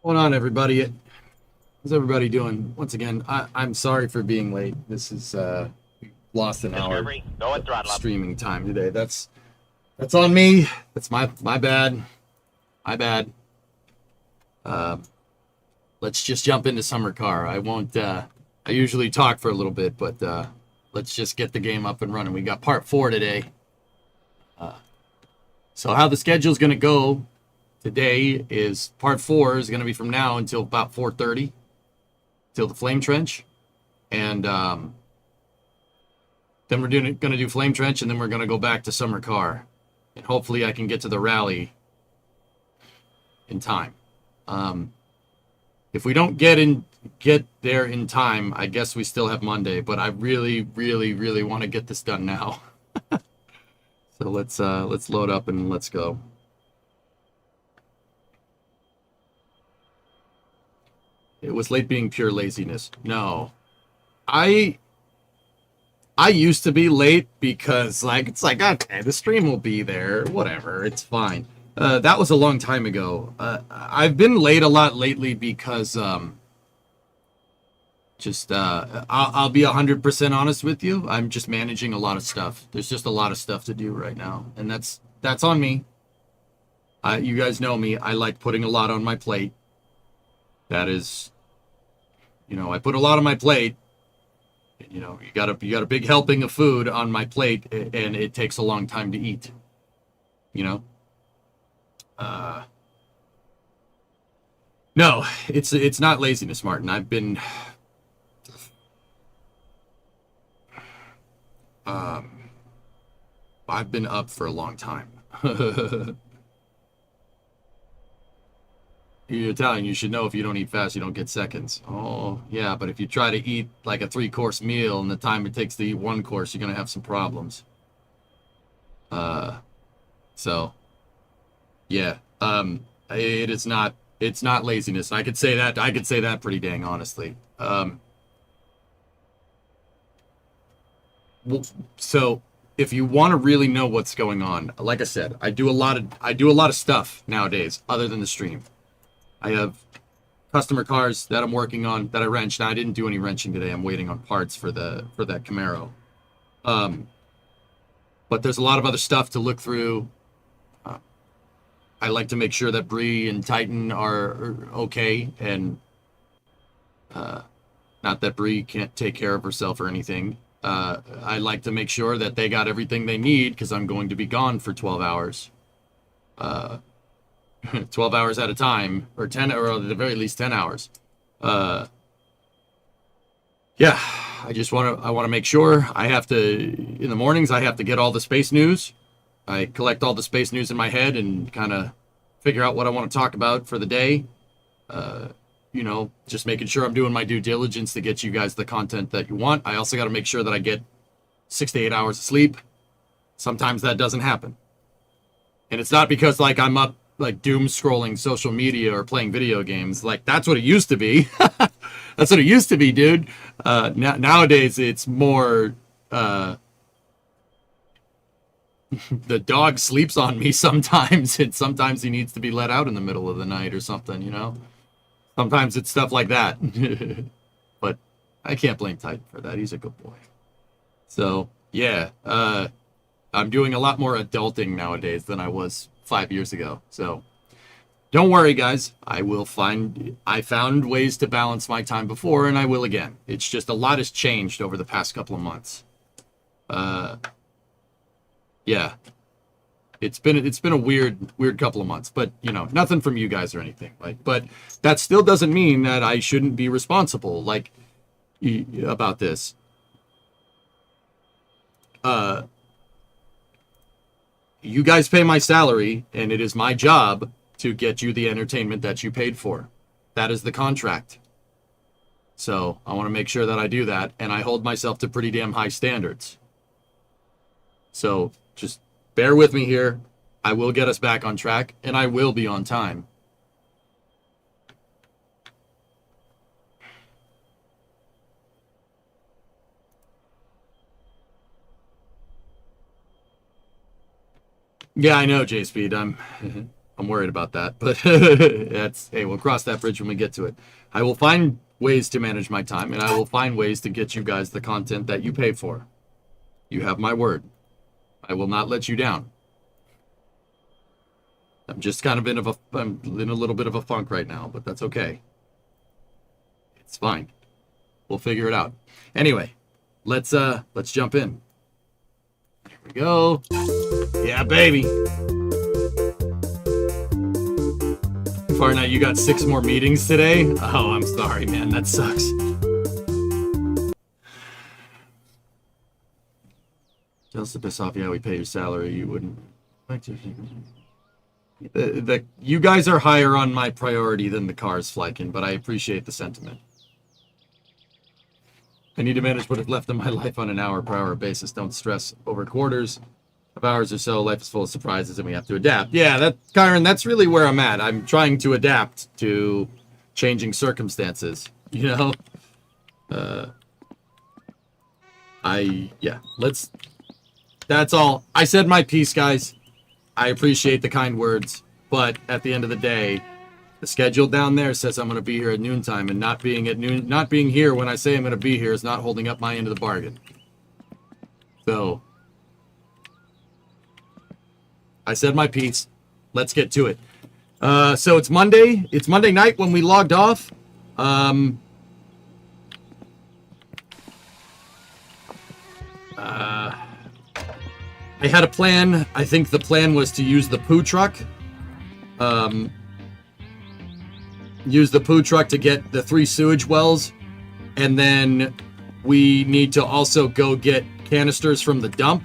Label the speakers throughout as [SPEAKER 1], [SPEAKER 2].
[SPEAKER 1] Going on, everybody? How's everybody doing? Once again, I'm sorry for being late. This is we lost an hour of streaming time today. That's on me. That's my bad. My bad. Let's just jump into Summer Car. I won't. I usually talk for a little bit, but let's just get the game up and running. We got part 4 today. So how the schedule's gonna go today is part 4 is going to be from now until about 4:30, till the Flame Trench, and then we're going to do Flame Trench, and then we're going to go back to Summer Car, and hopefully I can get to the rally in time. If we don't get there in time, I guess we still have Monday, but I really want to get this done now. So let's load up and let's go. It was late being pure laziness. No. I used to be late because it's like, okay, the stream will be there, whatever, it's fine. That was a long time ago. I've been late a lot lately because I'll be 100% honest with you. I'm just managing a lot of stuff. There's just a lot of stuff to do right now, and that's on me. You guys know me. I like putting a lot on my plate. That is, I put a lot on my plate. You got a big helping of food on my plate, and it takes a long time to eat. No, it's not laziness, Martin. I've been up for a long time. You're Italian, you should know if you don't eat fast, you don't get seconds. Oh, yeah, but if you try to eat like a 3-course meal and the time it takes to eat 1 course, you're going to have some problems. So, yeah, it's not laziness. I could say that pretty dang honestly. So if you want to really know what's going on, like I said, I do a lot of stuff nowadays other than the stream. I have customer cars that I'm working on that I wrench. Now I didn't do any wrenching today. I'm waiting on parts for that Camaro. But there's a lot of other stuff to look through. I like to make sure that Bree and Titan are okay, and not that Bree can't take care of herself or anything. I like to make sure that they got everything they need because I'm going to be gone for 12 hours. 12 hours at a time, or 10, or at the very least 10 hours. Yeah, I want to make sure. I have to, in the mornings, I have to get all the space news. I collect all the space news in my head and kind of figure out what I want to talk about for the day. You know, just making sure I'm doing my due diligence to get you guys the content that you want. I also got to make sure that I get 6 to 8 hours of sleep. Sometimes that doesn't happen. And it's not because, like, I'm up, like, doom scrolling social media or playing video games. Like, that's what it used to be. That's what it used to be, dude. Nowadays, it's more, the dog sleeps on me sometimes, and sometimes he needs to be let out in the middle of the night or something, you know? Sometimes it's stuff like that. But I can't blame Titan for that. He's a good boy. So, yeah. I'm doing a lot more adulting nowadays than I was 5 years ago. So, don't worry, guys. I found ways to balance my time before, and I will again. It's just a lot has changed over the past couple of months. Yeah. It's been a weird couple of months, but you know, nothing from you guys or anything. Like, but that still doesn't mean that I shouldn't be responsible, like, about this. You guys pay my salary, and it is my job to get you the entertainment that you paid for. That is the contract. So I want to make sure that I do that, and I hold myself to pretty damn high standards. So just bear with me here. I will get us back on track, and I will be on time. Yeah, I know, J-Speed. I'm worried about that, but hey, we'll cross that bridge when we get to it. I will find ways to manage my time, and I will find ways to get you guys the content that you pay for. You have my word. I will not let you down. I'm just kind of I'm in a little bit of a funk right now, but that's okay. It's fine. We'll figure it out. Anyway, let's jump in. Here we go. Yeah, baby. Far now, you got 6 more meetings today? Oh, I'm sorry, man. That sucks. Tell us to piss off. Yeah, we pay your salary. You wouldn't like to. You guys are higher on my priority than the cars, Flykin, but I appreciate the sentiment. I need to manage what is left of my life on an hour-per-hour basis. Don't stress over quarters of hours or so. Life is full of surprises, and we have to adapt. Yeah, Kyron, that's really where I'm at. I'm trying to adapt to changing circumstances. You know, That's all. I said my piece, guys. I appreciate the kind words, but at the end of the day, the schedule down there says I'm going to be here at noontime, and not being here when I say I'm going to be here is not holding up my end of the bargain. So, I said my piece. Let's get to it. So it's Monday. It's Monday night when we logged off. I had a plan. I think the plan was to use the poo truck. Use the poo truck to get the 3 sewage wells. And then we need to also go get canisters from the dump,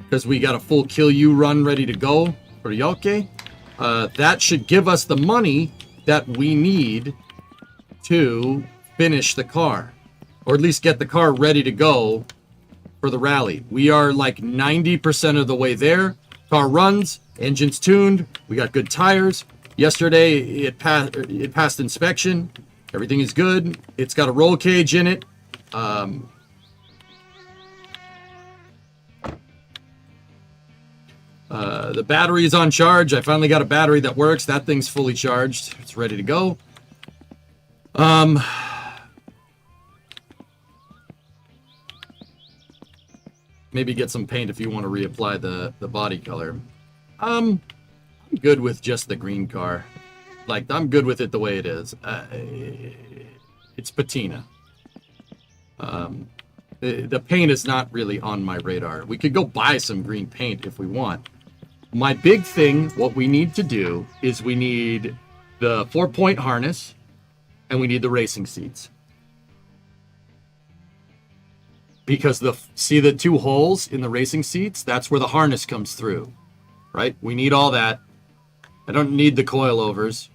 [SPEAKER 1] because we got a full kill you run ready to go for Yoke. That should give us the money that we need to finish the car, or at least get the car ready to go for the rally. We are like 90% of the way there. Car runs, engine's tuned, we got good tires. Yesterday it passed inspection. Everything is good. It's got a roll cage in it. The battery is on charge. I finally got a battery that works. That thing's fully charged. It's ready to go. Maybe get some paint if you want to reapply the body color. I'm good with just the green car. Like, I'm good with it the way it is. It's patina. The paint is not really on my radar. We could go buy some green paint if we want. My big thing, what we need to do, is we need the 4-point harness, and we need the racing seats. Because see the 2 holes in the racing seats? That's where the harness comes through, right? We need all that. I don't need the coilovers,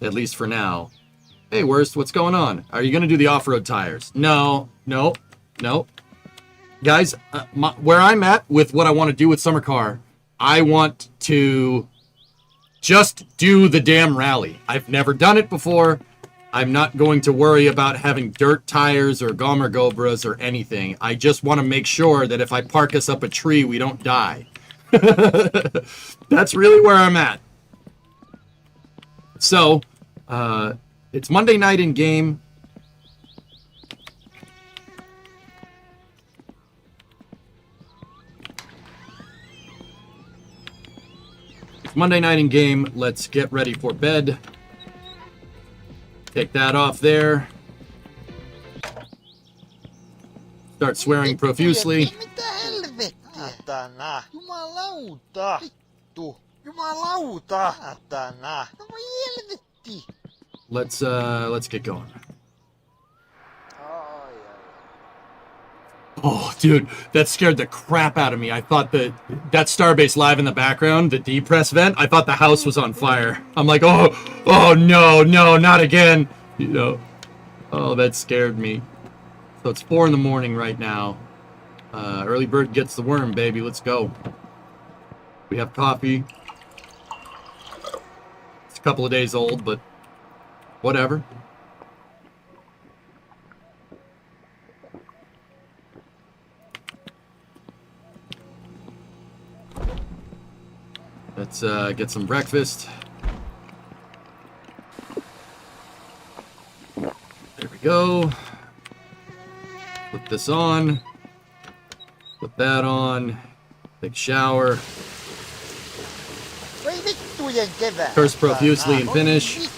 [SPEAKER 1] at least for now. Hey, Worst, what's going on? Are you going to do the off-road tires? No. Guys, where I'm at with what I want to do with Summer Car, I want to just do the damn rally. I've never done it before. I'm not going to worry about having dirt tires or Gomer Gobras or anything. I just want to make sure that if I park us up a tree, we don't die. That's really where I'm at. So, it's Monday night in game. It's Monday night in game. Let's get ready for bed. Take that off there. Start swearing profusely. Let's get going. Oh, dude, that scared the crap out of me. I thought that Starbase Live in the background, the depress vent, I thought the house was on fire. I'm like, oh no, not again. You know, oh, that scared me. So it's 4 in the morning right now. Early bird gets the worm, baby. Let's go. We have coffee. It's a couple of days old, but whatever. Let's get some breakfast. There we go. Put this on. Put that on. Take a shower. Curse profusely and finish.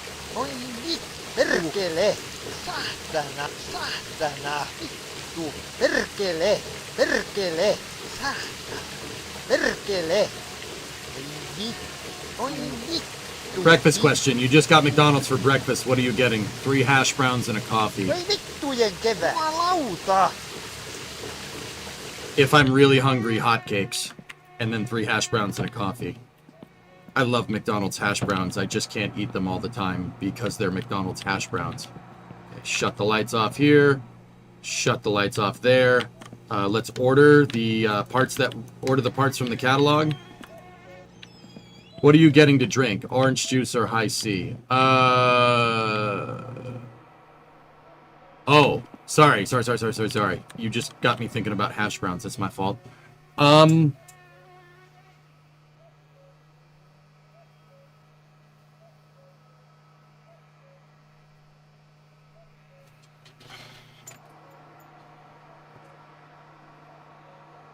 [SPEAKER 1] Breakfast question. You just got McDonald's for breakfast. What are you getting? 3 hash browns and a coffee. If I'm really hungry, hotcakes. And then 3 hash browns and a coffee. I love McDonald's hash browns. I just can't eat them all the time because they're McDonald's hash browns. Okay, shut the lights off here. Shut the lights off there. Let's order the parts from the catalog. What are you getting to drink? Orange juice or high C? Oh, sorry. You just got me thinking about hash browns. That's my fault.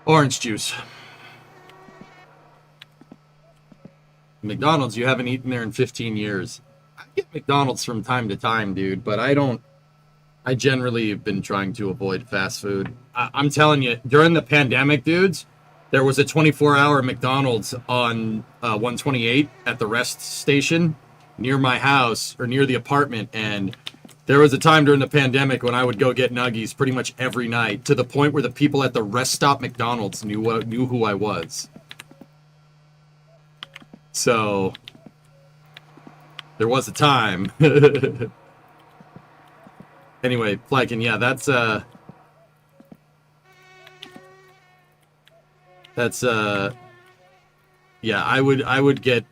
[SPEAKER 1] Orange juice. McDonald's, you haven't eaten there in 15 years. I get McDonald's from time to time, dude, but I generally have been trying to avoid fast food. I'm telling you, during the pandemic, dudes, there was a 24-hour McDonald's on 128 at the rest station near my house, or near the apartment, and there was a time during the pandemic when I would go get nuggies pretty much every night, to the point where the people at the rest stop McDonald's knew who I was. So, there was a time. Anyway, Flykin, yeah, yeah, I would get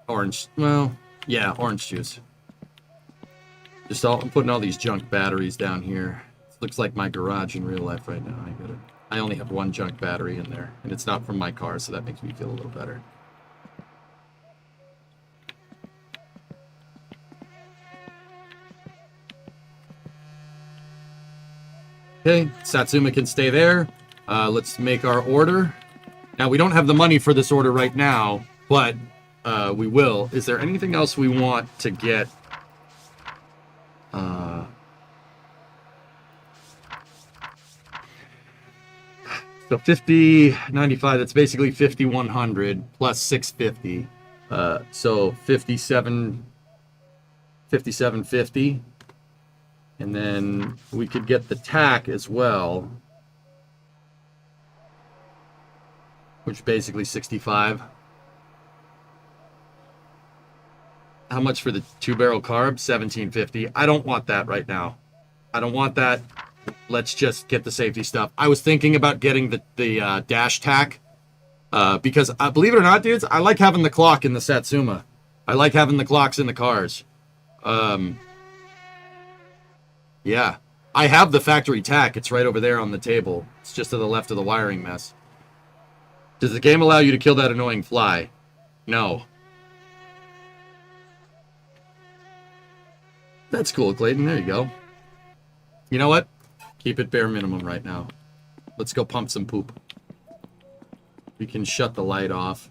[SPEAKER 1] orange, well, yeah, orange juice. I'm putting all these junk batteries down here. It looks like my garage in real life right now. I only have 1 junk battery in there, and it's not from my car, so that makes me feel a little better. Okay, Satsuma can stay there. Let's make our order. Now, we don't have the money for this order right now, but we will. Is there anything else we want to get? So 50, 95, that's basically 5,100 plus 650. So 5750. And then we could get the tack as well, which is basically 65. How much for the 2-barrel carb? 1750. I don't want that right now. I don't want that. Let's just get the safety stuff. I was thinking about getting the dash tack because believe it or not, dudes, I like having the clock in the Satsuma. I like having the clocks in the cars. Yeah, I have the factory tack. It's right over there on the table. It's just to the left of the wiring mess. Does the game allow you to kill that annoying fly? No. That's cool, Clayton. There you go. You know what? Keep it bare minimum right now. Let's go pump some poop. We can shut the light off.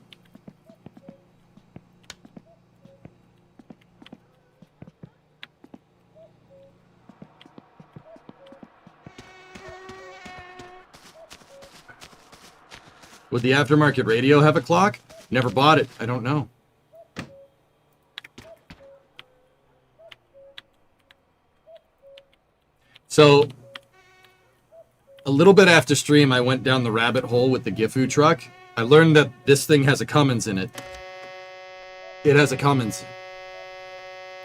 [SPEAKER 1] Would the aftermarket radio have a clock? Never bought it. I don't know. So, a little bit after stream, I went down the rabbit hole with the Gifu truck. I learned that this thing has a Cummins in it. It has a Cummins.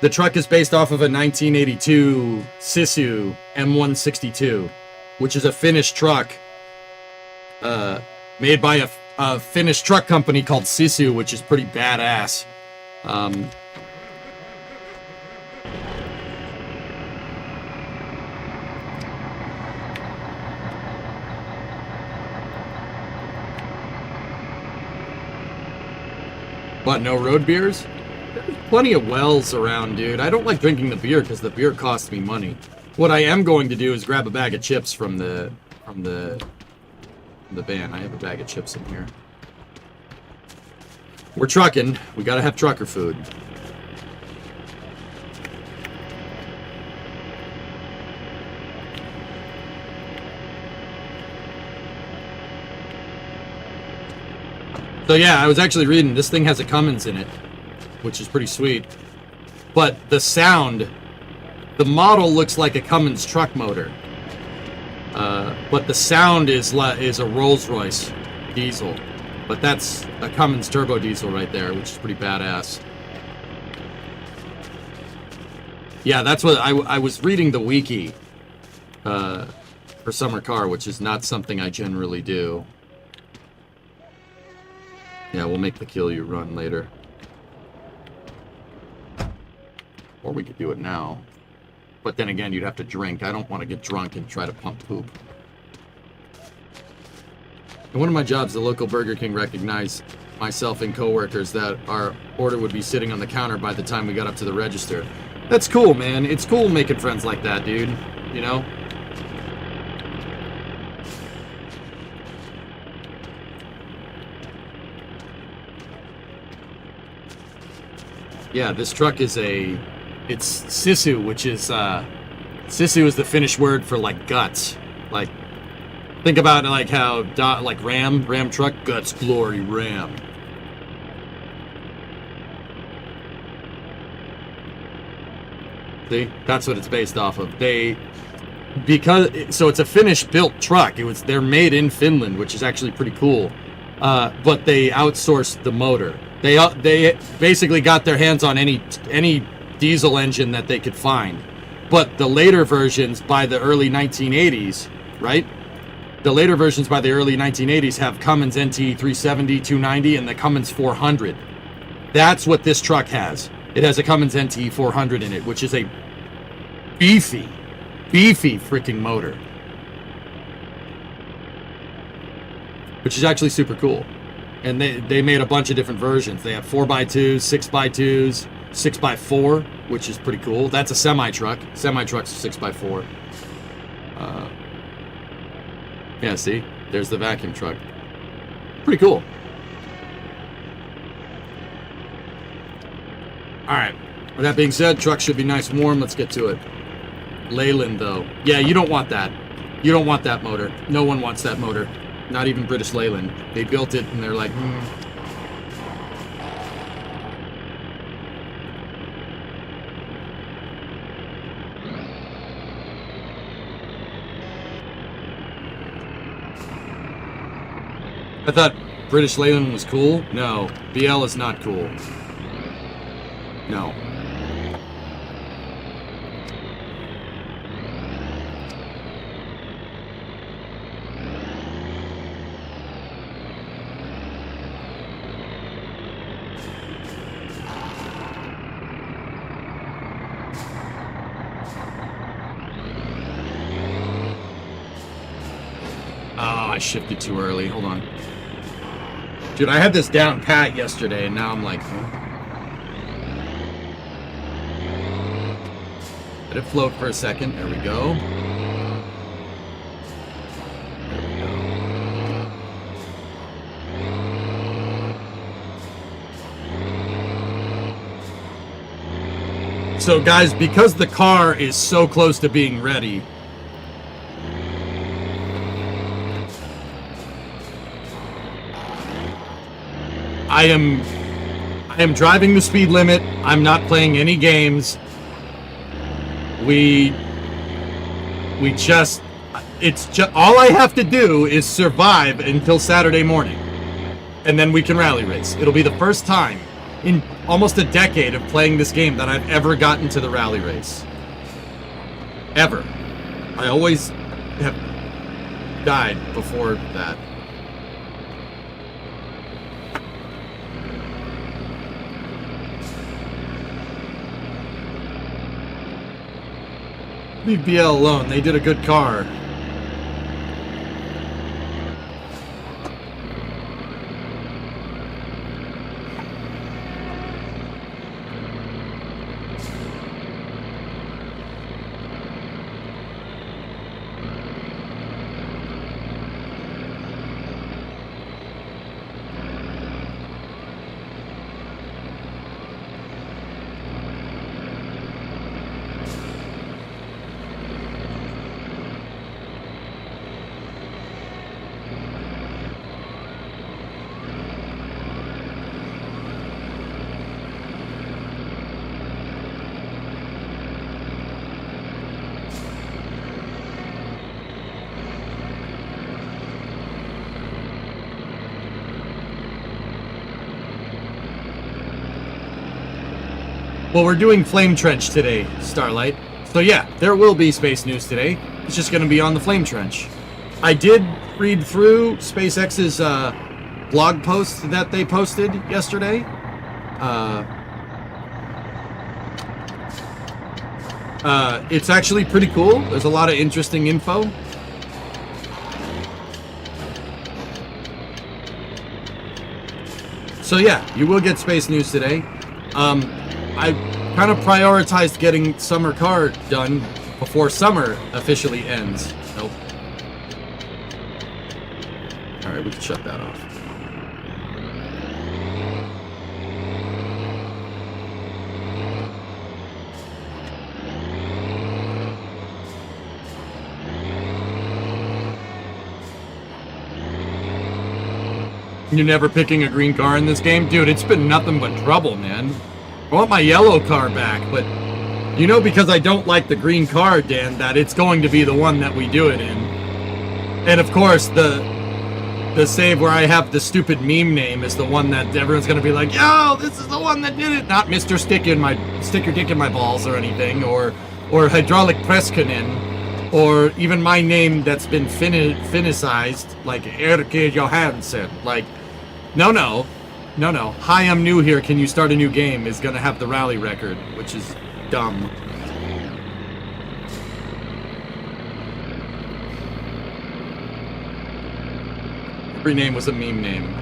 [SPEAKER 1] The truck is based off of a 1982 Sisu M162, which is a Finnish truck made by a Finnish truck company called Sisu, which is pretty badass. What, no road beers? There's plenty of wells around, dude. I don't like drinking the beer because the beer costs me money. What I am going to do is grab a bag of chips from the van. I have a bag of chips in here. We're trucking. We gotta have trucker food. So yeah, I was actually reading, this thing has a Cummins in it, which is pretty sweet. But the sound, the model looks like a Cummins truck motor. But the sound is a Rolls-Royce diesel. But that's a Cummins turbo diesel right there, which is pretty badass. Yeah, that's what I was reading the wiki for Summer Car, which is not something I generally do. Yeah, we'll make the kill you run later. Or we could do it now. But then again, you'd have to drink. I don't want to get drunk and try to pump poop. In one of my jobs, the local Burger King recognized myself and coworkers that our order would be sitting on the counter by the time we got up to the register. That's cool, man. It's cool making friends like that, dude. You know? Yeah, this truck is it's Sisu, which is, Sisu is the Finnish word for, like, guts. Like, think about, like, how, like, Ram truck, guts, glory, Ram. See? That's what it's based off of. So it's a Finnish-built truck. They're made in Finland, which is actually pretty cool. But they outsourced the motor. They basically got their hands on any diesel engine that they could find. But the later versions by the early 1980s, right? The later versions by the early 1980s have Cummins NT 370, 290, and the Cummins 400. That's what this truck has. It has a Cummins NT 400 in it, which is a beefy freaking motor. Which is actually super cool. And they made a bunch of different versions. They have 4x2s, 6x2s, 6x4, which is pretty cool. That's a semi-truck. Semi-truck's a 6x4. Yeah, see? There's the vacuum truck. Pretty cool. Alright. With that being said, truck should be nice and warm. Let's get to it. Leyland, though. Yeah, you don't want that. You don't want that motor. No one wants that motor. Not even British Leyland. They built it and they're like, I thought British Leyland was cool. No, BL is not cool. No. Oh, I shifted too early. Hold on. Dude, I had this down pat yesterday, and now I'm like, let it float for a second. There we go. There we go. So, guys, because the car is so close to being ready, I am driving the speed limit. I'm not playing any games. All I have to do is survive until Saturday morning. And then we can rally race. It'll be the first time in almost a decade of playing this game that I've ever gotten to the rally race. Ever. I always have died before that. Leave BL alone. They did a good car. Well, we're doing Flame Trench today, Starlight. So yeah, there will be space news today. It's just going to be on the Flame Trench. I did read through SpaceX's blog post that they posted yesterday. It's actually pretty cool. There's a lot of interesting info. So yeah, you will get space news today. I kind of prioritized getting summer car done before summer officially ends. Nope. Alright, we can shut that off. You're never picking a green car in this game? Dude, it's been nothing but trouble, man. I want my yellow car back, but you know, because I don't like the green car, Dan, that it's going to be the one that we do it in. And of course, the save where I have the stupid meme name is the one that everyone's going to be like, yo, this is the one that did it. Not Mr. Stick Your Dick in My Balls or anything, or Hydraulic Preskinen, or even my name that's been Finnicized, like Erke Johansson. Like, no. Hi, I'm new here. Can you start a new game? Is going to have the rally record, which is dumb. Every name was a meme name.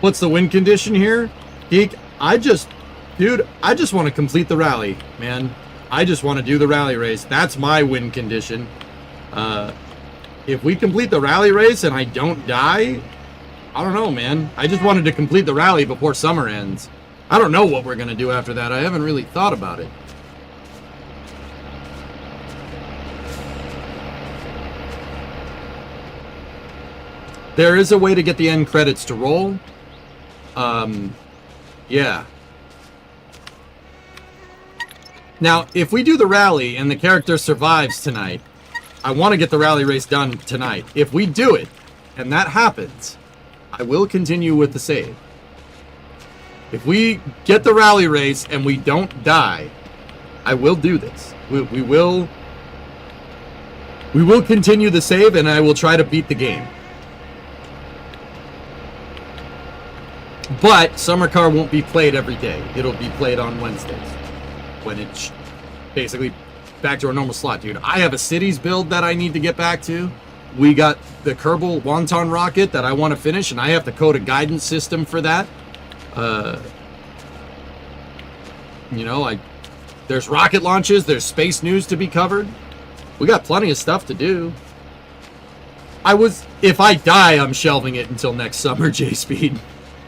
[SPEAKER 1] What's the win condition here? Geek, dude, I just want to complete the rally, man. I just want to do the rally race. That's my win condition. If we complete the rally race and I don't die, I don't know, man. I just wanted to complete the rally before summer ends. I don't know what we're going to do after that. I haven't really thought about it. There is a way to get the end credits to roll. Yeah. Now, if we do the rally and the character survives tonight, I want to get the rally race done tonight. If we do it, and that happens, I will continue with the save. If we get the rally race and we don't die, I will do this. We will continue the save, and I will try to beat the game. But Summer Car won't be played every day. It'll be played on Wednesdays, when it's basically back to our normal slot, dude. I have a cities build that I need to get back to. We got the Kerbal Wonton rocket that I want to finish, and I have to code a guidance system for that. You know, there's rocket launches, there's space news to be covered. We got plenty of stuff to do. If I die, I'm shelving it until next summer, J-Speed.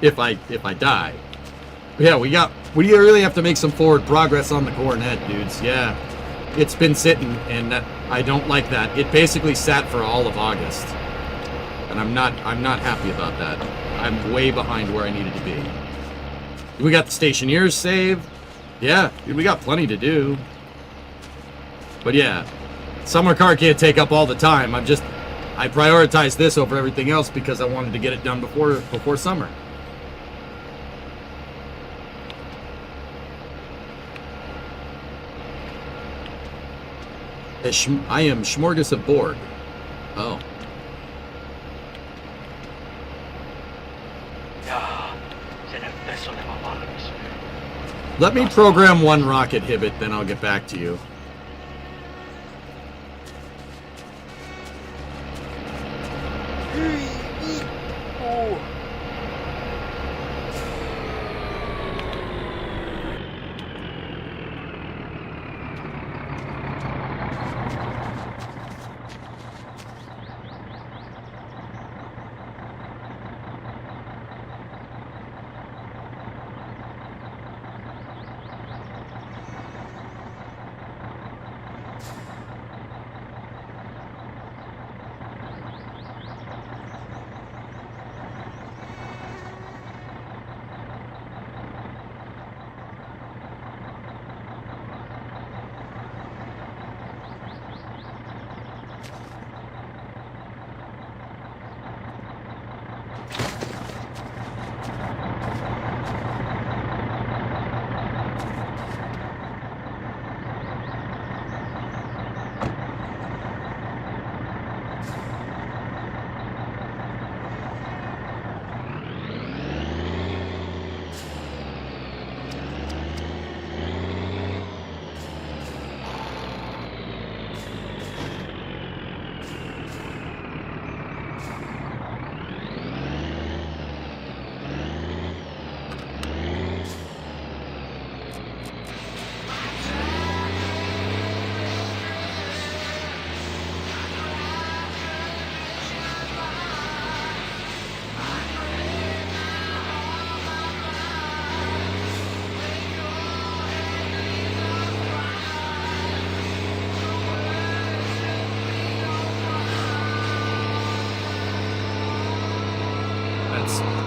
[SPEAKER 1] If I die. Yeah, we really have to make some forward progress on the Coronet, dudes. Yeah. It's been sitting, and I don't like that. It basically sat for all of August. And I'm not happy about that. I'm way behind where I needed to be. We got the Stationeers saved. Yeah, dude, we got plenty to do. But yeah, Summer Car can't take up all the time. I prioritize this over everything else because I wanted to get it done before summer. I am Schmorgus of Borg. Oh. Let me program one rocket Hibbit, then I'll get back to you.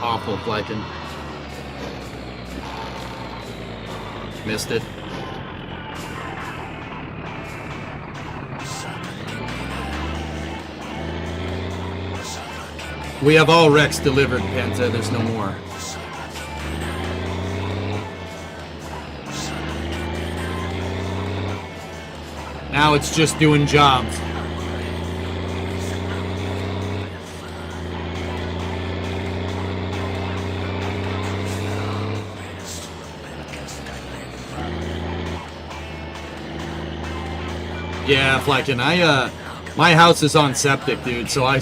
[SPEAKER 1] Awful, Flykin. Missed it. We have all wrecks delivered, Penta. There's no more. Now it's just doing jobs. Yeah, Flykin, my house is on septic, dude, so I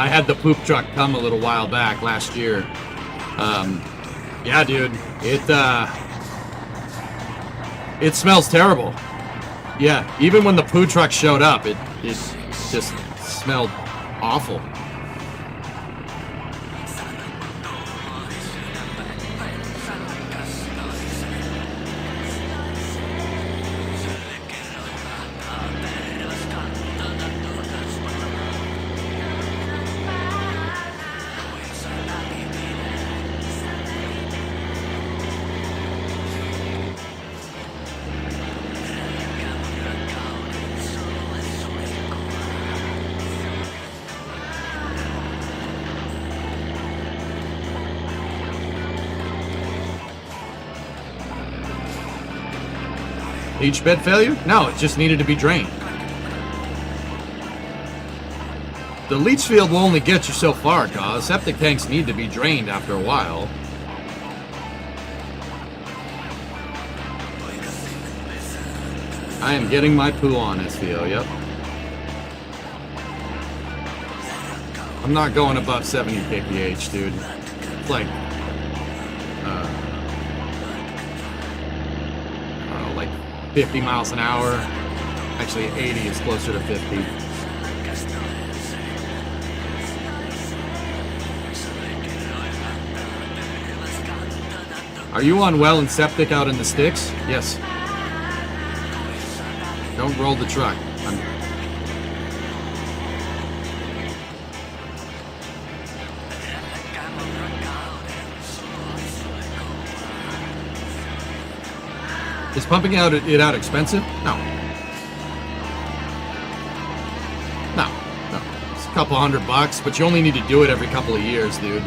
[SPEAKER 1] had the poop truck come a little while back last year. Yeah, dude, it smells terrible. Yeah, even when the poo truck showed up, it just smelled awful. Leach bed failure? No, it just needed to be drained. The leach field will only get you so far, cause septic tanks need to be drained after a while. I am getting my poo on, SVO, yep. I'm not going above 70 kph, dude. It's like, like 50 miles an hour. Actually, 80 is closer to 50. Are you on well and septic out in the sticks? Yes. Don't roll the truck. Is pumping it out expensive? No. No. It's a couple $100, but you only need to do it every couple of years, dude.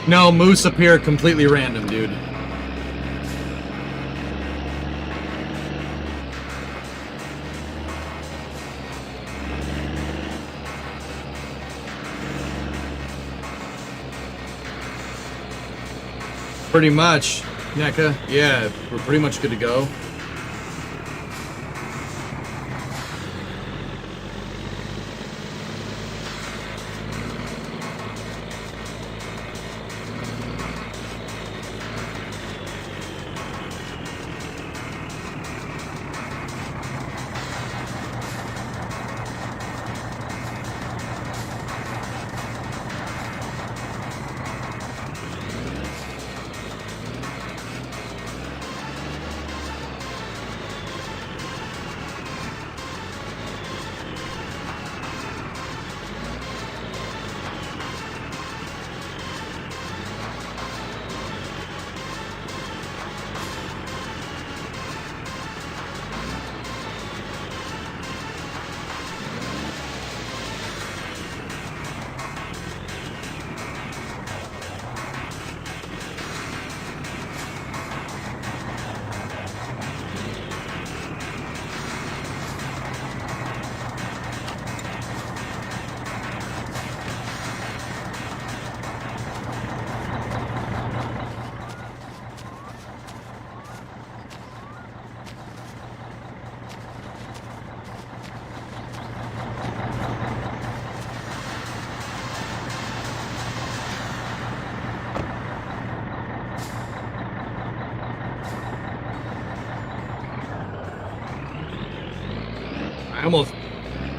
[SPEAKER 1] No, moose appear completely random, dude. Pretty much, NECA. Yeah, we're pretty much good to go.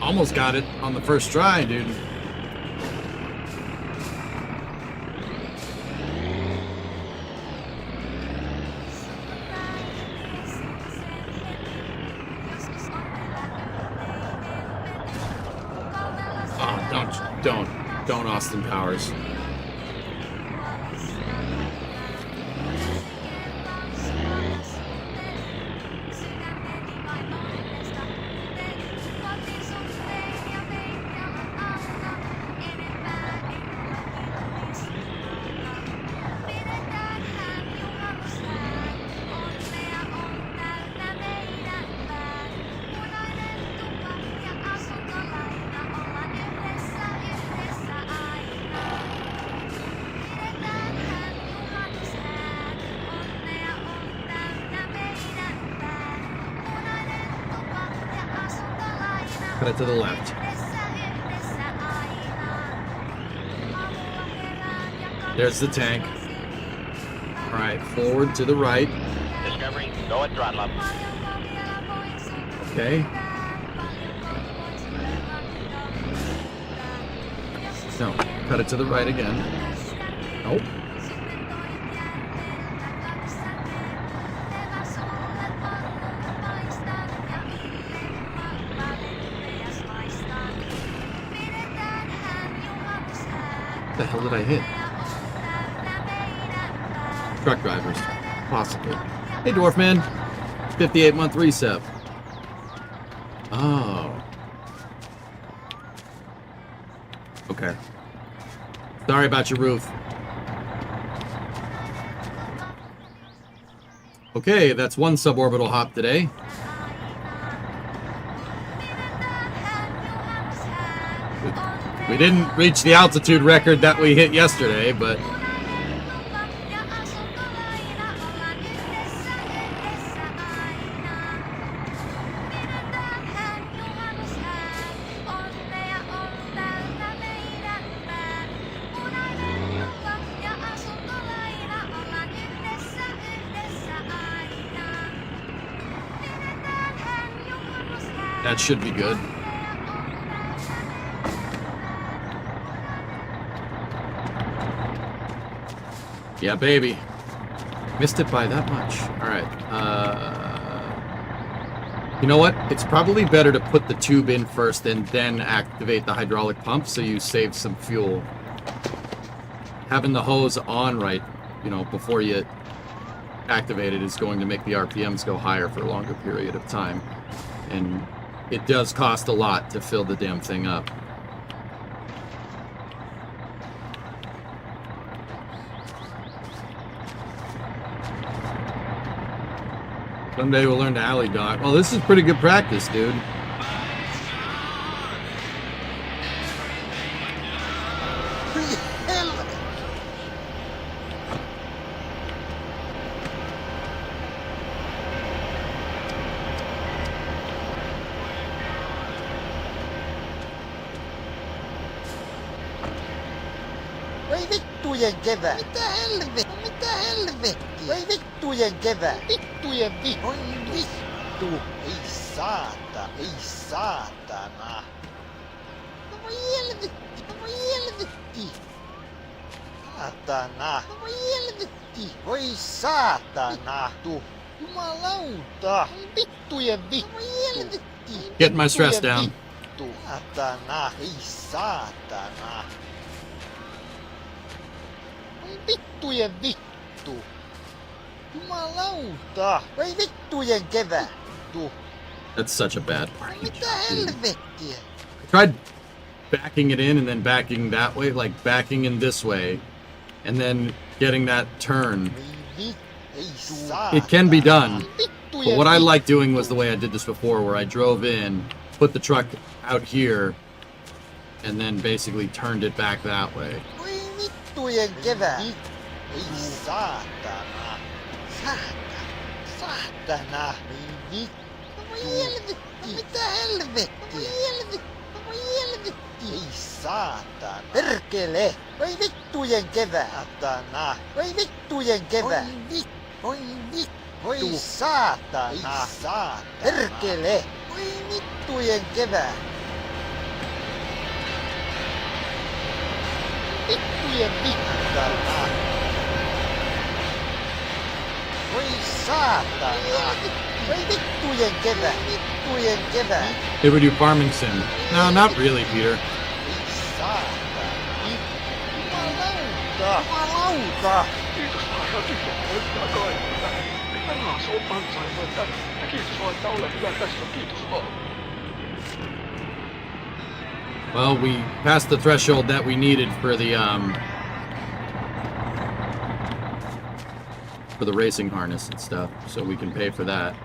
[SPEAKER 1] Almost got it on the first try, dude. Oh, don't. Don't Austin Powers. Cut it to the left. There's the tank. All right, forward to the right.
[SPEAKER 2] Discovery, go at throttle up.
[SPEAKER 1] Okay. No, cut it to the right again. Nope. What the hell did I hit? Truck drivers, possibly. Hey, Dwarf Man, 58-month reset. Oh. Okay. Sorry about your roof. Okay, that's one suborbital hop today. We didn't reach the altitude record that we hit yesterday, but that should be good. Yeah, baby. Missed it by that much. All right. You know what? It's probably better to put the tube in first and then activate the hydraulic pump so you save some fuel. Having the hose on right, you know, before you activate it is going to make the RPMs go higher for a longer period of time. And it does cost a lot to fill the damn thing up. Someday we'll learn to alley dock. Well, this is pretty good practice, dude.
[SPEAKER 3] Voi vittujen kevää. Mitä helvettiä? Mitä helvettiä? Voi vittujen kevää. Vittujen vittu. Voi vittu. Ei saata. Ei saatana. No voi helvetti. No voi helvetti. Saatana. No voi helvetti. Voi saatana. Jumalauta. Vittujen vittu. No voi helvetti.
[SPEAKER 1] Get my stress down.
[SPEAKER 3] Vittu. Saatana. Ei saatana. Vittujen vittu. Jumalauta. Voi vittujen kevää.
[SPEAKER 1] That's such a bad part.
[SPEAKER 3] Mitä helvettiä?
[SPEAKER 1] I tried backing it in and then backing that way, like backing in this way, and then getting that turn. It can be done. But what I like doing was the way I did this before, where I drove in, put the truck out here, and then basically turned it back that way.
[SPEAKER 3] Voi vittujen kevää. Ei saatana. Saatana. No voi helvetti. No mitä helvettiä? No voi helvetti. No voi helvetti. Ei saatana. Perkele. Voi vittujen kevää. Saatana. Voi vittujen kevää. Voi vittu. Voi saatana. Ei saatana. Perkele. Voi vittujen kevää. Vittujen vittuja. Voi saatana. Voi vittujen kevää. Vittujen kevää.
[SPEAKER 1] It would do farming sim. No, not really, Peter.
[SPEAKER 3] Ei saatana. Jumalauta!
[SPEAKER 4] Kiitos vaan ratista näyttää kaikilta. Mitä raas on ansainnoita? Ja kiitos vaan, että ole hyvä tässä. Kiitos vaan.
[SPEAKER 1] Well, we passed the threshold that we needed for the racing harness and stuff, so we can pay for that.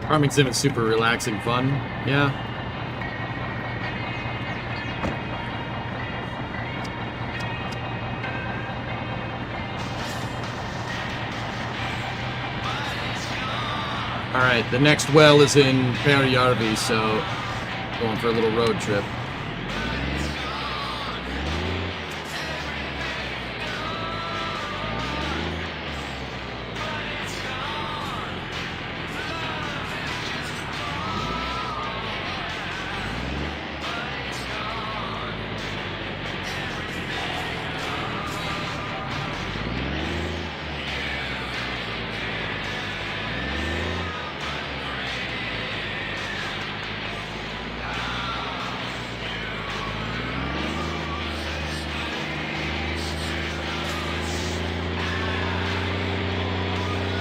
[SPEAKER 1] Farming sim is super relaxing fun. Yeah. Alright, the next well is in Perjärvi, so going for a little road trip.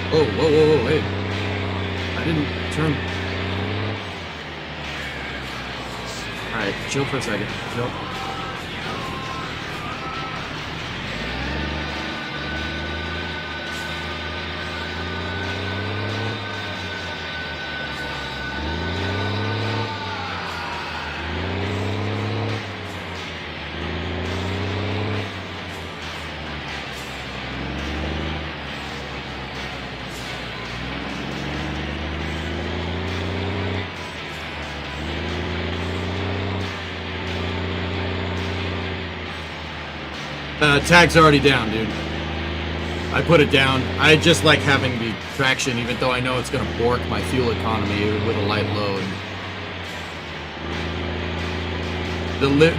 [SPEAKER 1] Whoa, whoa, whoa, whoa, hey. I didn't turn. Alright, chill for a second. Chill. Tag's already down, dude. I put it down. I just like having the traction, even though I know it's gonna bork my fuel economy with a light load.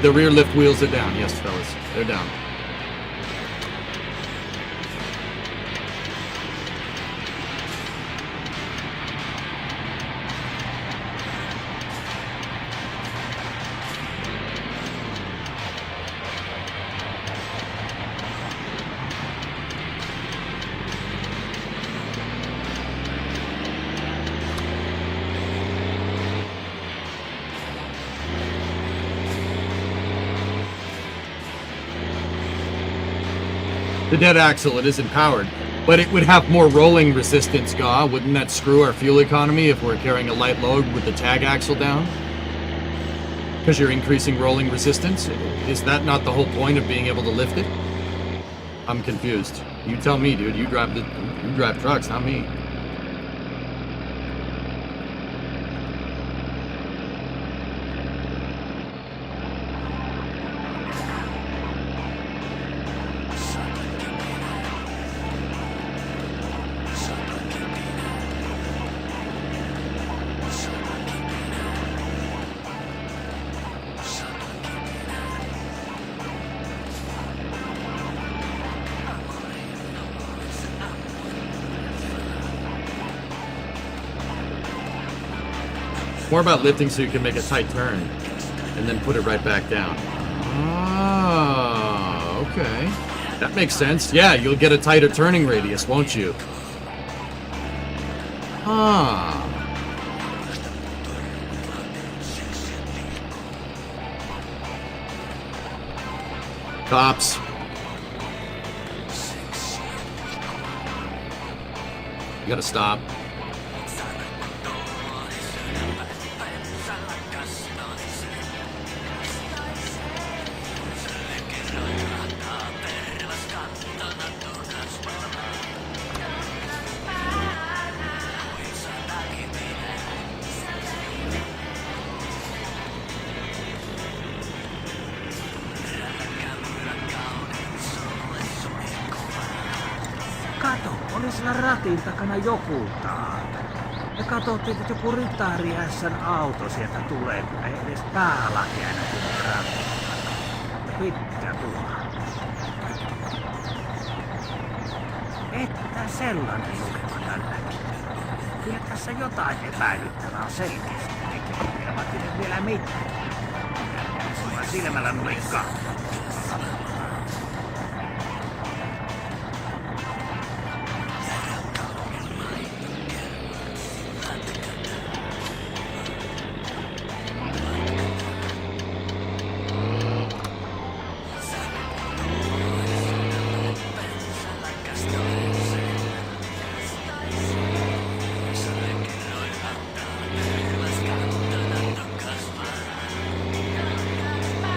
[SPEAKER 1] The rear lift wheels are down. Yes, fellas, they're down. The dead axle, it isn't powered, but it would have more rolling resistance, Gaw. Wouldn't that screw our fuel economy if we're carrying a light load with the tag axle down? Because you're increasing rolling resistance? Is that not the whole point of being able to lift it? I'm confused. You tell me, dude. You drive trucks, not me. More about lifting so you can make a tight turn and then put it right back down. Oh, okay. That makes sense. Yeah, you'll get a tighter turning radius, won't you? Ah. Cops. You gotta stop.
[SPEAKER 5] Kato, oli sillä ratin takana joku taata. Me katsottiin, että joku ritaari S:n auto sieltä tulee, kun ei edes päälakea näkynyt ratin takana. Pitkä tuo. Että sellainen lukema tälläkin. Kyllä tässä jotain epäilyttävää on selkeästi. Eikä ilman vielä mitään. Sulla silmällä nulikkaa.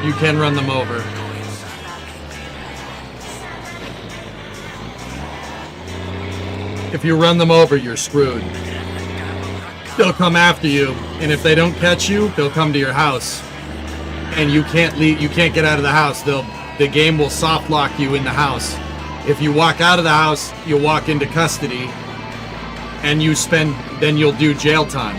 [SPEAKER 1] You can run them over. If you run them over, you're screwed. They'll come after you, and if they don't catch you, they'll come to your house. And you can't leave, you can't get out of the house. The game will soft lock you in the house. If you walk out of the house, you'll walk into custody, and then you'll do jail time.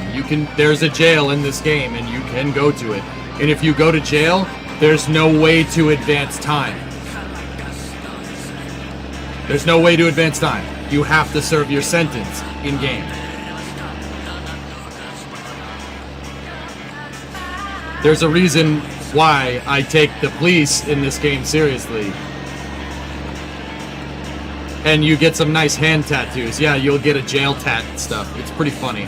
[SPEAKER 1] There's a jail in this game, and you can go to it. And if you go to jail, there's no way to advance time. There's no way to advance time. You have to serve your sentence in game. There's a reason why I take the police in this game seriously. And you get some nice hand tattoos. Yeah, you'll get a jail tat and stuff. It's pretty funny.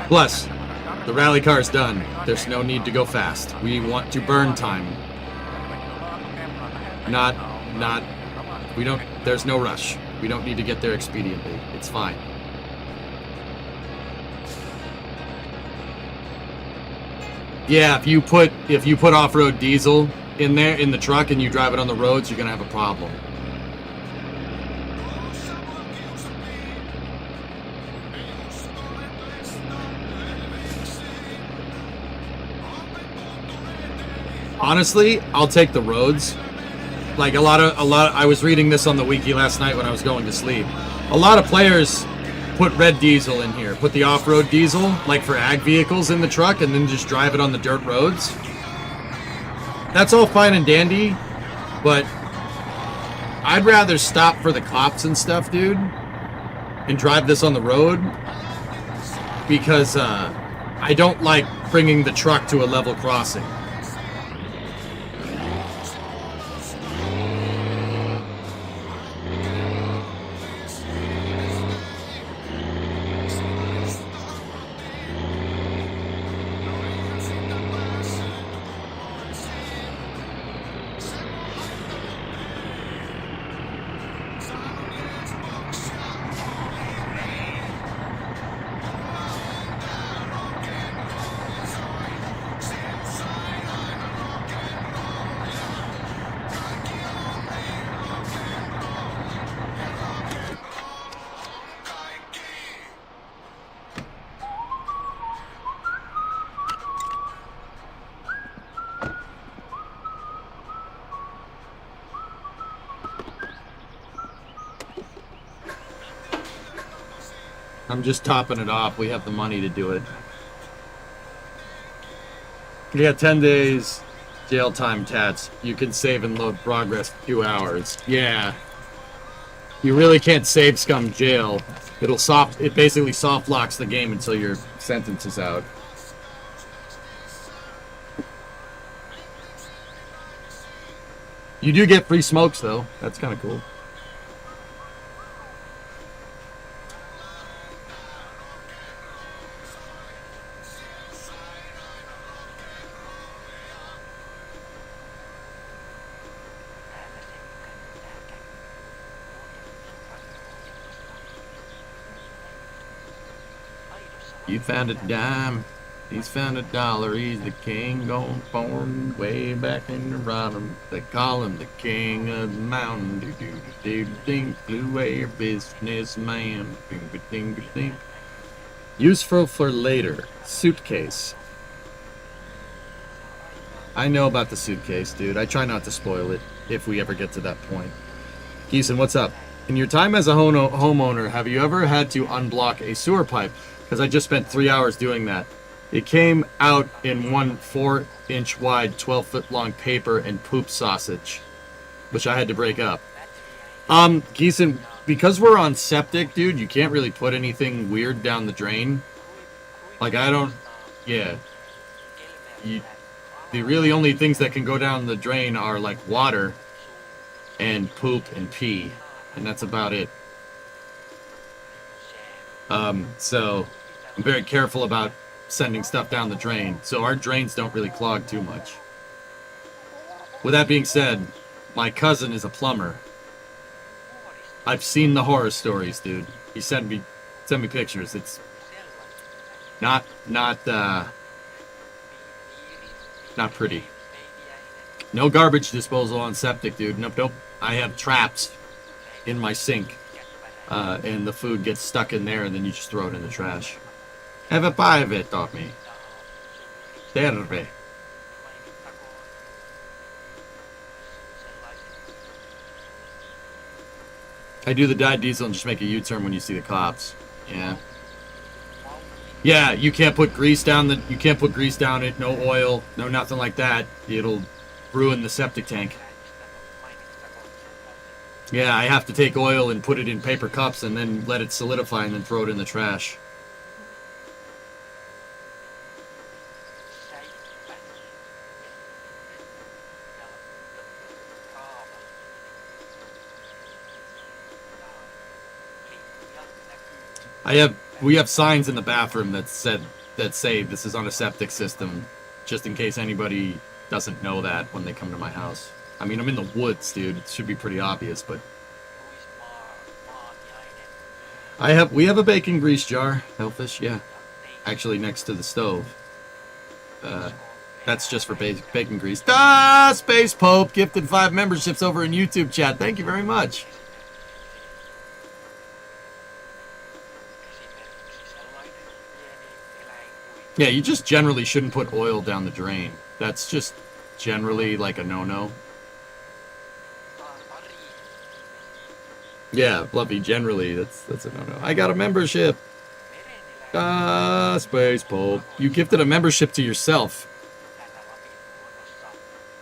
[SPEAKER 1] Plus, the rally car's done. There's no need to go fast. We want to burn time. There's no rush. We don't need to get there expediently. It's fine. Yeah, if you put off-road diesel in there, in the truck, and you drive it on the roads, you're gonna have a problem. Honestly, I'll take the roads. Like a lot. I was reading this on the wiki last night when I was going to sleep. A lot of players put red diesel in here, put the off-road diesel, like for ag vehicles in the truck, and then just drive it on the dirt roads. That's all fine and dandy, but I'd rather stop for the cops and stuff, dude, and drive this on the road, because I don't like bringing the truck to a level crossing. I'm just topping it off. We have the money to do it. Yeah, 10 days jail time tats. You can save and load progress 2 hours. Yeah. You really can't save scum jail. It basically soft locks the game until your sentence is out. You do get free smokes though. That's kind of cool. You found a dime. He's found $1. He's the king, going born way back in the bottom. They call him the king of the mountain. Do do do do ding, blue air businessman. Ding ding ding ding. Useful for later. Suitcase. I know about the suitcase, dude. I try not to spoil it if we ever get to that point. Geeson, what's up? In your time as a homeowner, have you ever had to unblock a sewer pipe? Because I just spent 3 hours doing that. It came out in one 4-inch wide, 12-foot long paper and poop sausage, which I had to break up. Geeson, because we're on septic, dude, you can't really put anything weird down the drain. Like, I don't... Yeah. The really only things that can go down the drain are, like, water and poop and pee. And that's about it. So I'm very careful about sending stuff down the drain. So our drains don't really clog too much. With that being said, my cousin is a plumber. I've seen the horror stories, dude. He sent me pictures. It's not pretty. No garbage disposal on septic, dude. Nope. I have traps in my sink, and the food gets stuck in there, and then you just throw it in the trash. Have a päivä, taught me. Terve. I do the dyed diesel and just make a U-turn when you see the cops. Yeah. Yeah, you can't put grease down it, no oil, no nothing like that. It'll ruin the septic tank. Yeah, I have to take oil and put it in paper cups and then let it solidify and then throw it in the trash. We have signs in the bathroom that say this is on a septic system, just in case anybody doesn't know that when they come to my house. I mean, I'm in the woods, dude. It should be pretty obvious, but we have a bacon grease jar, Hellfish, yeah. Actually next to the stove. That's just for bacon grease. Space Pope gifted 5 memberships over in YouTube chat. Thank you very much. Yeah, you just generally shouldn't put oil down the drain. That's just generally like a no-no. Yeah, Fluffy, generally, that's a no-no. I got a membership. Space Pope. You gifted a membership to yourself.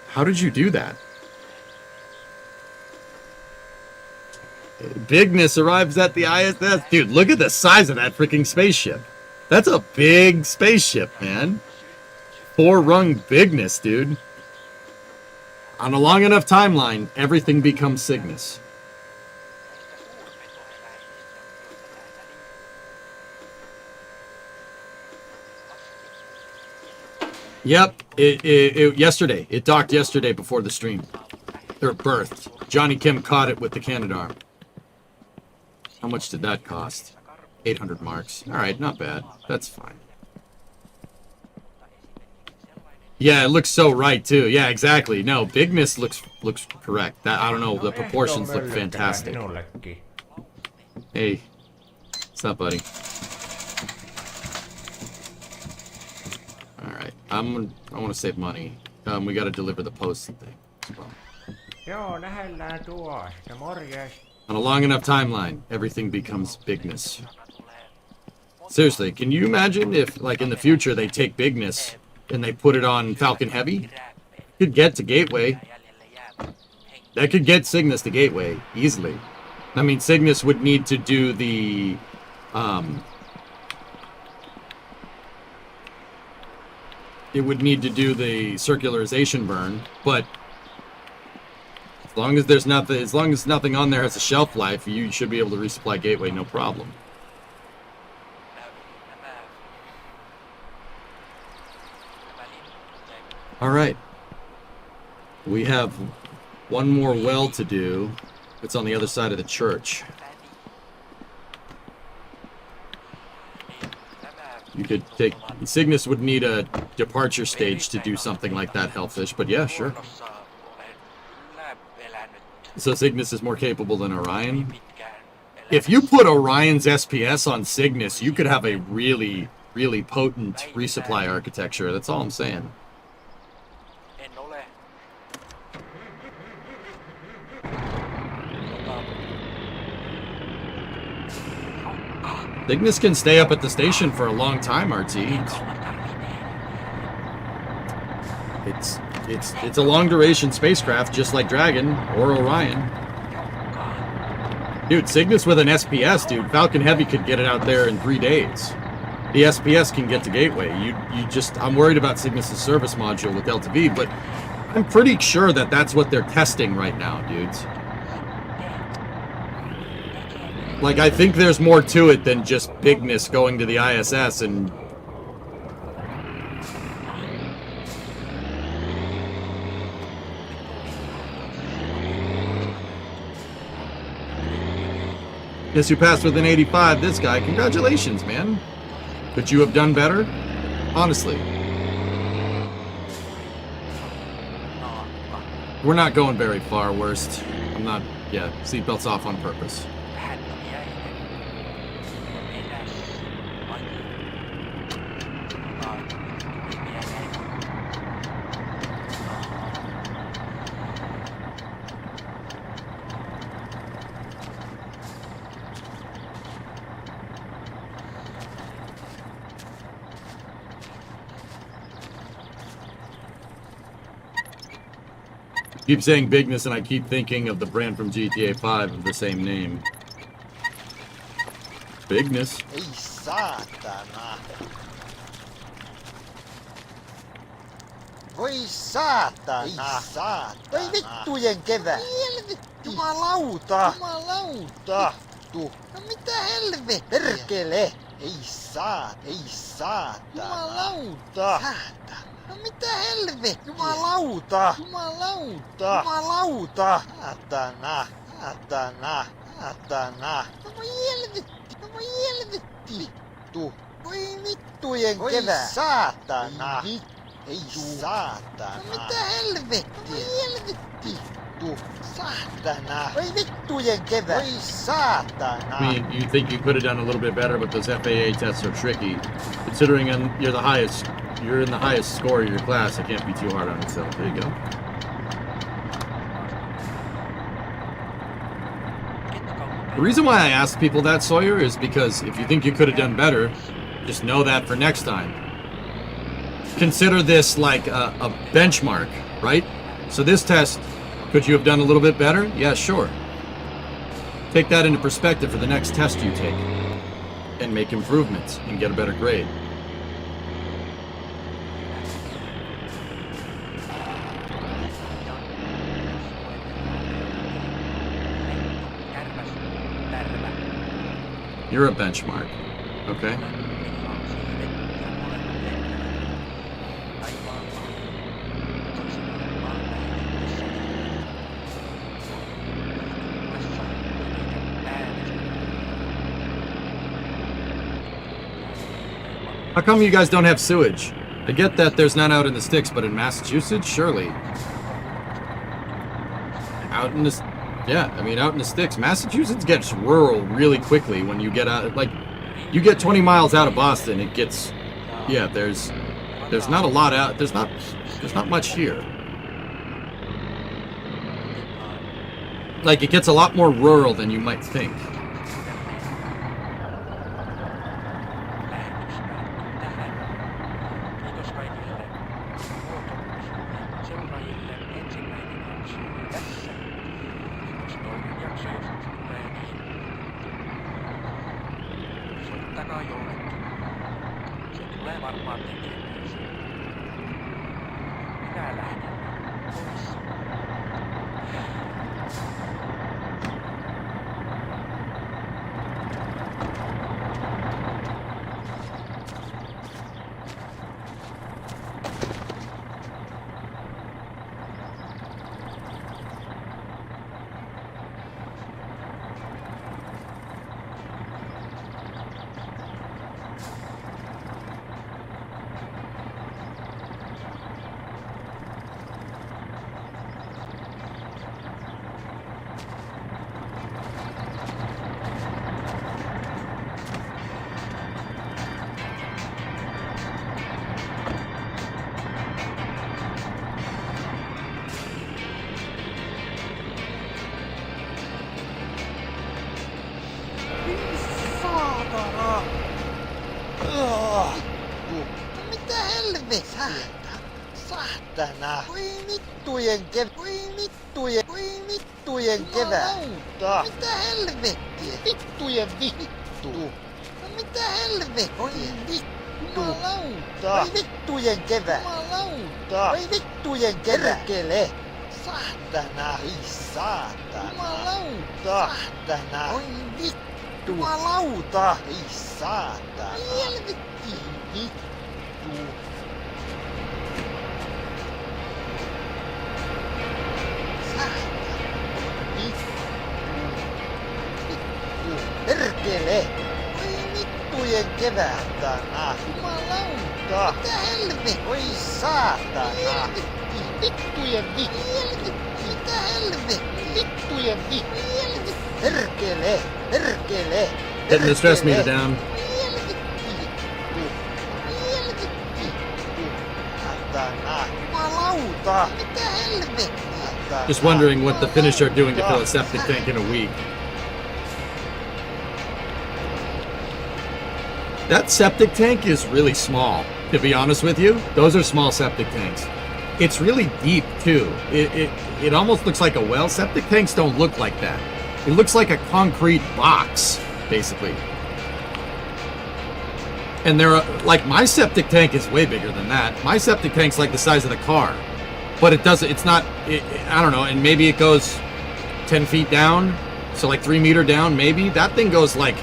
[SPEAKER 1] How did you do that? Bigness arrives at the ISS. Dude, look at the size of that freaking spaceship. That's a big spaceship, man. 4-rung bigness, dude. On a long enough timeline, everything becomes Cygnus. Yep, yesterday. It docked yesterday before the stream. Or birthed. Johnny Kim caught it with the Canadarm. How much did that cost? 800 marks. Alright, not bad. That's fine. Yeah, it looks so right, too. Yeah, exactly. No, bigness looks correct. That, I don't know, the proportions look fantastic. Hey. What's up, buddy? Alright, I want to save money. We got to deliver the post thing as well. On a long enough timeline, everything becomes bigness. Seriously, can you imagine if, like, in the future they take bigness and they put it on Falcon Heavy? Could get to Gateway. That could get Cygnus to Gateway easily. I mean, Cygnus would need to do the it would need to do the circularization burn, but as long as there's nothing, as long as nothing on there has a shelf life, you should be able to resupply Gateway, no problem. All right. We have one more well to do. It's on the other side of the church. You could take... Cygnus would need a departure stage to do something like that, Hellfish, but yeah, sure. So Cygnus is more capable than Orion? If you put Orion's SPS on Cygnus, you could have a really, really potent resupply architecture. That's all I'm saying. Cygnus can stay up at the station for a long time, RT. It's a long duration spacecraft, just like Dragon or Orion. Dude, Cygnus with an SPS, dude, Falcon Heavy could get it out there in 3 days. The SPS can get to Gateway. I'm worried about Cygnus' service module with Delta V, but I'm pretty sure that that's what they're testing right now, dudes. Like, I think there's more to it than just bigness going to the ISS and... Guess you passed with an 85, this guy. Congratulations, man. Could you have done better? Honestly. We're not going very far, worst. I'm not... Yeah, seatbelts off on purpose. Keep saying bigness, and I keep thinking of the brand from GTA 5 of the same name. Bigness.
[SPEAKER 3] Ei saatana. Voi saatana. Ei saatana. Voi vittujen kevät. Jumalauta. Jumalauta. No mitä helvettiä? Perkele. Ei saatana. Jumalauta. Saatana. No mitä helvettiä? Jumalauta! Jumalauta! Jumalauta! Satana! Satana! Satana! No voi helvetti! No voi helvetti! Vittu! Voi vittujen kevät! Voi saatana! Ei saatana! No mitä helvettiä? No voi helvetti! Vittu! Saatana! Voi vittujen kevät! Voi saatana!
[SPEAKER 1] I mean, you think you could have done a little bit better, but those FAA tests are tricky. Considering you're the highest... You're in the highest score of your class. I can't be too hard on myself. There you go. The reason why I ask people that, Sawyer, is because if you think you could have done better, just know that for next time. Consider this like a benchmark, right? So this test, could you have done a little bit better? Yeah, sure. Take that into perspective for the next test you take and make improvements and get a better grade. You're a benchmark, okay? How come you guys don't have sewage? I get that there's none out in the sticks, but in Massachusetts, surely. Out in the... Yeah, I mean, out in the sticks. Massachusetts gets rural really quickly when you get out. Like, you get 20 miles out of Boston, it gets... Yeah, there's not a lot out... There's not much here. Like, it gets a lot more rural than you might think.
[SPEAKER 3] helvettiä. Saatana. Voi vittujen keväätä. Mitä helvettiä? Vittujen vittu. No mitä helvettiä? Voi vittu. Voi vittujen keväätä. Voi vittujen perkele. Saatana. Ei saatana. Jumalauta. Saatana. Voi vittu. Jumalauta. Ei saatana. Helvetti. Vittu. Perkele! Voi vittujen kevätana! Jumalauta! Mitä helvettiä? Voi saatana! Vittujen vittu! Mitä helvettiä? Vittujen vittu! Perkele! Perkele!
[SPEAKER 1] Getting the stress meter down.
[SPEAKER 3] Jumalauta! Mitä helvettiä?
[SPEAKER 1] Just wondering what the Finnish are doing to fill a septic tank in a week. That septic tank is really small, to be honest with you. Those are small septic tanks. It's really deep too. It almost looks like a well. Septic tanks don't look like that. It looks like a concrete box, basically. And like my septic tank is way bigger than that. My septic tank's like the size of the car. But it's not, I don't know, and maybe it goes 10 feet down, so like 3 meter down, maybe. That thing goes like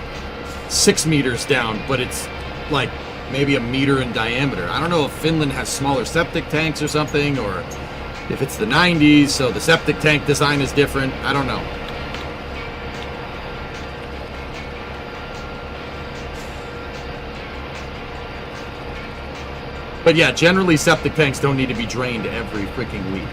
[SPEAKER 1] 6 meters down, but it's like maybe a meter in diameter. I don't know if Finland has smaller septic tanks or something, or if it's the 90s, so the septic tank design is different. I don't know. But yeah, generally septic tanks don't need to be drained every freaking week.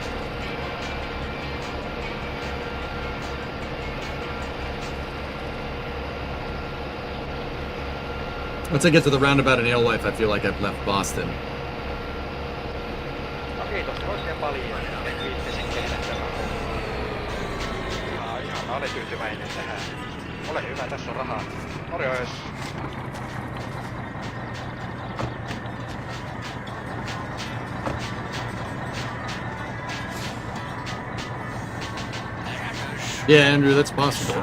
[SPEAKER 1] Once I get to the roundabout in Alewife, I feel like I've left Boston.
[SPEAKER 4] No kiitos oikein paljon. Viittisin tehdä tämä. Ihan mä olen tyytyväinen tähän. Ole hyvä, tässä on rahaa. Morjes.
[SPEAKER 1] Yeah, Andrew, that's possible.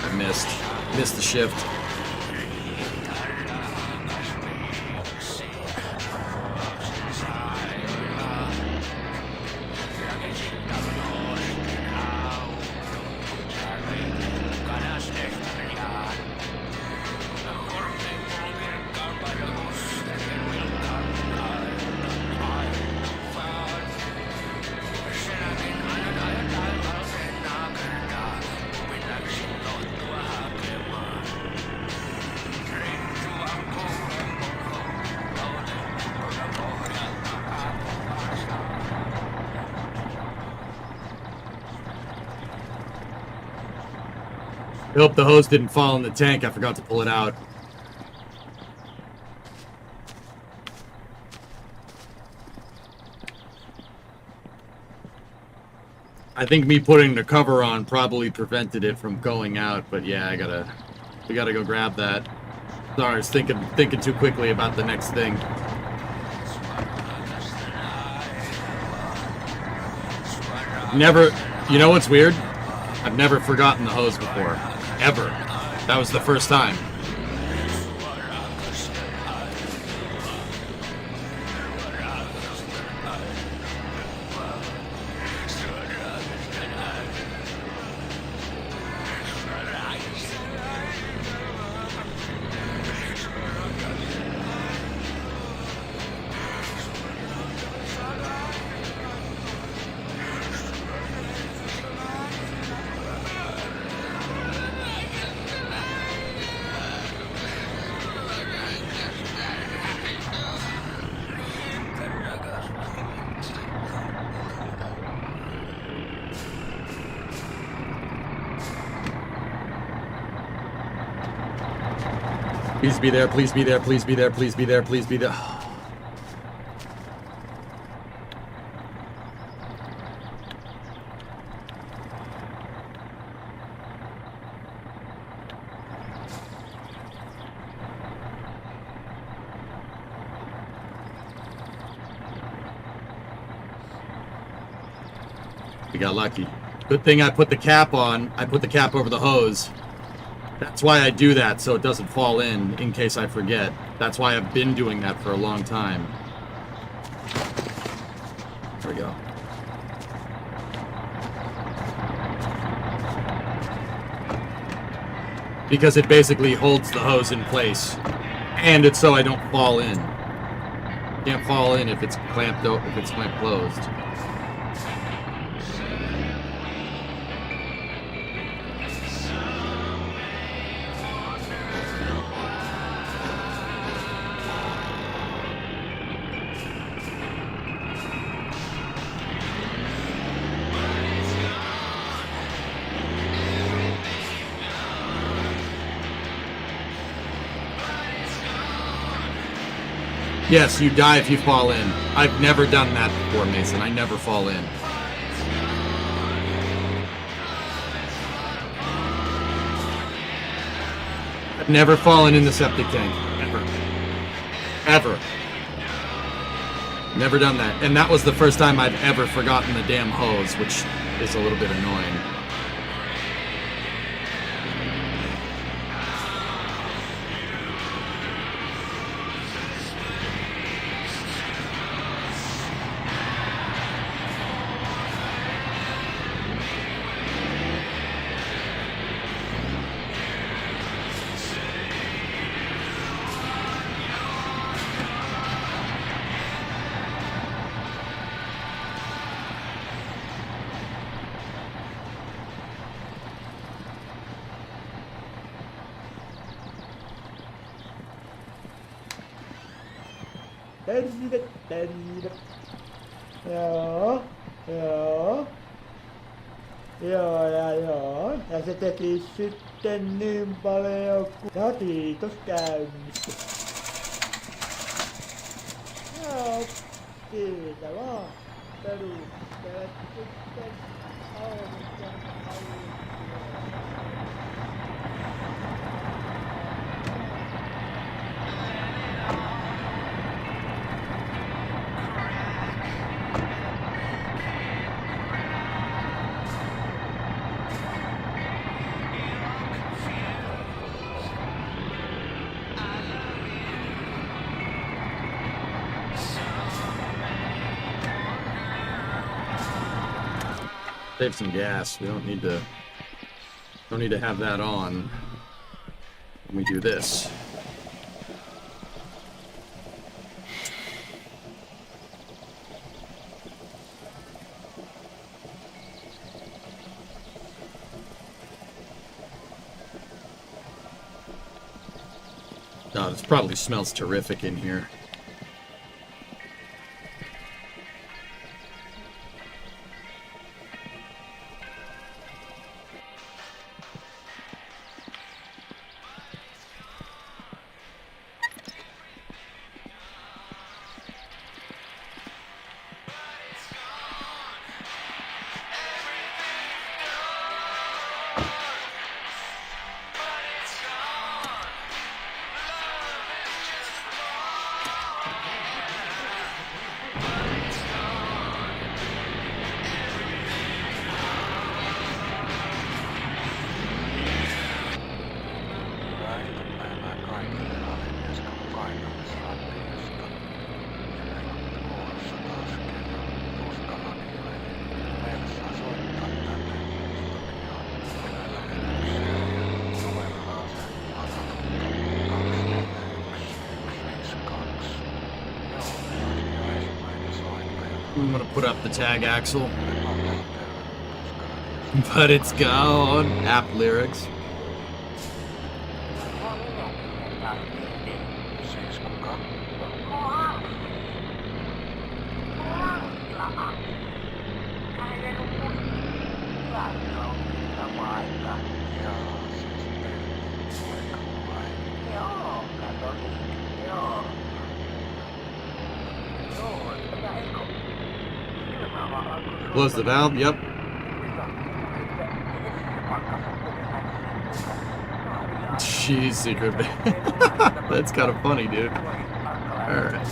[SPEAKER 1] I missed the shift. I hope the hose didn't fall in the tank. I forgot to pull it out. I think me putting the cover on probably prevented it from going out, but yeah, we gotta go grab that. Sorry, I was thinking too quickly about the next thing. Never, you know what's weird? I've never forgotten the hose before. Ever. That was the first time. Please be there, please be there, please be there, please be there, please be there. We got lucky. Good thing I put the cap on. I put the cap over the hose. That's why I do that, so it doesn't fall in case I forget. That's why I've been doing that for a long time. There we go. Because it basically holds the hose in place. And it's so I don't fall in. Can't fall in if it's clamped closed. Yes, you die if you fall in. I've never done that before, Mason. I never fall in. I've never fallen in the septic tank. Ever. Ever. Never done that. And that was the first time I've ever forgotten the damn hose, which is a little bit annoying.
[SPEAKER 3] Joo. Joo. Joo ja joo. Ja se teki sitten niin paljon ja kiitos käynnistä. Joo. Siitä vaan. Perustelet sitten aina.
[SPEAKER 1] Save some gas. We don't need to have that on when we do this. Oh, this probably smells terrific in here. I'm gonna put up the tag axle. But it's gone. App lyrics. Close the valve. Yep. Jeez, secret. That's kind of funny, dude. All right.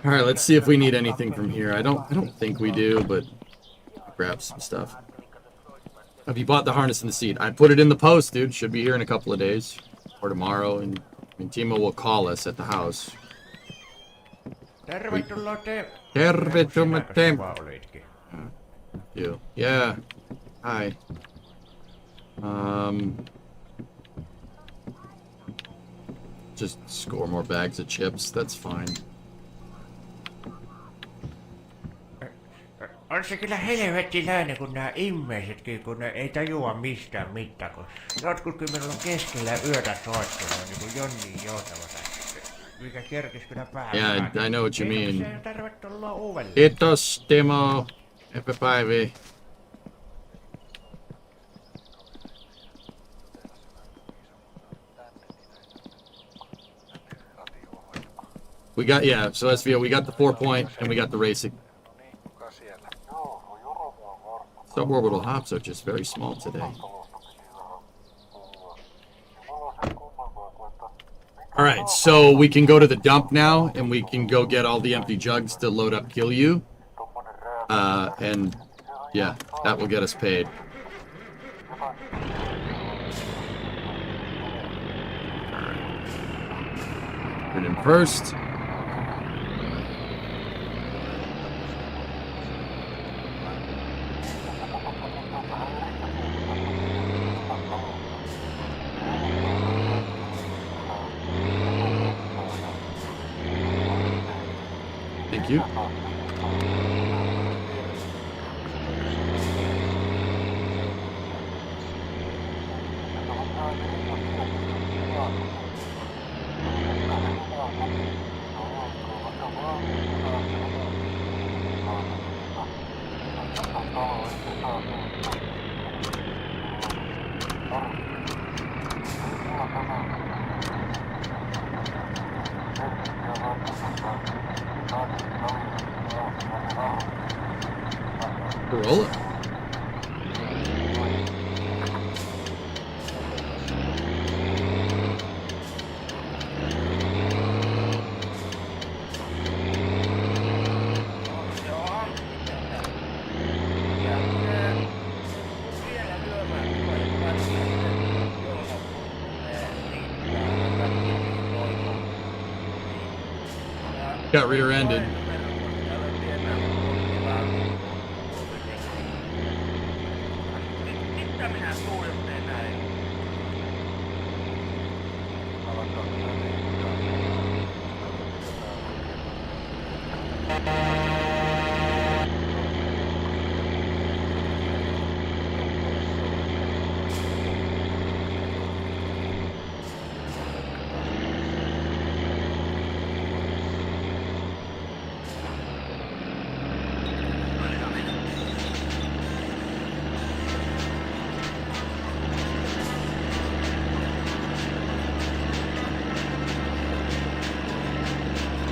[SPEAKER 1] All right. Let's see if we need anything from here. I don't think we do, but grab some stuff. Have you bought the harness and the seat? I put it in the post, dude. Should be here in a couple of days or tomorrow, and Timo will call us at the house.
[SPEAKER 6] Tervetuloa
[SPEAKER 1] You. Yeah. Hi. Just score more bags of chips. That's fine.
[SPEAKER 6] On se kyllä helvettiläinen, kun nää ihmisetkin, kun ne ei tajua mistään mitään, kun jotkut kyllä minulla on keskellä yötä soittanut, niin kuin Jonni Joutavata, mikä kerkis kyllä päälle.
[SPEAKER 1] Yeah, I know what you mean.
[SPEAKER 6] Tervetuloa uudelleen.
[SPEAKER 1] Kiitos, Timo. Happy päivä. We got, yeah, so SVO, we got the 4-point and we got the racing. Suborbital hops are just very small today. All right, so we can go to the dump now and we can go get all the empty jugs to load up Kill You. And yeah, that will get us paid. All right. Put it in first. Thank you. Roll it. Got rear-ended.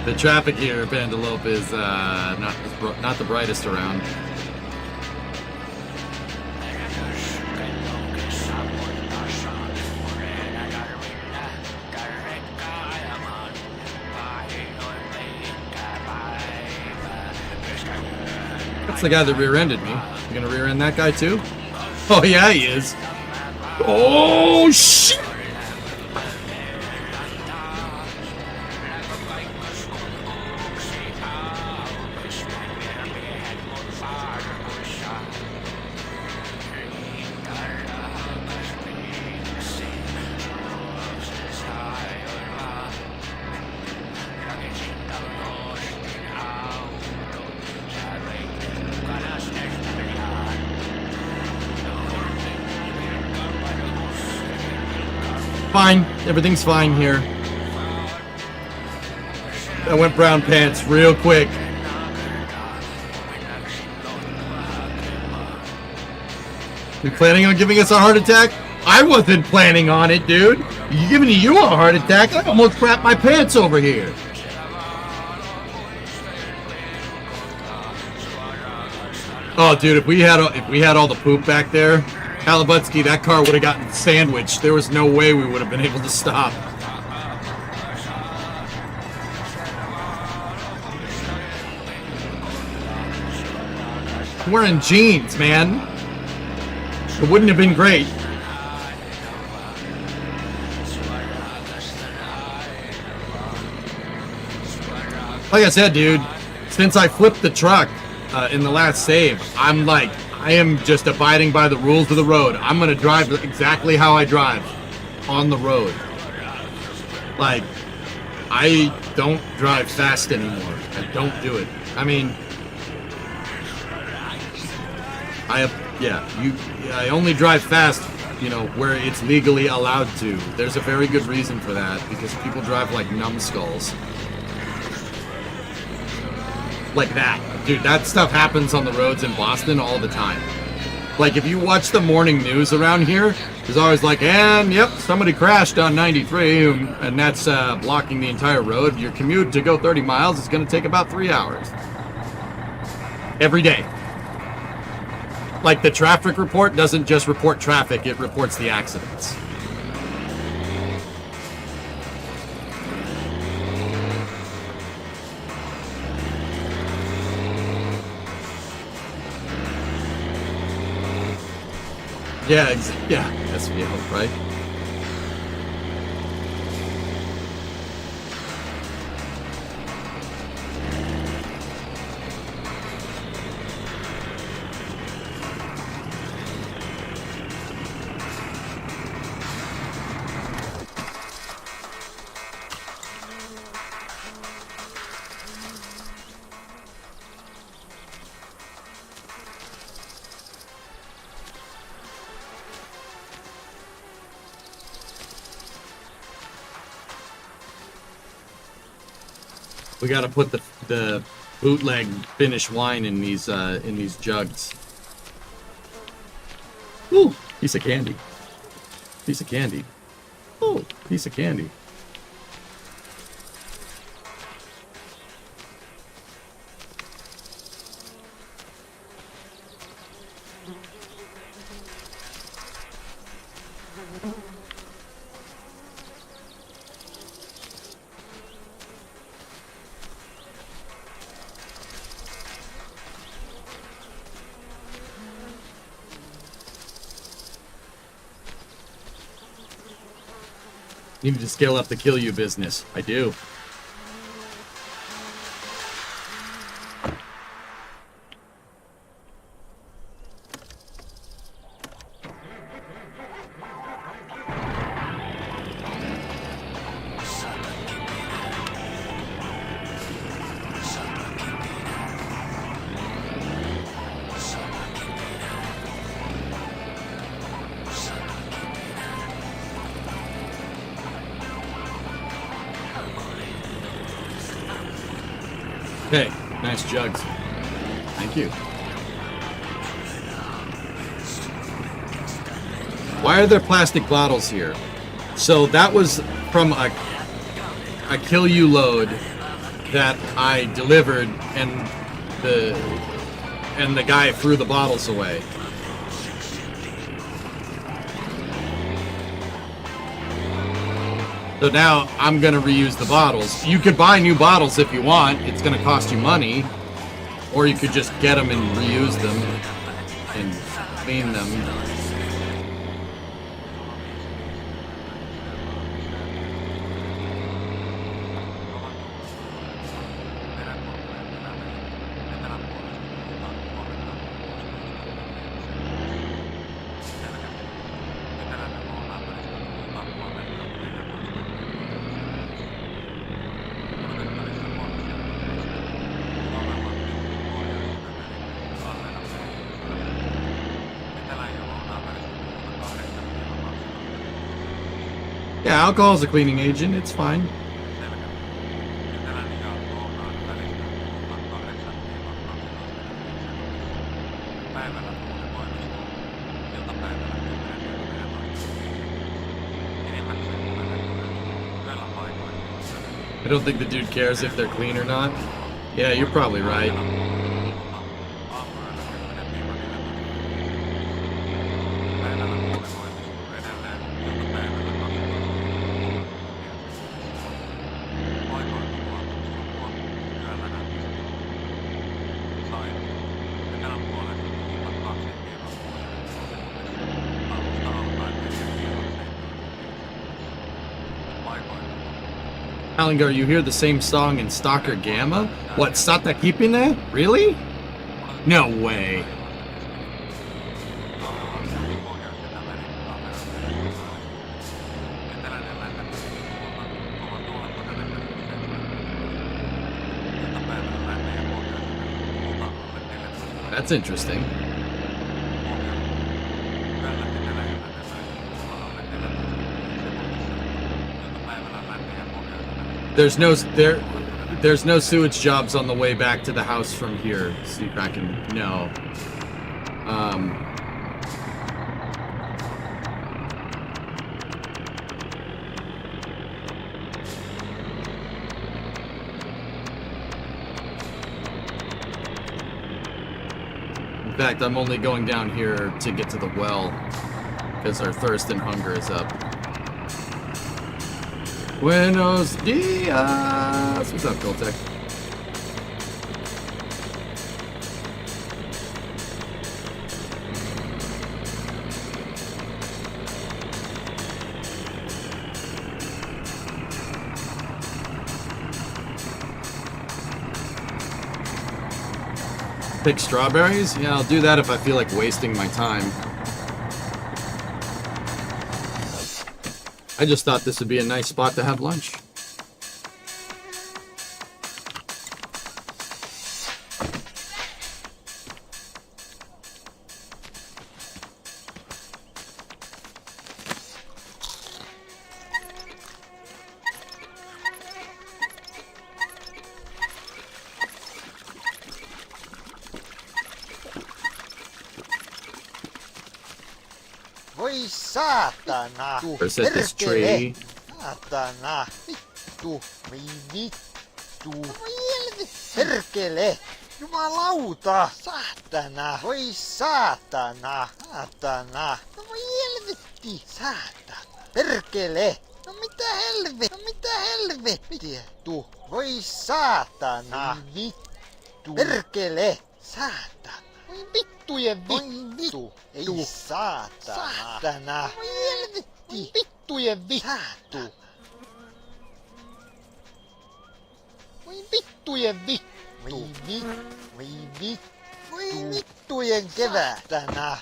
[SPEAKER 1] The traffic here, Vandelope, is not the brightest around. That's the guy that rear-ended me. You gonna rear-end that guy too? Oh yeah, he is. Oh shit! Fine. Everything's fine here. I went brown pants real quick. You planning on giving us a heart attack? I wasn't planning on it, dude. You giving you a heart attack? I almost crapped my pants over here. Oh, dude, if we had all the poop back there, Halabutsky, that car would have gotten sandwiched. There was no way we would have been able to stop. I'm wearing jeans, man. It wouldn't have been great. Like I said, dude, since I flipped the truck in the last save, I'm like, I am just abiding by the rules of the road. I'm gonna drive exactly how I drive on the road. Like, I don't drive fast anymore. I don't do it. I mean, I only drive fast, you know, where it's legally allowed to. There's a very good reason for that, because people drive like numbskulls. Like that. Dude, that stuff happens on the roads in Boston all the time. Like, if you watch the morning news around here, there's always like, and yep, somebody crashed on 93, and that's blocking the entire road. Your commute to go 30 miles is going to take about 3 hours. Every day. Like, the traffic report doesn't just report traffic, it reports the accidents. Yeah, SVO, right? We gotta put the bootleg Finnish wine in these jugs. Ooh, piece of candy. Piece of candy. Ooh, piece of candy. You need to scale up the kill you business. I do. Okay, nice jugs. Thank you. Why are there plastic bottles here? So that was from a kill you load that I delivered, and the guy threw the bottles away. So now I'm gonna reuse the bottles. You could buy new bottles if you want. It's gonna cost you money. Or you could just get them and reuse them and clean them. Yeah, alcohol is a cleaning agent. It's fine. I don't think the dude cares if they're clean or not. Yeah, you're probably right. Hallinger, you hear the same song in Stalker Gamma? What, Sata Kipine? Really? No way. That's interesting. There's no sewage jobs on the way back to the house from here. See if I can no. In fact, I'm only going down here to get to the well because our thirst and hunger is up. Buenos dias! What's up, Goltech? Pick strawberries? Yeah, I'll do that if I feel like wasting my time. I just thought this would be a nice spot to have lunch.
[SPEAKER 3] Voi saatana.
[SPEAKER 1] Or set this tree.
[SPEAKER 3] Saatana. Vittu. Voi vittu. Voi helvetti. Perkele. Jumalauta. Saatana. Voi saatana. Saatana. Voi helvetti. Saatana. Perkele. No mitä helvettiä? No mitä helvettiä? Vittu. Voi saatana. Voi vittu. Perkele. Saatana. Voi vittujen vittu. Ei saatana. Saatana. Voi helvetti. Vittujen vittu. Voi vittujen vittu. Voi vittu. Voi vittujen kevätänä.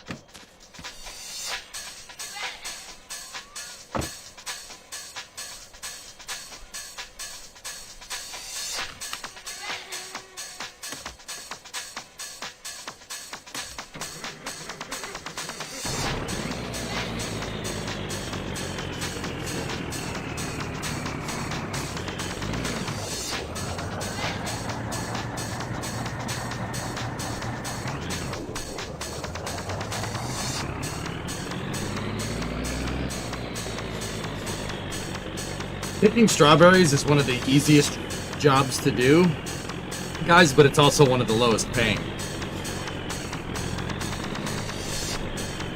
[SPEAKER 1] Picking strawberries is one of the easiest jobs to do, guys, but it's also one of the lowest paying.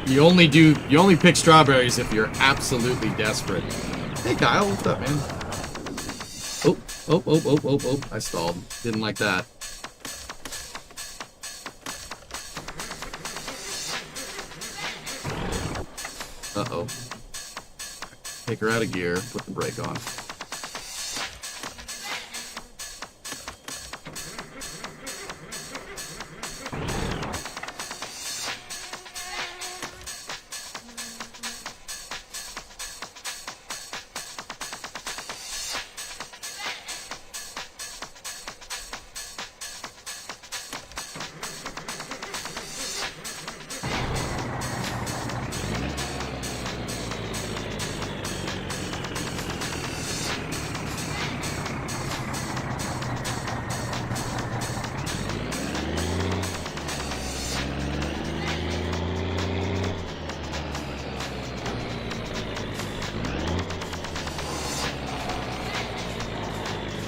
[SPEAKER 1] You only pick strawberries if you're absolutely desperate. Hey Kyle, what's up, man? Oh, I stalled. Didn't like that. Uh-oh. Take her out of gear, put the brake on.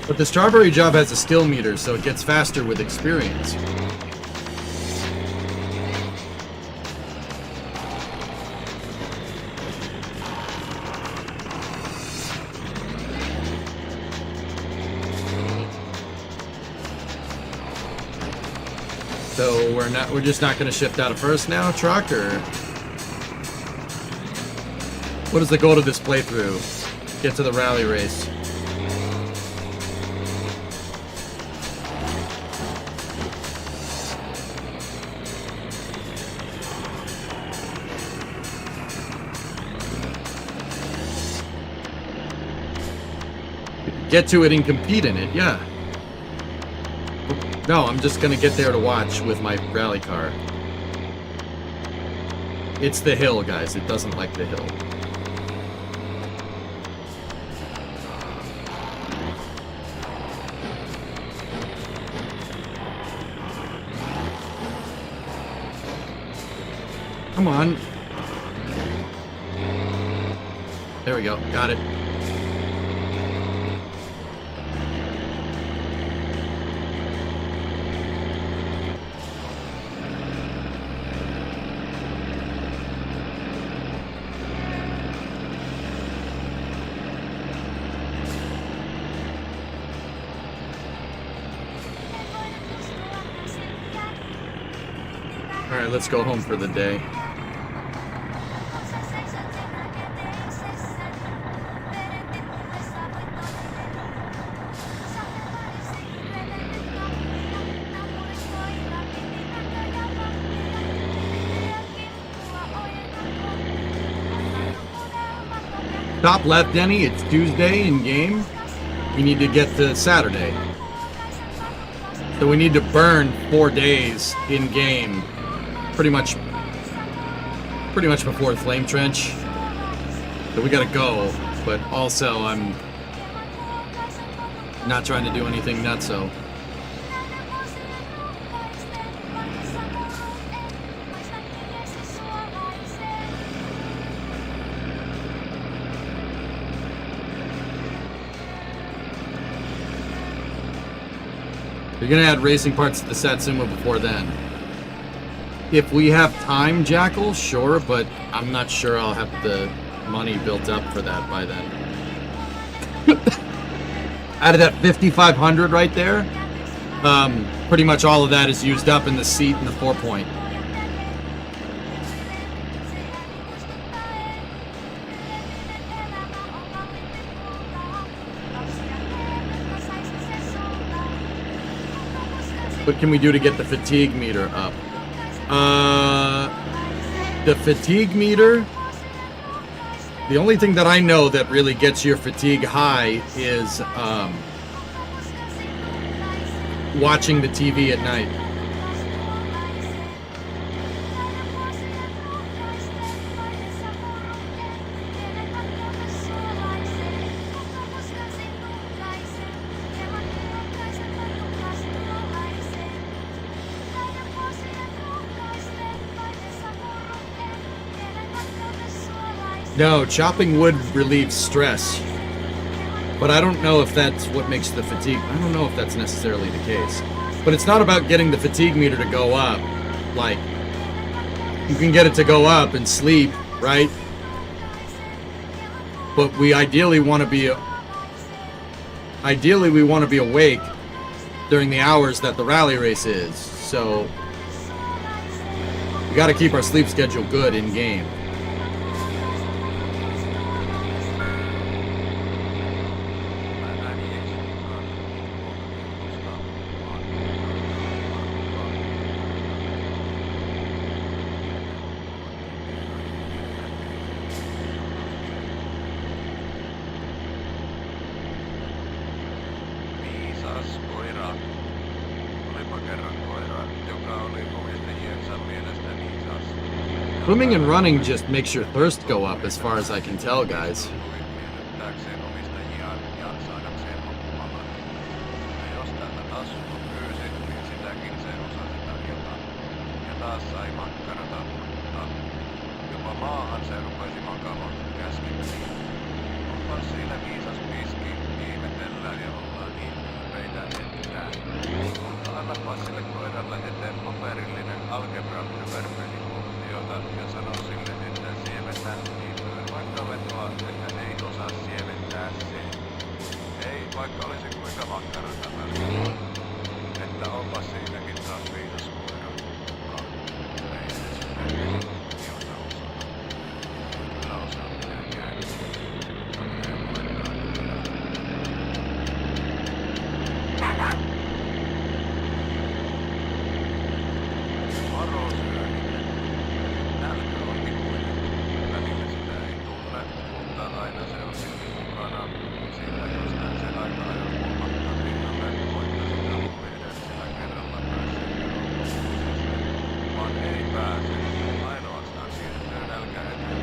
[SPEAKER 1] But the strawberry job has a skill meter, so it gets faster with experience. So we're just not gonna shift out of first now, truck, or what is the goal of this playthrough? Get to the rally race. get to it and compete in it, yeah. No, I'm just gonna get there to watch with my rally car. It's the hill, guys. It doesn't like the hill. Come on. There we go. Got it. All right, let's go home for the day. Top left, Denny. It's Tuesday in game. We need to get to Saturday. So we need to burn 4 days in game. Pretty much before the flame trench. So we gotta go. But also I'm not trying to do anything nutso. You're gonna add racing parts to the Satsuma before then. If we have time, Jackal, sure, but I'm not sure I'll have the money built up for that by then. Out of that 5,500 right there, pretty much all of that is used up in the seat and the 4-point. What can we do to get the fatigue meter up? The fatigue meter, the only thing that I know that really gets your fatigue high is watching the TV at night. No, chopping wood relieves stress. But I don't know if that's what makes the fatigue. I don't know if that's necessarily the case. But it's not about getting the fatigue meter to go up. Like, you can get it to go up and sleep, right? But we ideally want to be awake during the hours that the rally race is. So we got to keep our sleep schedule good in game. Swimming and running just makes your thirst go up, as far as I can tell, guys.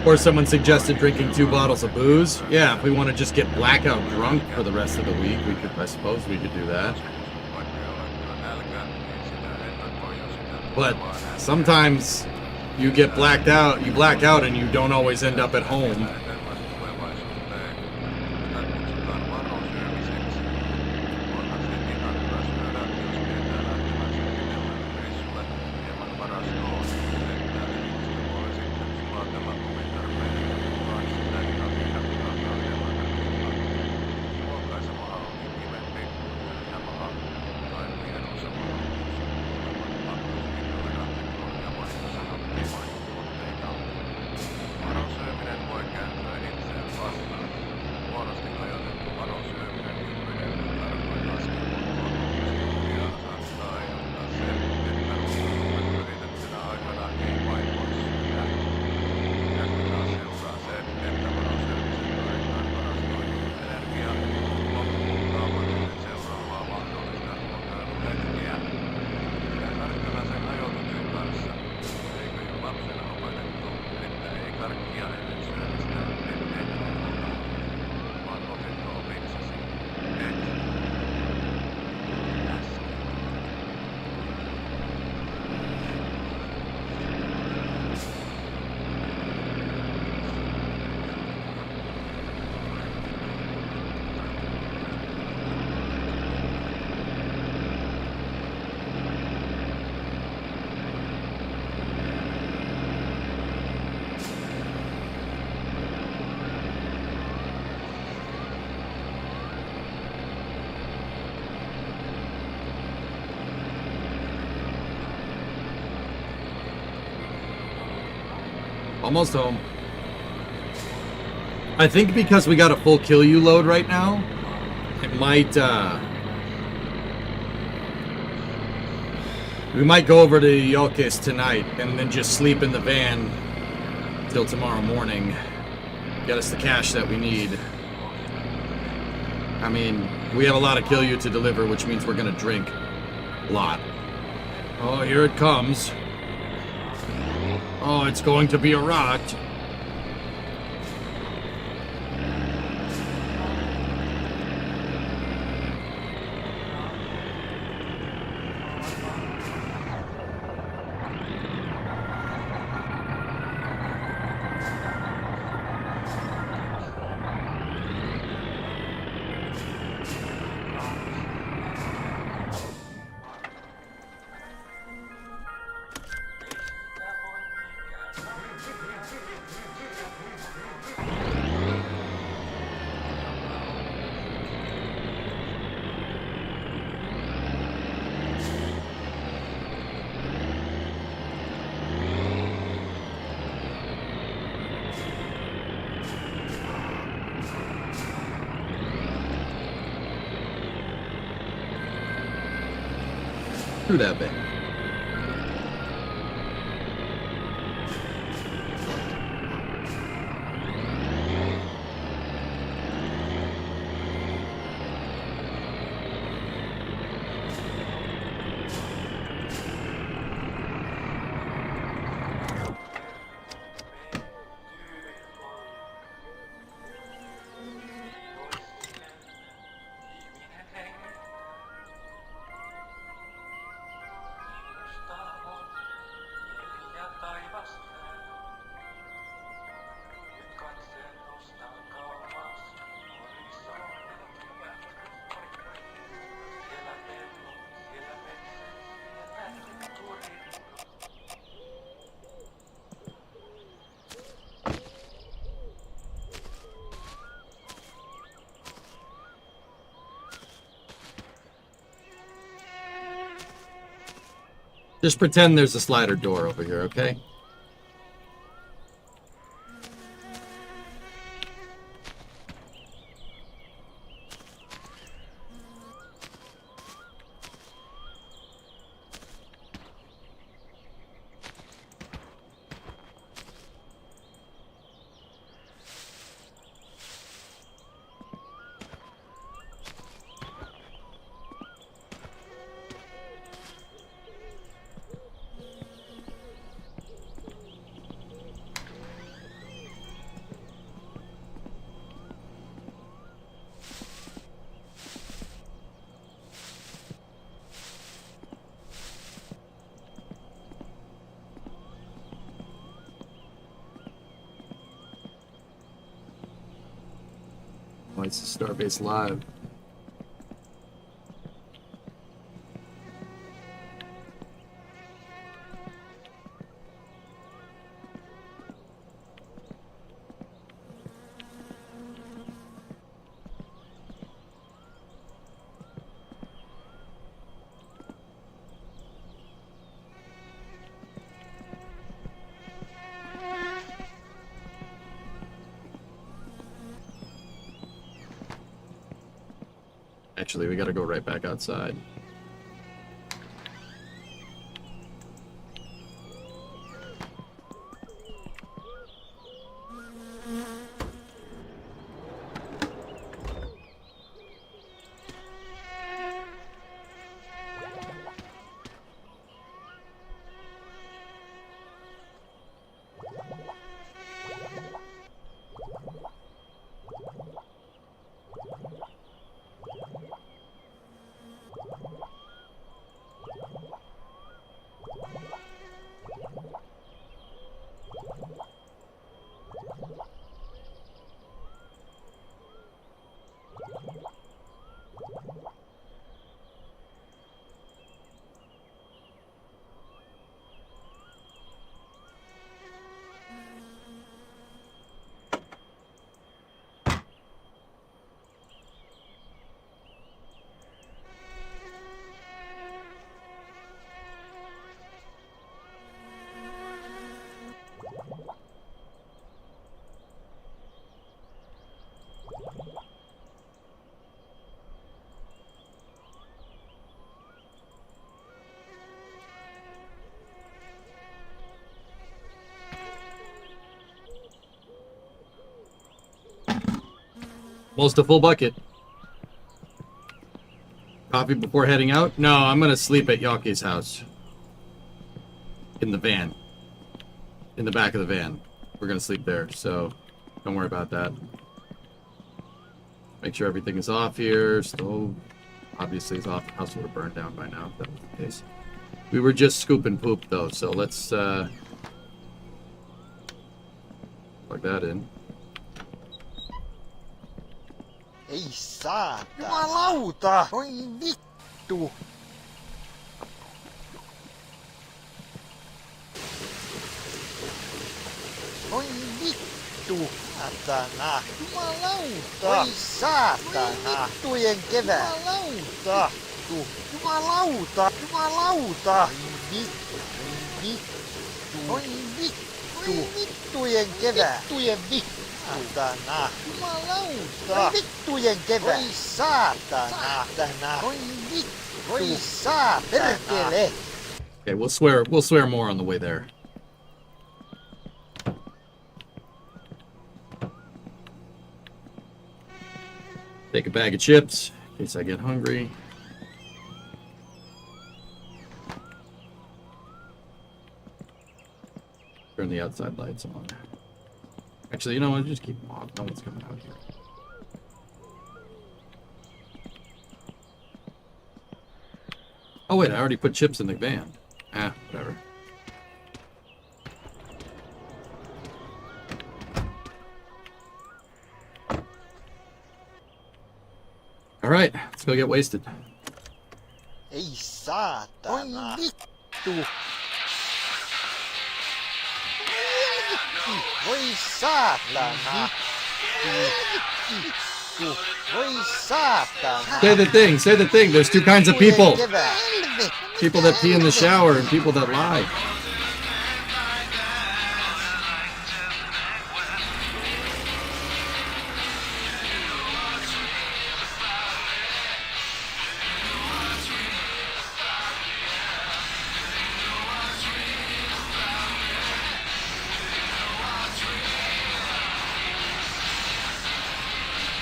[SPEAKER 1] Or someone suggested drinking 2 bottles of booze. Yeah, if we want to just get blackout drunk for the rest of the week, I suppose we could do that. But sometimes you get blacked out, you black out and you don't always end up at home. Almost home. I think because we got a full kill you load right now, it might, we might go over to Yokis tonight and then just sleep in the van till tomorrow morning. Get us the cash that we need. I mean, we have a lot of kill you to deliver, which means we're gonna drink a lot. Oh, here it comes. Oh, it's going to be a rot. Through that bit. Just pretend there's a slider door over here, okay? Why is the Starbase live? Actually, we gotta go right back outside. Almost a full bucket. Coffee before heading out? No, I'm gonna sleep at Yaki's house. In the van. In the back of the van. We're gonna sleep there, so don't worry about that. Make sure everything is off here. Stove obviously is off. The house would have burned down by now if that was the case. We were just scooping poop though, so let's plug that in.
[SPEAKER 3] Ei saatana. Jumalauta! Oi vittu! Oi vittu! Saatana! Jumalauta! Oi saatana! Oi vittujen kevät! Jumalauta! Jumalauta! Jumalauta! Oi vittu! Oi vittu! Oi vittu! Oi vittujen kevät! Vittujen vittu! Saatana! Jumalauta! Oi vittujen kevät! Oi saatana! Oi vittu! Oi saatana! Perkele!
[SPEAKER 1] Okay, we'll swear more on the way there. Take a bag of chips in case I get hungry. Turn the outside lights on. Actually, you know what? Just keep them on. No one's coming out here. Oh wait, I already put chips in the van. Ah, whatever. All right, let's go get wasted.
[SPEAKER 3] Ei saatana! Oi vittu! Voi saatana! Voi saatana!
[SPEAKER 1] Say the thing, say the thing. There's two kinds of people. People that pee in the shower and people that lie.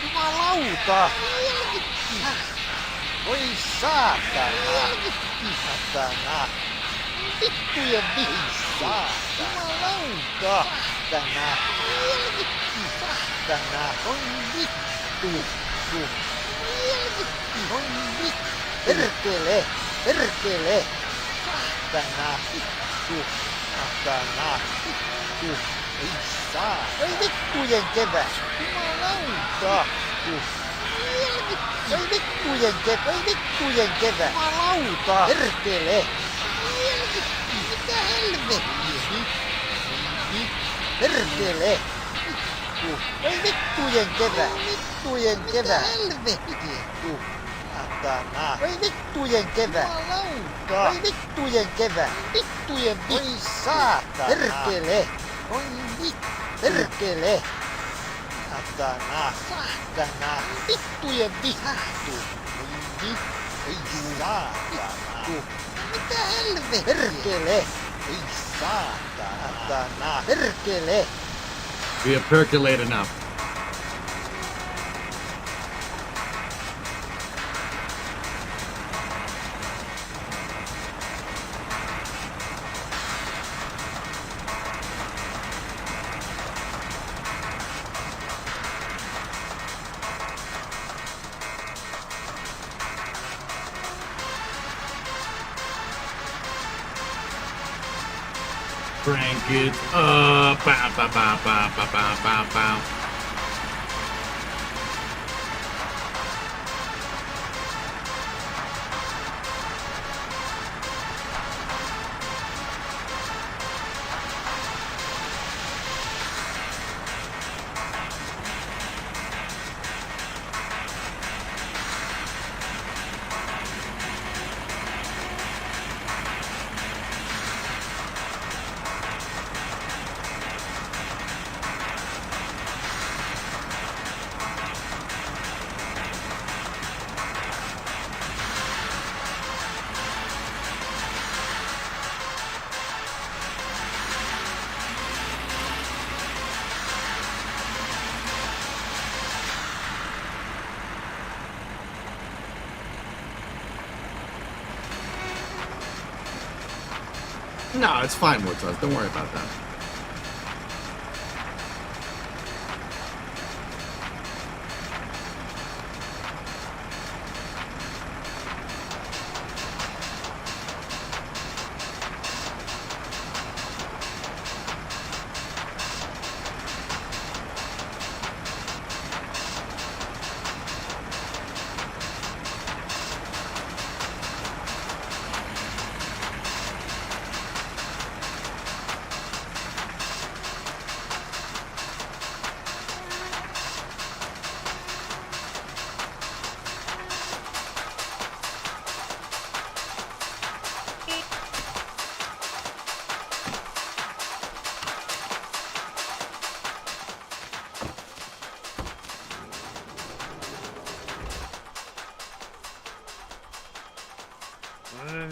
[SPEAKER 3] Jumalauta! Voi saatana! Saatana! Vittujen vittu! Jumalauta! Saatana! Saatana! Oi vittu! Oi vittu! Perkele! Perkele! Saatana! Vittu! Saatana! Vittu! Ei saa! Oi vittujen kevät! Jumalauta! Voi vittujen kevät. Jumalauta. Perkele. Mitä helvettiä? Perkele. Voi vittujen kevät. Vittujen kevät. Helvettiä. Satana. Voi vittujen kevät. Jumalauta. Voi vittujen kevät. Vittujen vittu. Voi saatana. Perkele. Voi vittu. Perkele. Satana. Satana. Vittujen vittu. Voi saatana. Mitä helvettiä? Perkele. Ei saatana. Perkele.
[SPEAKER 1] We have percolated enough. Crank it up. Bow, bow, bow, bow, bow, bow, bow, bow. No, it's fine, Mozart. Don't worry about that.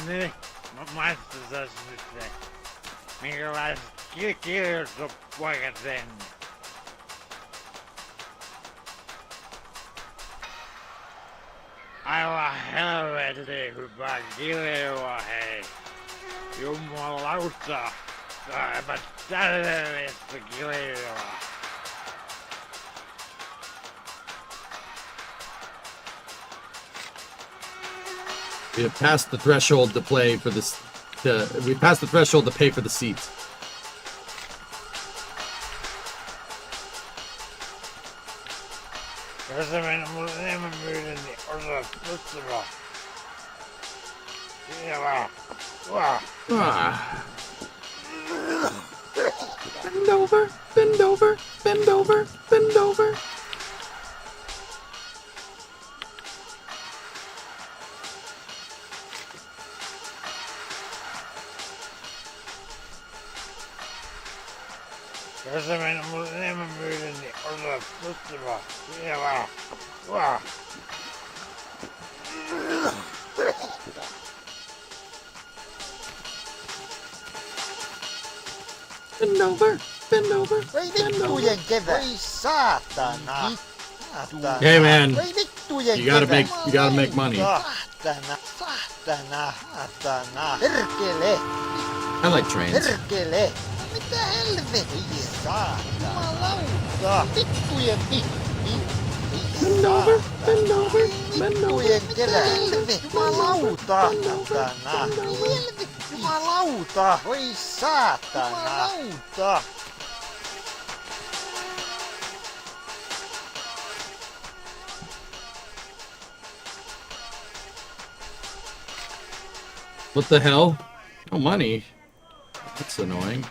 [SPEAKER 7] Niin, maistetaan nyt se. Minkälaiset kirjoituspaikat sen. Aivan helvetin hyvä kirjoa, hei. Jumalauta. Aivan täydellistä kirjoa.
[SPEAKER 1] We have passed the threshold to play for this. We passed the threshold to pay for the seats.
[SPEAKER 7] Jos sä mennä mulle enemmän myydä, niin osaat tuttua. Siinä vaan.
[SPEAKER 1] Bend over, bend over, bend over, bend over.
[SPEAKER 7] Jos sä mennä mulle enemmän myydä, niin osaat tuttua. Siinä vaan.
[SPEAKER 1] Bend over, bend over,
[SPEAKER 3] Voi
[SPEAKER 1] bend over.
[SPEAKER 3] vittujen kevät. Voi saatana. Satana.
[SPEAKER 1] Hey man,
[SPEAKER 3] Voi vittujen
[SPEAKER 1] you gotta
[SPEAKER 3] kevät.
[SPEAKER 1] make money.
[SPEAKER 3] Saatana. Perkele.
[SPEAKER 1] I like trains.
[SPEAKER 3] Perkele. Mitä helvettiä? Saatana. Jumalauta. Vittujen vittu.
[SPEAKER 1] Bend over, bend over, bend over.
[SPEAKER 3] Vittujen kevät. Jumalauta. Satana. Jumalauta. Voi saatana. Jumalauta.
[SPEAKER 1] What the hell? No money. That's annoying.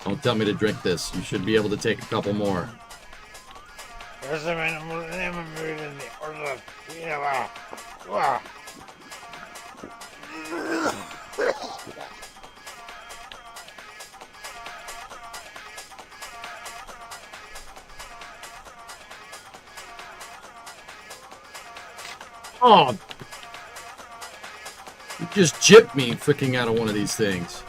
[SPEAKER 1] Don't tell me to drink this. You should be able to take a couple more.
[SPEAKER 7] Jos sä mennä mulle enemmän myydä, niin otat siinä vaan. Tuo.
[SPEAKER 1] Oh! You just gypped me freaking out of one of these things.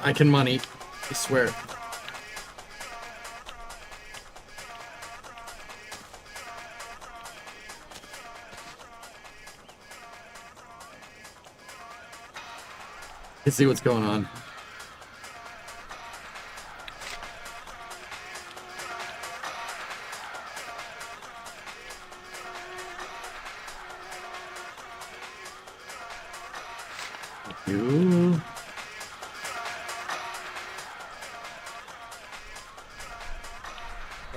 [SPEAKER 1] I can money. I swear. Let's see what's going on. You.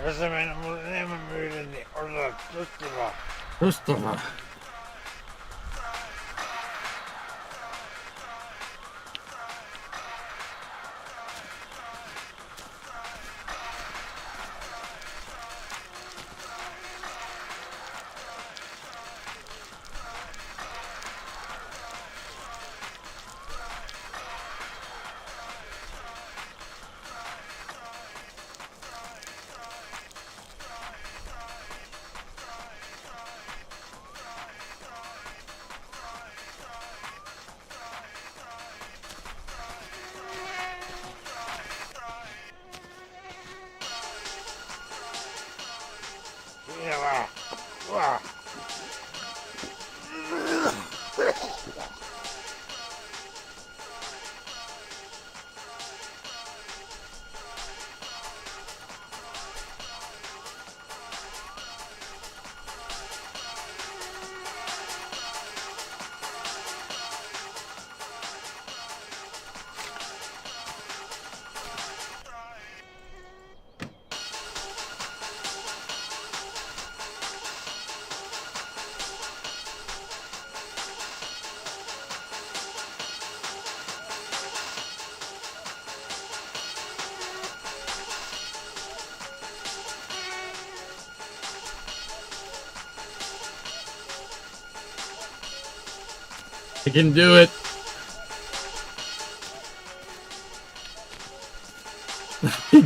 [SPEAKER 7] Jos sä mennä mulle enemmän myydä, niin otat tosta vaan.
[SPEAKER 1] Mustafa.
[SPEAKER 7] Siinä vaan. Tuo.
[SPEAKER 1] I can do it.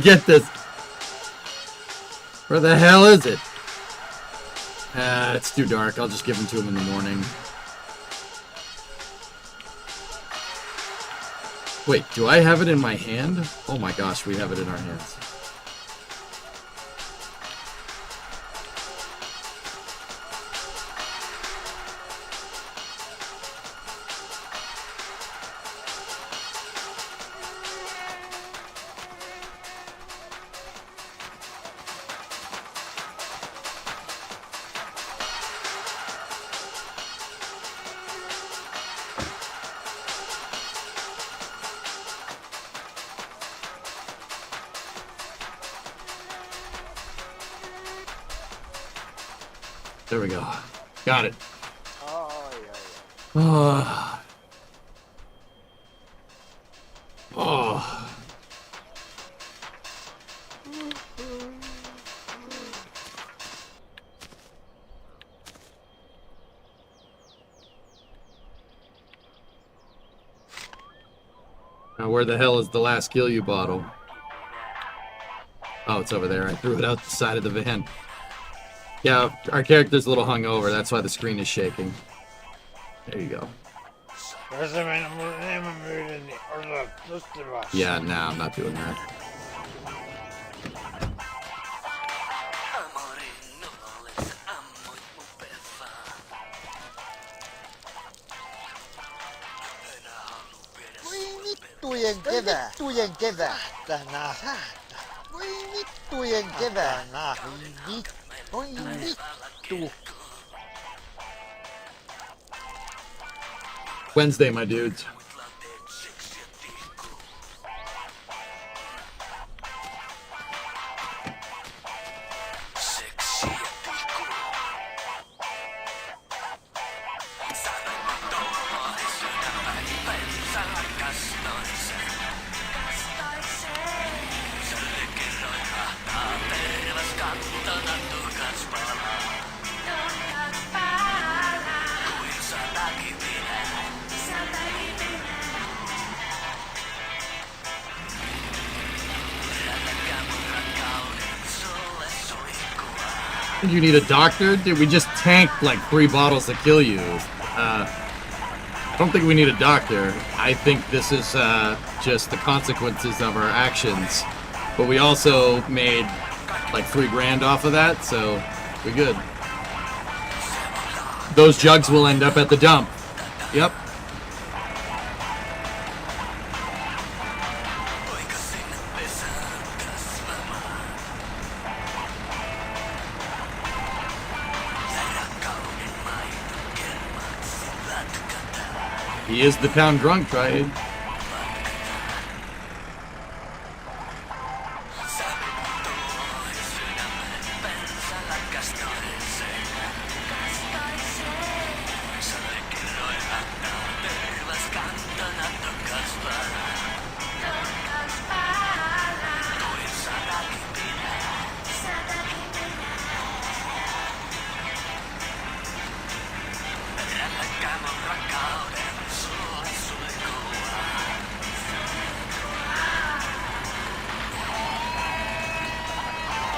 [SPEAKER 1] Get this. Where the hell is it? It's too dark. I'll just give them to him in the morning. Wait, do I have it in my hand? Oh my gosh, we have it in our hands. There we go. Got it. Oh. Oh. Now where the hell is the last kill you bottle? Oh, it's over there. I threw it out the side of the van. Yeah, our character's a little hungover. That's why the screen is shaking. There you go.
[SPEAKER 7] Jos sä mennä mulle enemmän myydä, niin otat tosta vaan.
[SPEAKER 1] Yeah, nah, I'm not doing that.
[SPEAKER 3] Voi vittujen kevää. Vittujen kevää. Saatana. Voi vittujen kevää. Voi vittu.
[SPEAKER 1] Wednesday, my dudes. You need a doctor? Dude, we just tanked like 3 bottles to kill you. I don't think we need a doctor. I think this is just the consequences of our actions. But we also made like 3 grand off of that, so we're good. Those jugs will end up at the dump. Yep. He is the town drunk, right?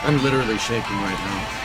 [SPEAKER 1] I'm literally shaking right now.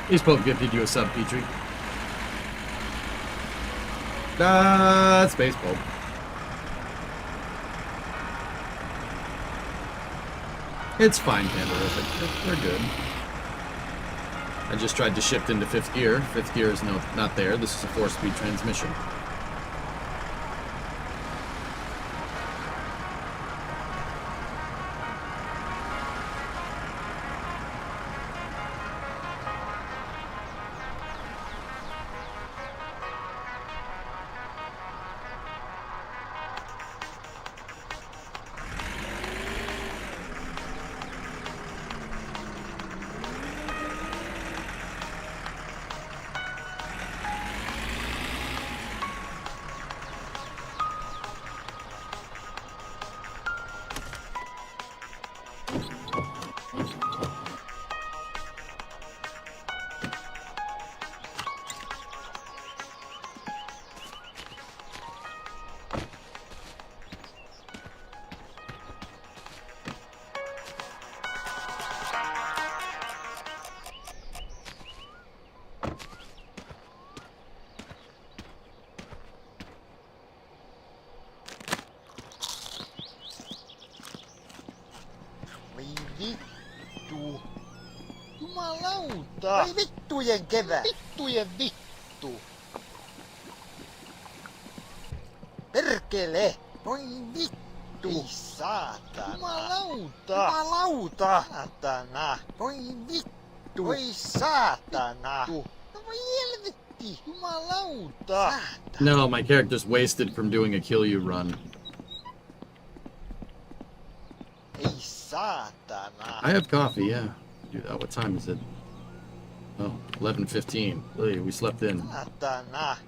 [SPEAKER 1] He's Pope gifted you a sub, Petrie. Space Pope. It's fine, Pandorific. We're good. I just tried to shift into 5th gear. 5th gear is not there. This is a 4-speed transmission.
[SPEAKER 3] Vittu. Jumalauta. Voi vittujen kevää. Vittujen vittu. Perkele. Voi vittu. Ei saatana. Jumalauta. Jumalauta. Saatana. Voi vittu. Voi saatana. No voi helvetti. Jumalauta.
[SPEAKER 1] No, my character's wasted from doing a kill you run.
[SPEAKER 3] Ei saatana.
[SPEAKER 1] I have coffee, yeah. Do that. What time is it? Oh, 11:15. Hey, we slept in.
[SPEAKER 3] Saatana.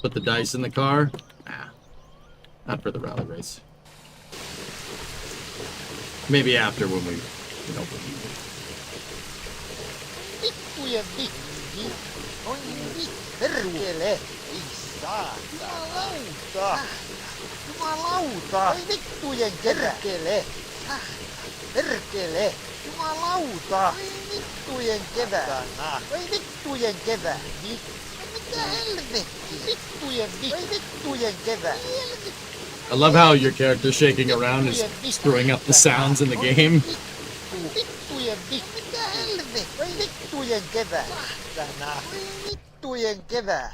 [SPEAKER 1] Put the dice in the car? Nah, not for the rally race. Maybe after when we,
[SPEAKER 3] Vittujen vittu. Oi vittu. Perkele. Ei saatana. Jumalauta. Jumalauta. Oi vittujen perkele. Perkele. Jumalauta. Oi vittujen kevät. Oi vittujen kevät. Mitä helvetti? Vittujen vittu. Oi vittujen kevät.
[SPEAKER 1] I love how your character's shaking around is screwing up the sounds in the game.
[SPEAKER 3] Vittujen vittu. Mitä helvetti? Oi vittujen kevät. Saatana. Oi vittujen kevät.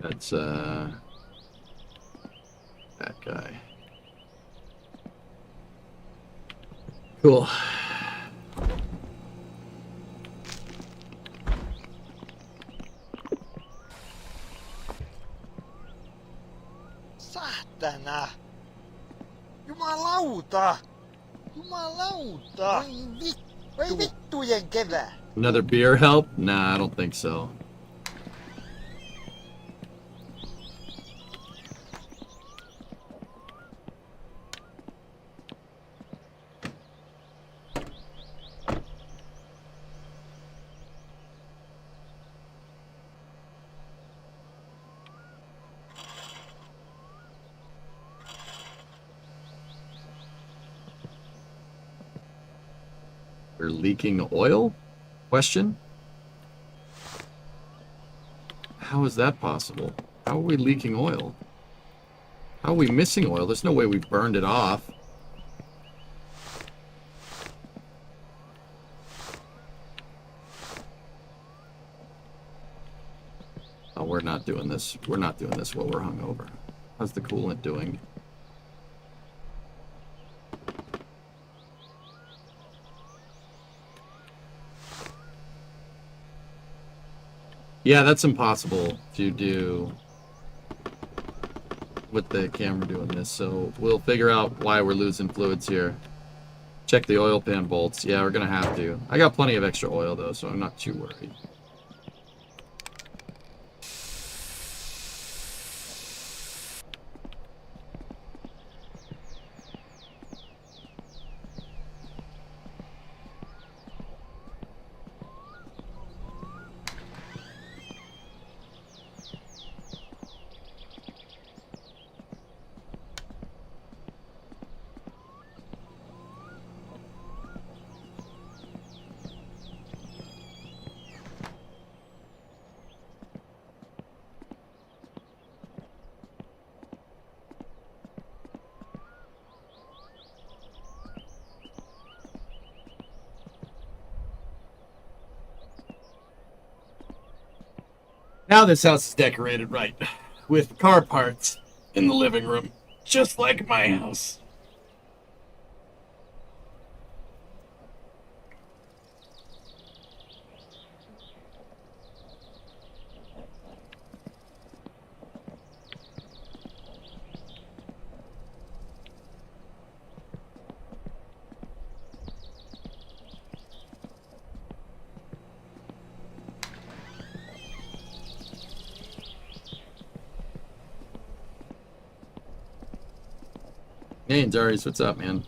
[SPEAKER 1] That's that guy. Cool.
[SPEAKER 3] Saatana. Jumalauta. Jumalauta. Oi vittujen kevät.
[SPEAKER 1] Another beer help? Nah, I don't think so. We're leaking oil? Question? How is that possible? How are we leaking oil? How are we missing oil? There's no way we burned it off. Oh, we're not doing this. We're not doing this while we're hungover. How's the coolant doing? Yeah, that's impossible to do with the camera doing this, so we'll figure out why we're losing fluids here. Check the oil pan bolts. Yeah, we're gonna have to. I got plenty of extra oil though, so I'm not too worried. Now this house is decorated right, with car parts in the living room, just like my house. Hey, Darius, what's up, man?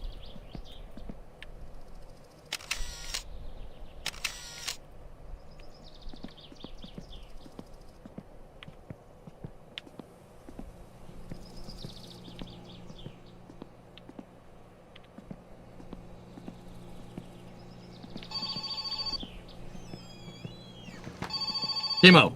[SPEAKER 1] Timo.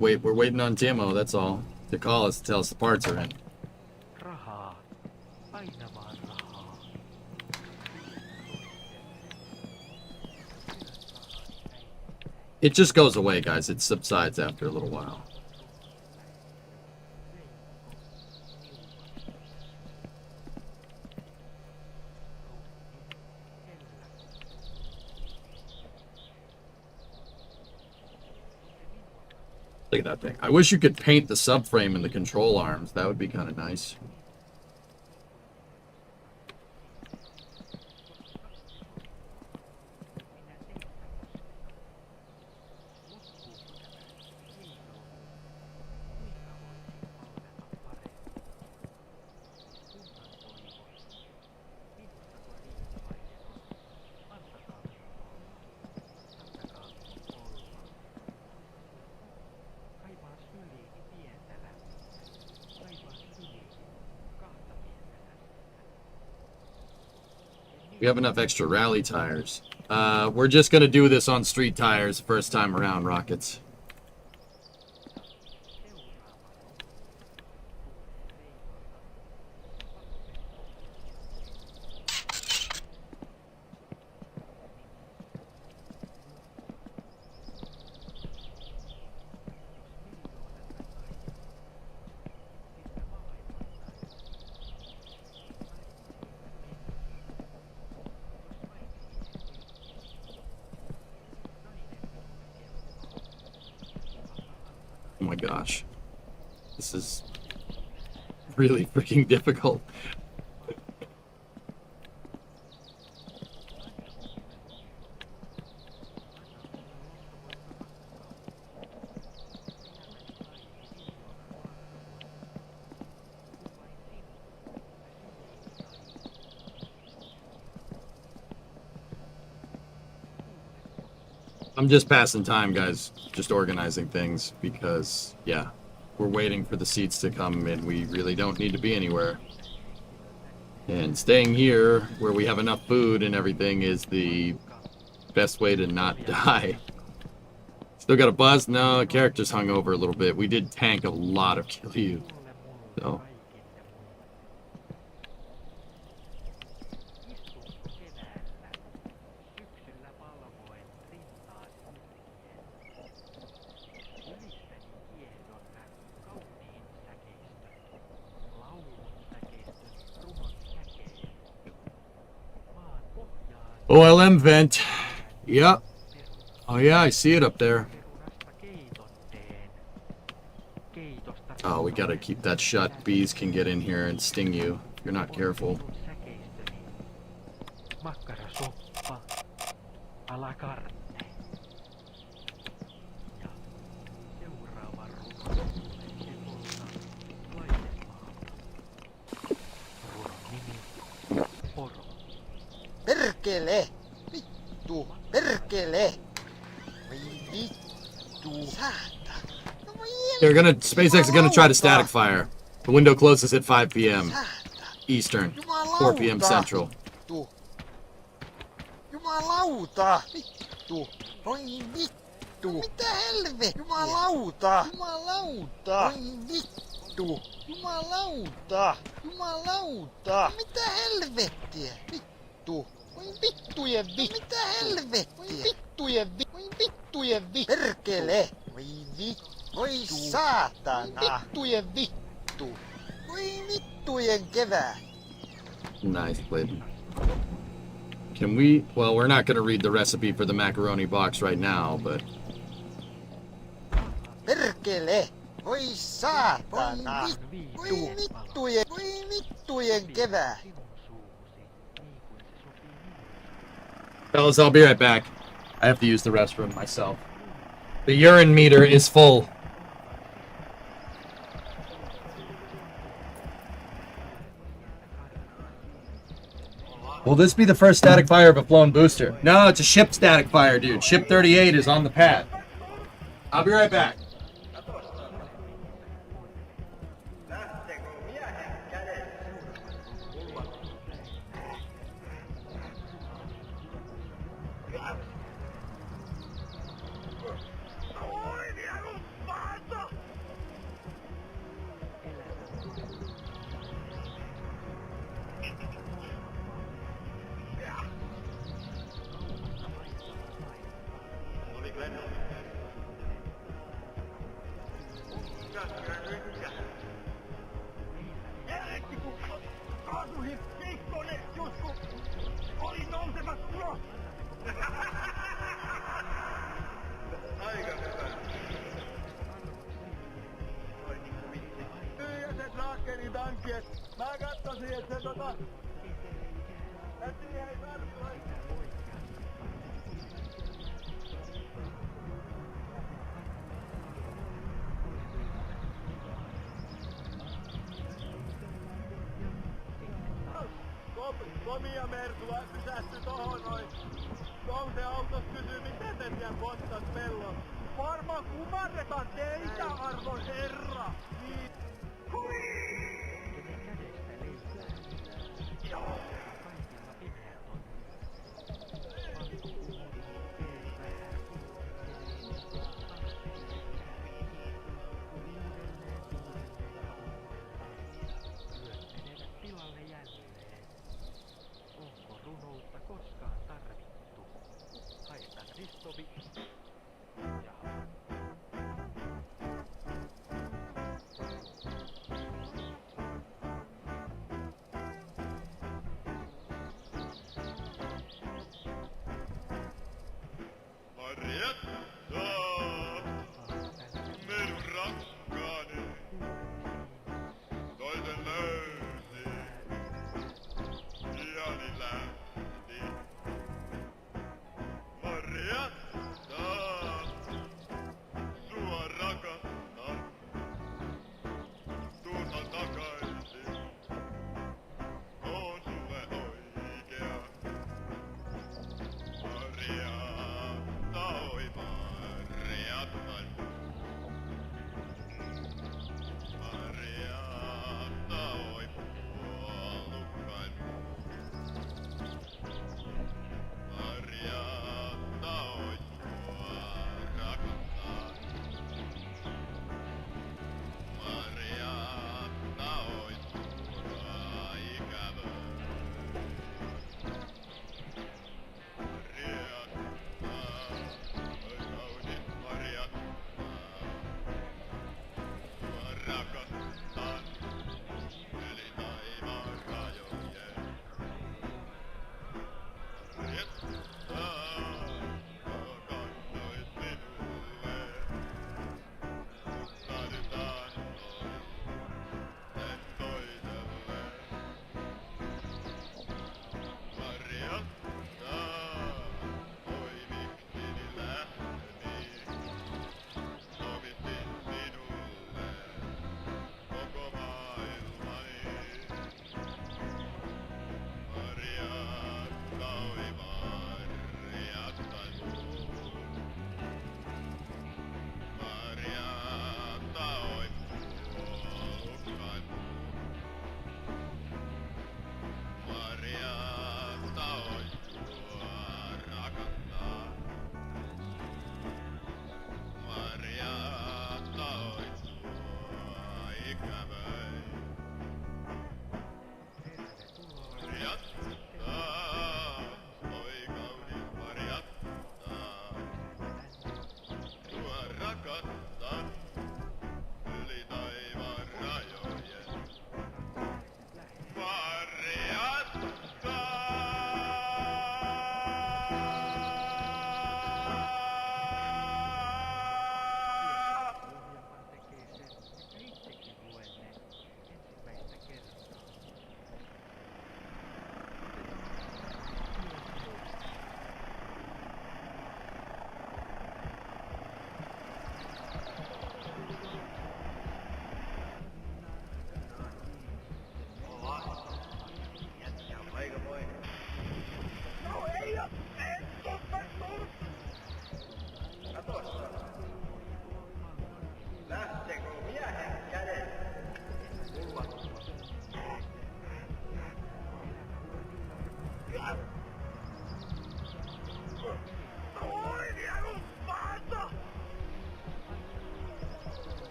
[SPEAKER 1] We're waiting on Timo, that's all. To call us to tell us the parts are in.
[SPEAKER 5] Rahaa. Aina vaan rahaa.
[SPEAKER 1] It just goes away, guys. It subsides after a little while. Look at that thing. I wish you could paint the subframe and the control arms. That would be kind of nice. We have enough extra rally tires. We're just gonna do this on street tires first time around, Rockets. Oh my gosh. This is really freaking difficult. I'm just passing time, guys. Just organizing things because, yeah, we're waiting for the seats to come and we really don't need to be anywhere. And staying here where we have enough food and everything is the best way to not die. Still got a buzz? No, character's hung over a little bit. We did tank a lot of kill you. So. OLM vent. Yep. Oh yeah, I see it up there. Oh, we gotta keep that shut. Bees can get in here and sting you if you're not careful.
[SPEAKER 5] Makkarasoppa, à la carte. Ja seuraava runo Evolta laitemaan. Runon nimi Poro.
[SPEAKER 3] Perkele! Vittu! Perkele! Voi vittu! Saata! No voi
[SPEAKER 1] SpaceX is gonna try to static fire. The window closes at 5 p.m.
[SPEAKER 3] Saata!
[SPEAKER 1] Eastern, 4 p.m. Central.
[SPEAKER 3] Vittu! Jumalauta! Vittu! Voi vittu! Mitä helvettiä? Jumalauta! Jumalauta! Voi vittu! Jumalauta! Jumalauta! Mitä helvettiä? Vittu! Voi vittujen vittu! Mitä helvettiä? Voi vittujen vittu! Voi vittujen vittu! Perkele! Voi vittu! Voi saatana! Voi vittujen vittu! Voi vittujen kevää!
[SPEAKER 1] Nice played. Can we? Well, we're not going to read the recipe for the macaroni box right now, but...
[SPEAKER 3] Perkele! Voi saatana! Voi vittujen kevää!
[SPEAKER 1] Fellas, I'll be right back. I have to use the restroom myself. The urine meter is full. Will this be the first static fire of a flown booster? No, it's a ship static fire, dude. Ship 38 is on the pad. I'll be right back.
[SPEAKER 3] Mä katsosin, että se Komia Mertua pysähtyi tohon noin. Konte autos kysyy, miten te siellä pottat pellon. Varmaan kumarretaan teitä, arvon herra. Niin.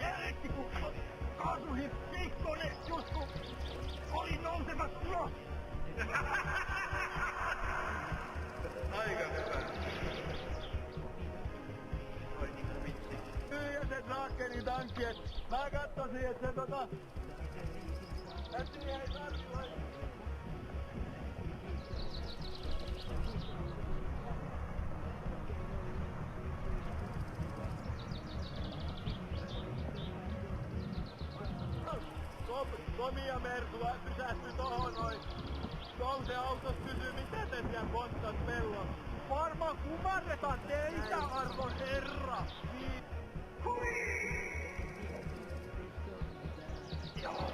[SPEAKER 7] Elektrikukko! Kaasuhin piikkoone just kun oli nousemassa ulos! Aika hyvä. Oi niinku vitsi. Myyjä sen raakkeli tankki, et mä kattosin, et se Äsken ei tarvitse. Tomi ja Mersu pysähtyi tohon noin. Nouse autos kysyy, mitä te siellä konttas pellossa. Varmaan kumarretaan teitä, arvon herra. Niin. Joo.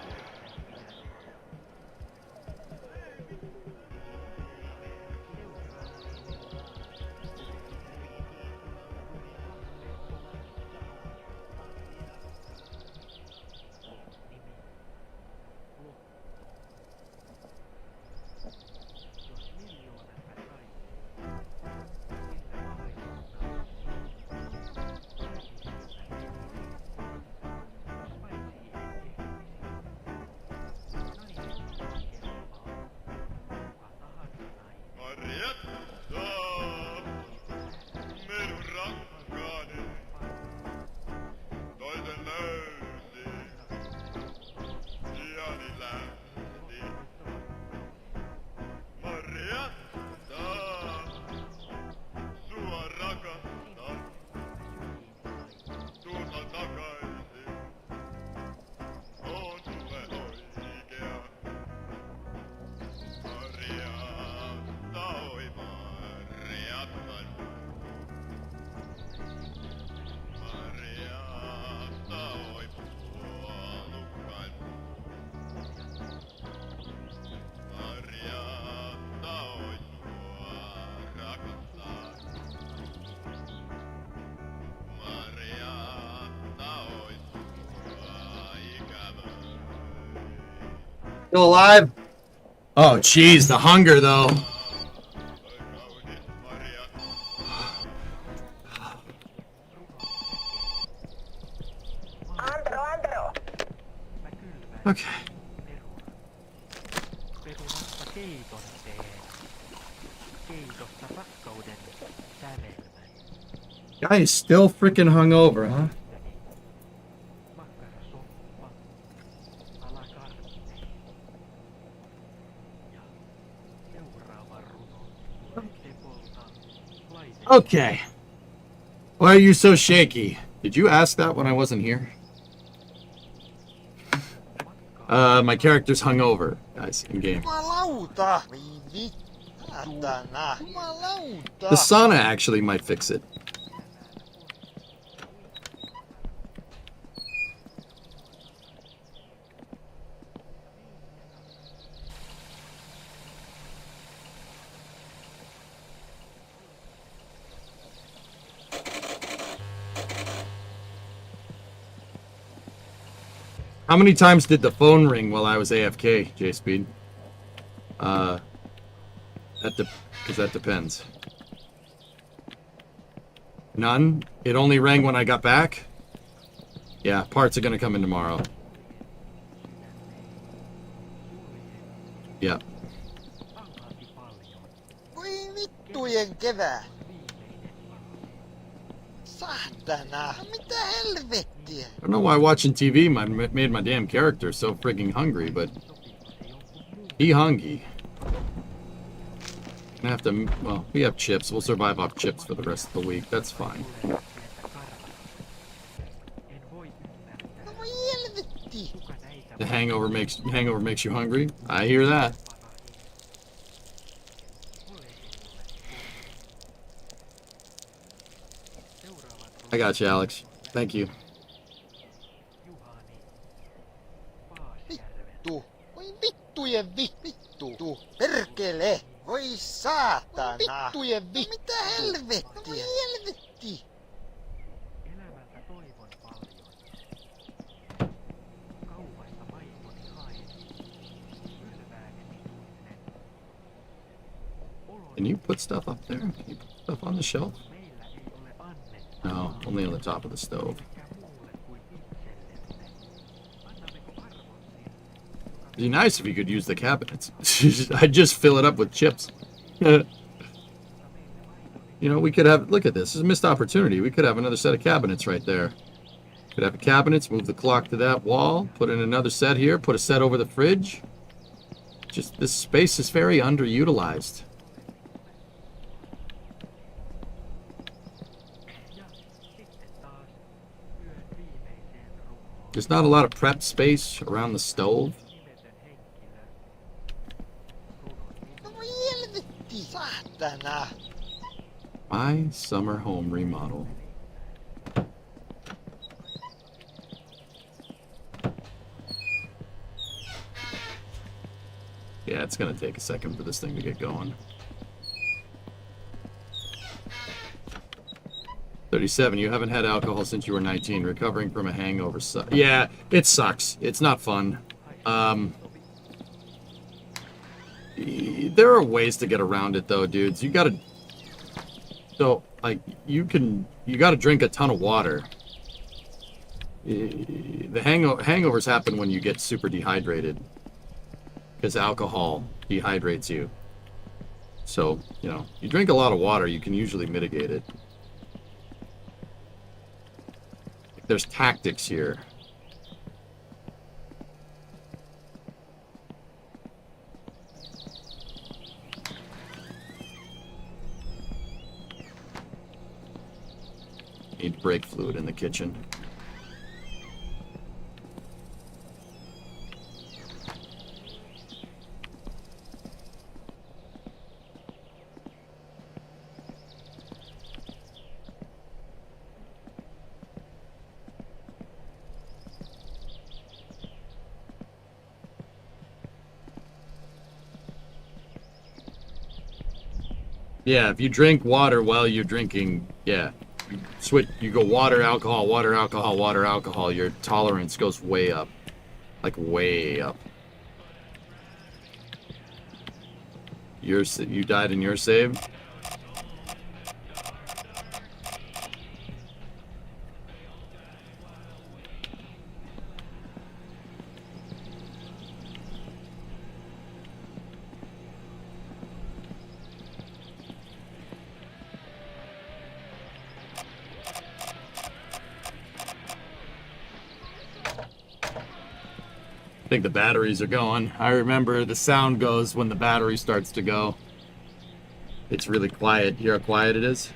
[SPEAKER 1] Still alive? Oh, jeez, the hunger, though. Okay.
[SPEAKER 5] Perunasta keiton teen. Keitosta rakkauden sävelmän.
[SPEAKER 1] Guy is still freaking hungover, huh?
[SPEAKER 5] Makkarasoppa. Alakartti. Ja seuraava runo. Tepolta.
[SPEAKER 1] Okay. Why are you so shaky? Did you ask that when I wasn't here? My character's hungover, guys, in game.
[SPEAKER 3] Jumalauta! Voi vitana! Jumalauta!
[SPEAKER 1] The sauna actually might fix it. How many times did the phone ring while I was AFK, J-Speed? Because that depends. None? It only rang when I got back? Yeah, parts are gonna come in tomorrow. Yeah.
[SPEAKER 3] Voi vittujen kevää! Saatana! Mitä helvettiä?
[SPEAKER 1] I don't know why watching TV made my damn character so frigging hungry, but he hungry. I have to. Well, we have chips. We'll survive off chips for the rest of the week. That's fine.
[SPEAKER 3] No voi helvetti!
[SPEAKER 1] The hangover makes you hungry. I hear that. I got you, Alex. Thank you.
[SPEAKER 3] Vittu! Voi vittujen vittu! Perkele! Voi saatana! Vittujen vittu! Mitä helvettiä? Voi helvetti!
[SPEAKER 5] Elämältä toivon paljon. Kaupasta maitoni hain. Ylvääni minuinen.
[SPEAKER 1] Can you put stuff up there? Can you put stuff on the shelf?
[SPEAKER 5] Meillä ei ole annetta.
[SPEAKER 1] No. Only on the top of the stove. It'd be nice if you could use the cabinets. I'd just fill it up with chips. You know, we could have, look at this. This is a missed opportunity. We could have another set of cabinets right there. Could have cabinets, move the clock to that wall, put in another set here, put a set over the fridge. Just, this space is very underutilized. There's not a lot of prep space around the stove.
[SPEAKER 3] Saatana.
[SPEAKER 1] My summer home remodel. Yeah, it's gonna take a second for this thing to get going. 37, you haven't had alcohol since you were 19. Recovering from a hangover. Yeah, it sucks. It's not fun. There are ways to get around it, though, dudes. You gotta... So, like, you gotta drink a ton of water. The hangovers happen when you get super dehydrated. Because alcohol dehydrates you. So, you know, you drink a lot of water, you can usually mitigate it. There's tactics here. Need brake fluid in the kitchen. Yeah, if you drink water while you're drinking, yeah, you go water, alcohol, water, alcohol, water, alcohol, your tolerance goes way up. Like, way up. You died and you're saved? I think the batteries are going. I remember the sound goes when the battery starts to go. It's really quiet. You hear how quiet it is?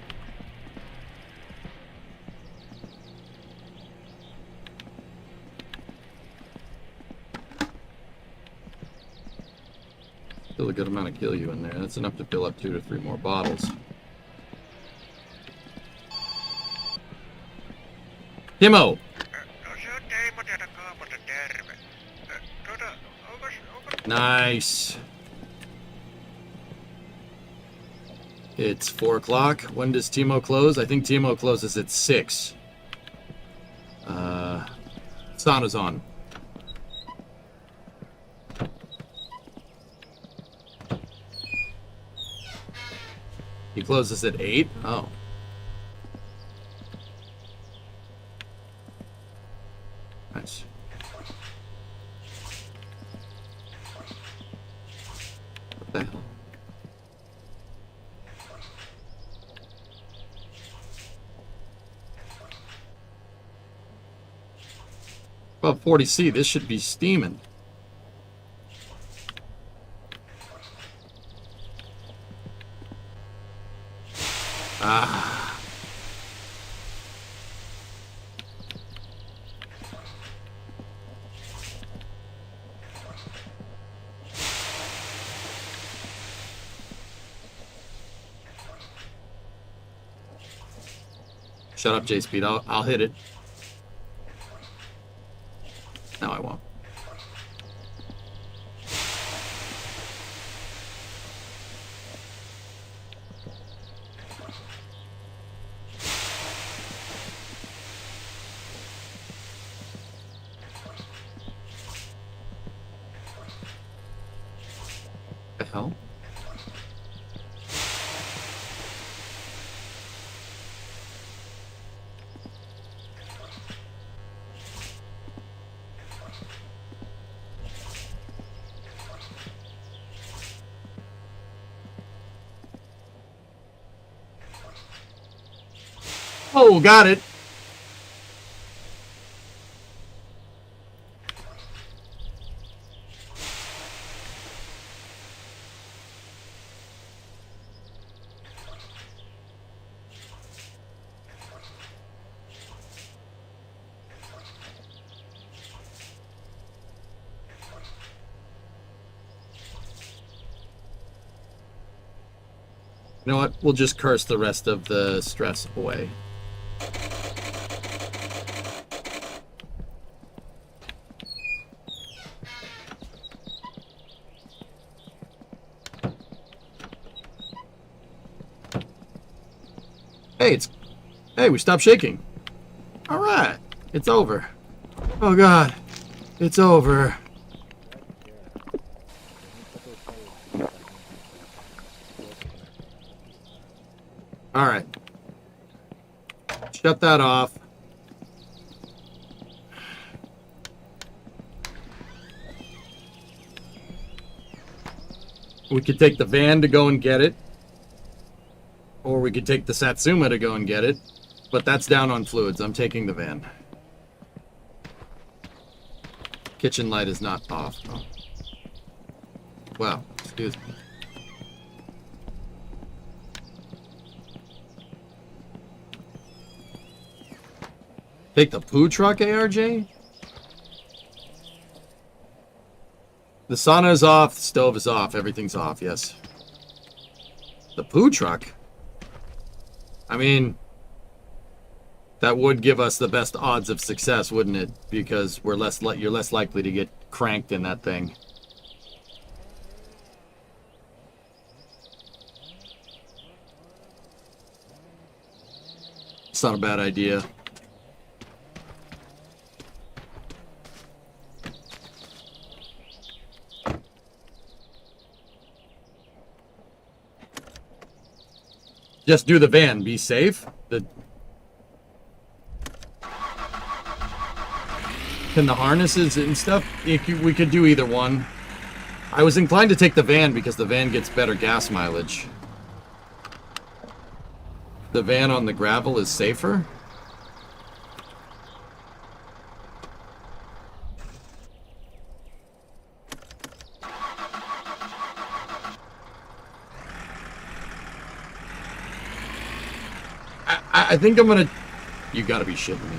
[SPEAKER 1] Still a good amount of kill you in there. That's enough to fill up 2 to 3 more bottles. Timo! Nice. It's 4 o'clock. When does Timo close? I think Timo closes at 6. Sauna's on. He closes at 8? Oh. Nice. What the hell? Above 40C, this should be steaming. Ah. Shut up, J-Speed. I'll hit it. No, I won't. The hell? Oh, got it. You know what? We'll just curse the rest of the stress away. Hey, we stopped shaking. All right, it's over. Oh God, it's over. All right. Shut that off. We could take the van to go and get it. Or we could take the Satsuma to go and get it. But that's down on fluids. I'm taking the van. Kitchen light is not off. Oh. Wow, excuse me. Take the poo truck, ARJ? The sauna is off, the stove is off, everything's off, yes. The poo truck? I mean, that would give us the best odds of success, wouldn't it? Because you're less likely to get cranked in that thing. It's not a bad idea. Just do the van. Be safe. Can the harnesses and stuff? We could do either one. I was inclined to take the van because the van gets better gas mileage. The van on the gravel is safer. I think I'm gonna... You gotta be shitting me.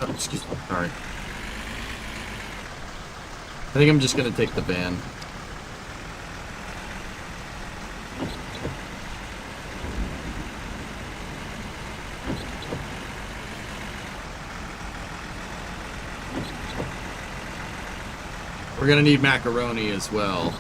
[SPEAKER 1] Oh, excuse me. Sorry. I think I'm just gonna take the van. We're gonna need macaroni as well.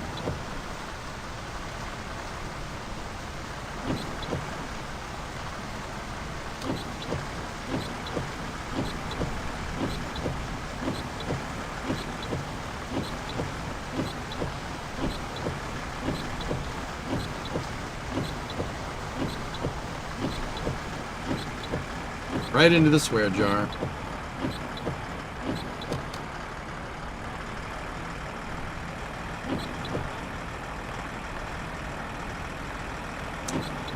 [SPEAKER 1] Right into the swear jar.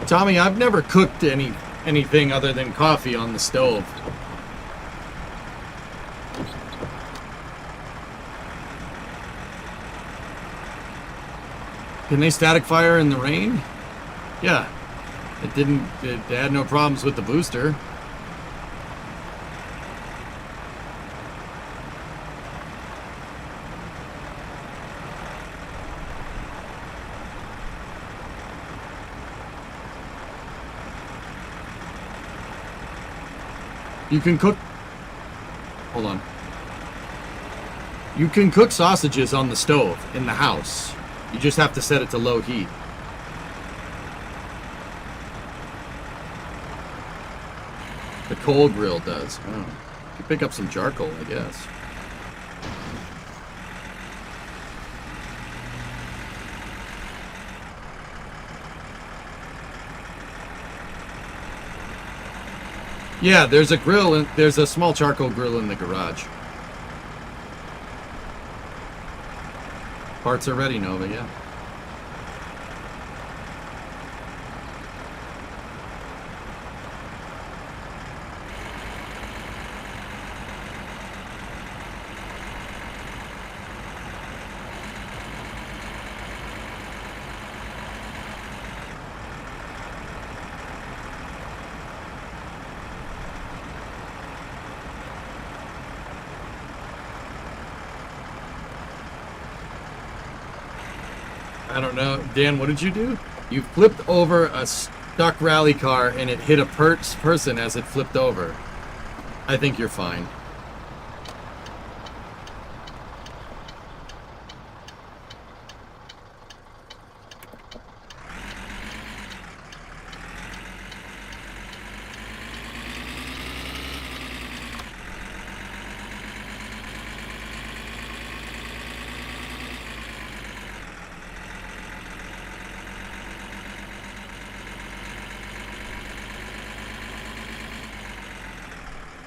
[SPEAKER 1] Tommy, I've never cooked anything other than coffee on the stove. Can they static fire in the rain? Yeah. It had no problems with the booster. You can cook... Hold on. You can cook sausages on the stove in the house. You just have to set it to low heat. The coal grill does. Oh. You pick up some charcoal, I guess. Yeah, there's a grill and there's a small charcoal grill in the garage. Parts are ready, Nova, yeah. I don't know. Dan, what did you do? You flipped over a stuck rally car and it hit a person as it flipped over. I think you're fine.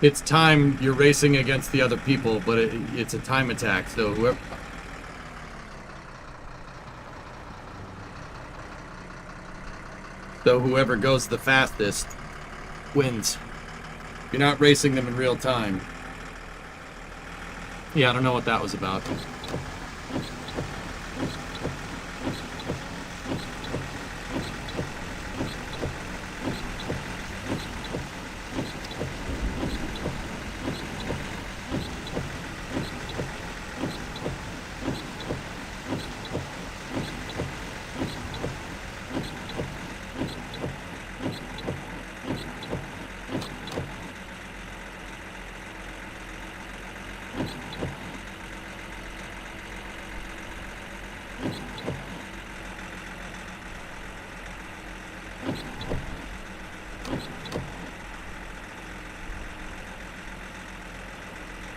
[SPEAKER 1] It's time. You're racing against the other people, but it's a time attack. So whoever goes the fastest wins. You're not racing them in real time. Yeah, I don't know what that was about.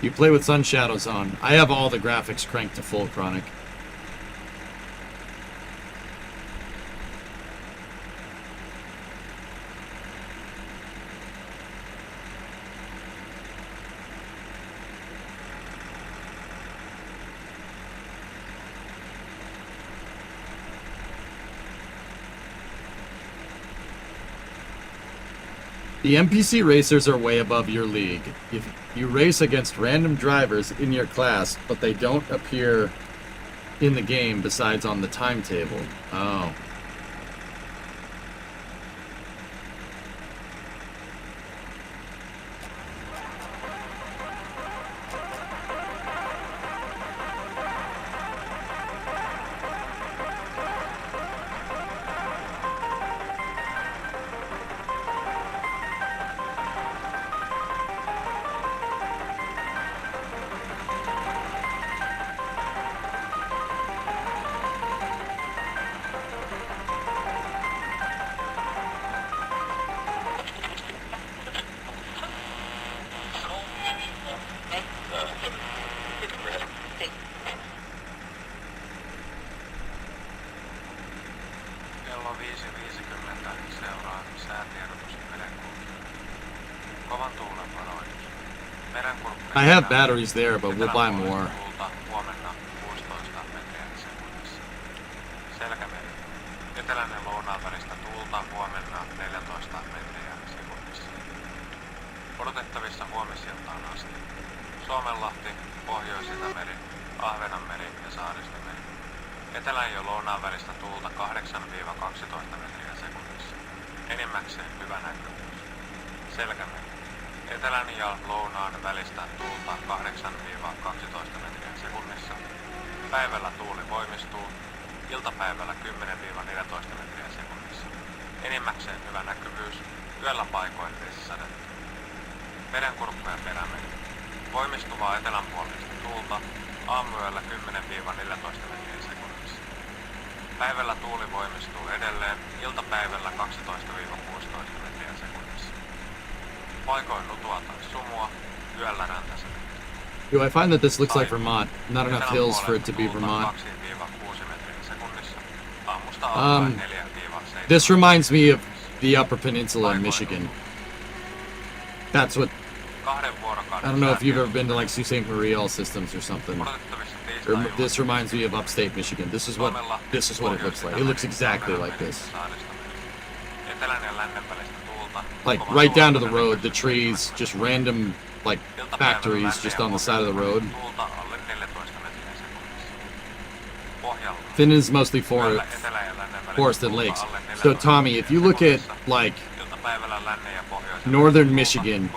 [SPEAKER 1] You play with sun shadows on. I have all the graphics cranked to full, Chronic. The NPC racers are way above your league. If you race against random drivers in your class, but they don't appear in the game besides on the timetable. Oh. I have batteries there, but we'll buy more.
[SPEAKER 8] Eteläinen lounaan välistä tuulta huomenna 14 metriä sekunnissa. Odotettavissa huomisiltaan asti. Suomenlahti, Pohjois-Itämeri, Ahvenanmeri ja Saaristomeri. Etelän ja lounaan välistä tuulta 8-12 metriä sekunnissa. Enimmäkseen hyvä näkyvyys. Selkämeri. Etelän ja lounaan välistä tuulta 8-12 metriä sekunnissa. Päivällä tuuli voimistuu. Iltapäivällä 10-14 metriä sekunnissa. Enimmäkseen hyvä näkyvyys. Yöllä paikoin vesisadetta. Merenkurkku ja perämeri. Voimistuvaa etelänpuolista tuulta. Aamuyöllä 10-14 metriä sekunnissa. Päivällä tuuli voimistuu edelleen. Iltapäivällä 12-16 metriä sekunnissa. Paikoin nutua tai sumua. Yöllä räntäsadetta.
[SPEAKER 1] Yo, I find that this looks like Vermont. Not enough hills for it to be Vermont. This reminds me of the Upper Peninsula in Michigan. That's what... I don't know if you've ever been to like Sault Ste. Marie All Systems or something. This reminds me of upstate Michigan. This is what it looks like. It looks exactly like this. Like right down to the road, the trees, just random like factories just on the side of the road. Finland is mostly forested lakes. So Tommy, if you look at like northern Michigan,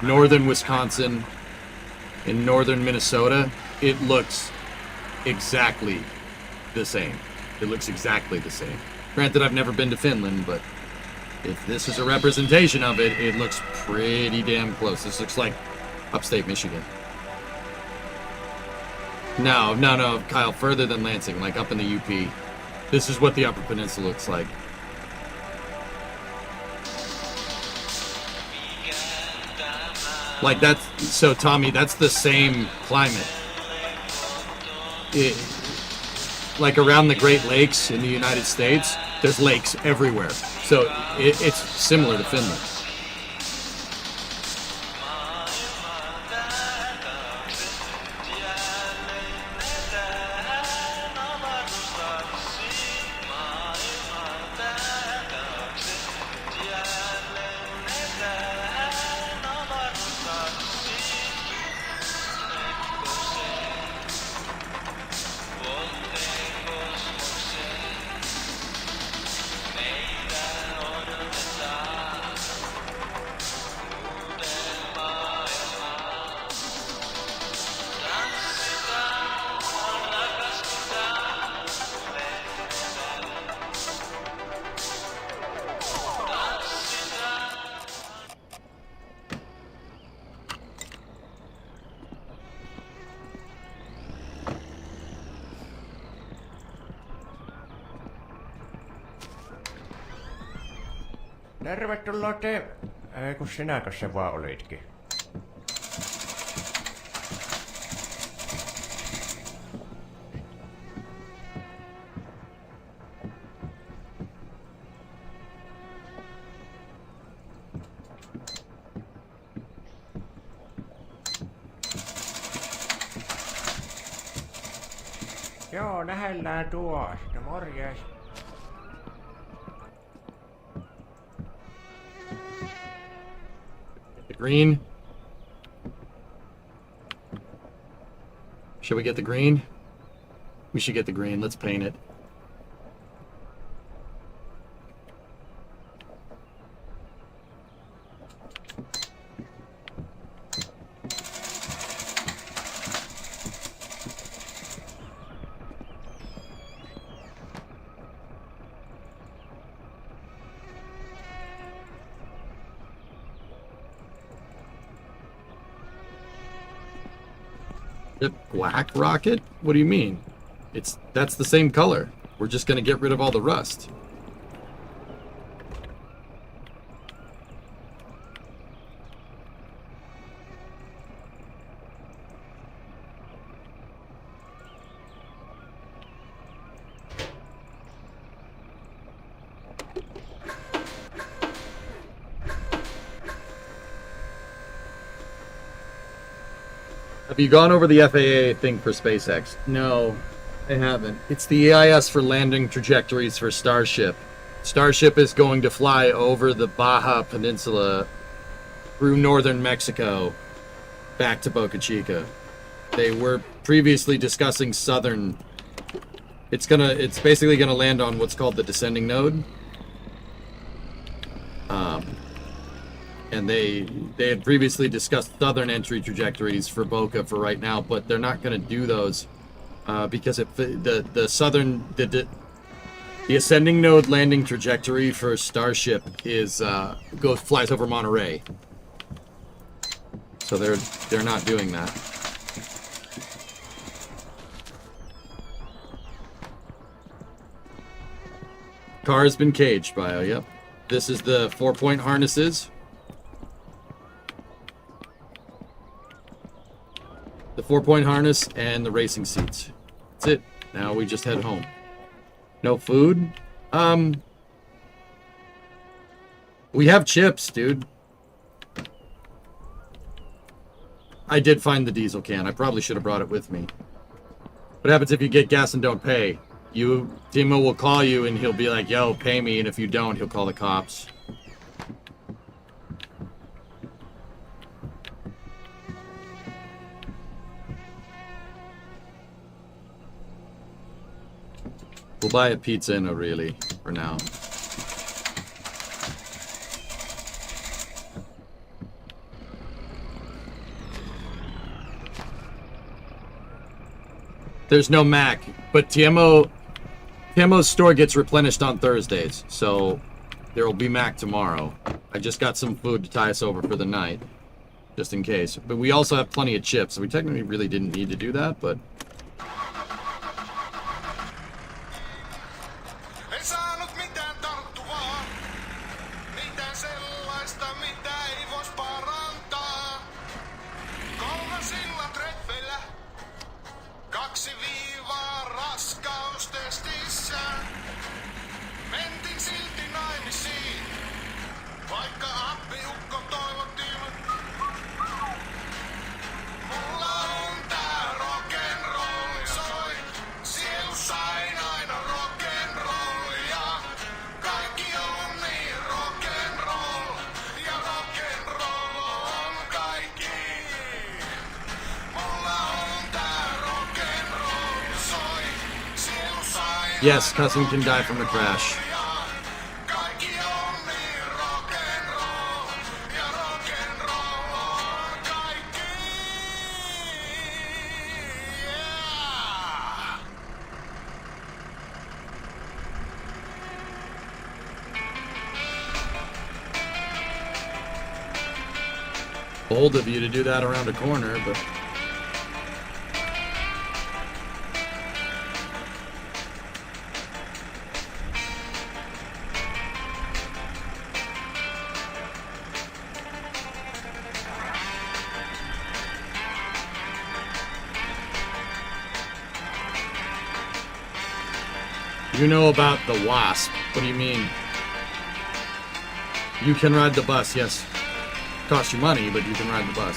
[SPEAKER 1] northern Wisconsin, and northern Minnesota, it looks exactly the same. It looks exactly the same. Granted, I've never been to Finland, but if this is a representation of it, it looks pretty damn close. This looks like upstate Michigan. No, Kyle, further than Lansing, like up in the UP. This is what the Upper Peninsula looks like. Like that's, so Tommy, that's the same climate. Like around the Great Lakes in the United States, there's lakes everywhere. So it's similar to Finland.
[SPEAKER 6] Tervetuloa te... kun sinäkö se vaan olitkin? Joo, nähellään tuosta. Morjes.
[SPEAKER 1] The green. Should we get the green? We should get the green. Let's paint it. The black rocket? What do you mean? That's the same color. We're just gonna get rid of all the rust. Have you gone over the FAA thing for SpaceX? No, I haven't. It's the EIS for landing trajectories for Starship. Starship is going to fly over the Baja Peninsula through northern Mexico back to Boca Chica. They were previously discussing southern. It's basically gonna land on what's called the descending node. And they had previously discussed southern entry trajectories for Boca for right now, but they're not going to do those because the ascending node landing trajectory for Starship flies over Monterey, so they're not doing that. Car has been caged, Bio. Yep. This is the 4-point harnesses. The 4-point harness and the racing seats. That's it. Now we just head home. No food? We have chips, dude. I did find the diesel can. I probably should have brought it with me. What happens if you get gas and don't pay? Timo will call you and he'll be like, yo, pay me. And if you don't, he'll call the cops. We'll buy a pizza in O'Reilly for now. There's no Mac, but Timo Camo's store gets replenished on Thursdays, so there will be Mac tomorrow. I just got some food to tie us over for the night, just in case. But we also have plenty of chips, so we technically really didn't need to do that, but...
[SPEAKER 9] En saanut mitään tarttuvaa, mitään sellaista, mitä ei vois parantaa. 3 treffeillä, 2 viivaa raskaustestissä. Mentiin silti naimisiin, vaikka appiukko toivottiin. Mulla on tää rock'n'roll soi, sielussain aina rock'n'rollia. Kaikki on niin rock'n'roll, ja rock'n'roll on kaikki. Mulla on tää rock'n'roll soi, sielussain.
[SPEAKER 1] Yes, cousin can die from a crash.
[SPEAKER 9] Kaikki on niin rock'n'roll, ja rock'n'roll on kaikki. Yeah.
[SPEAKER 1] Bold of you to do that around a corner, but... You know about the Wasp. What do you mean? You can ride the bus, yes. Costs you money, but you can ride the bus.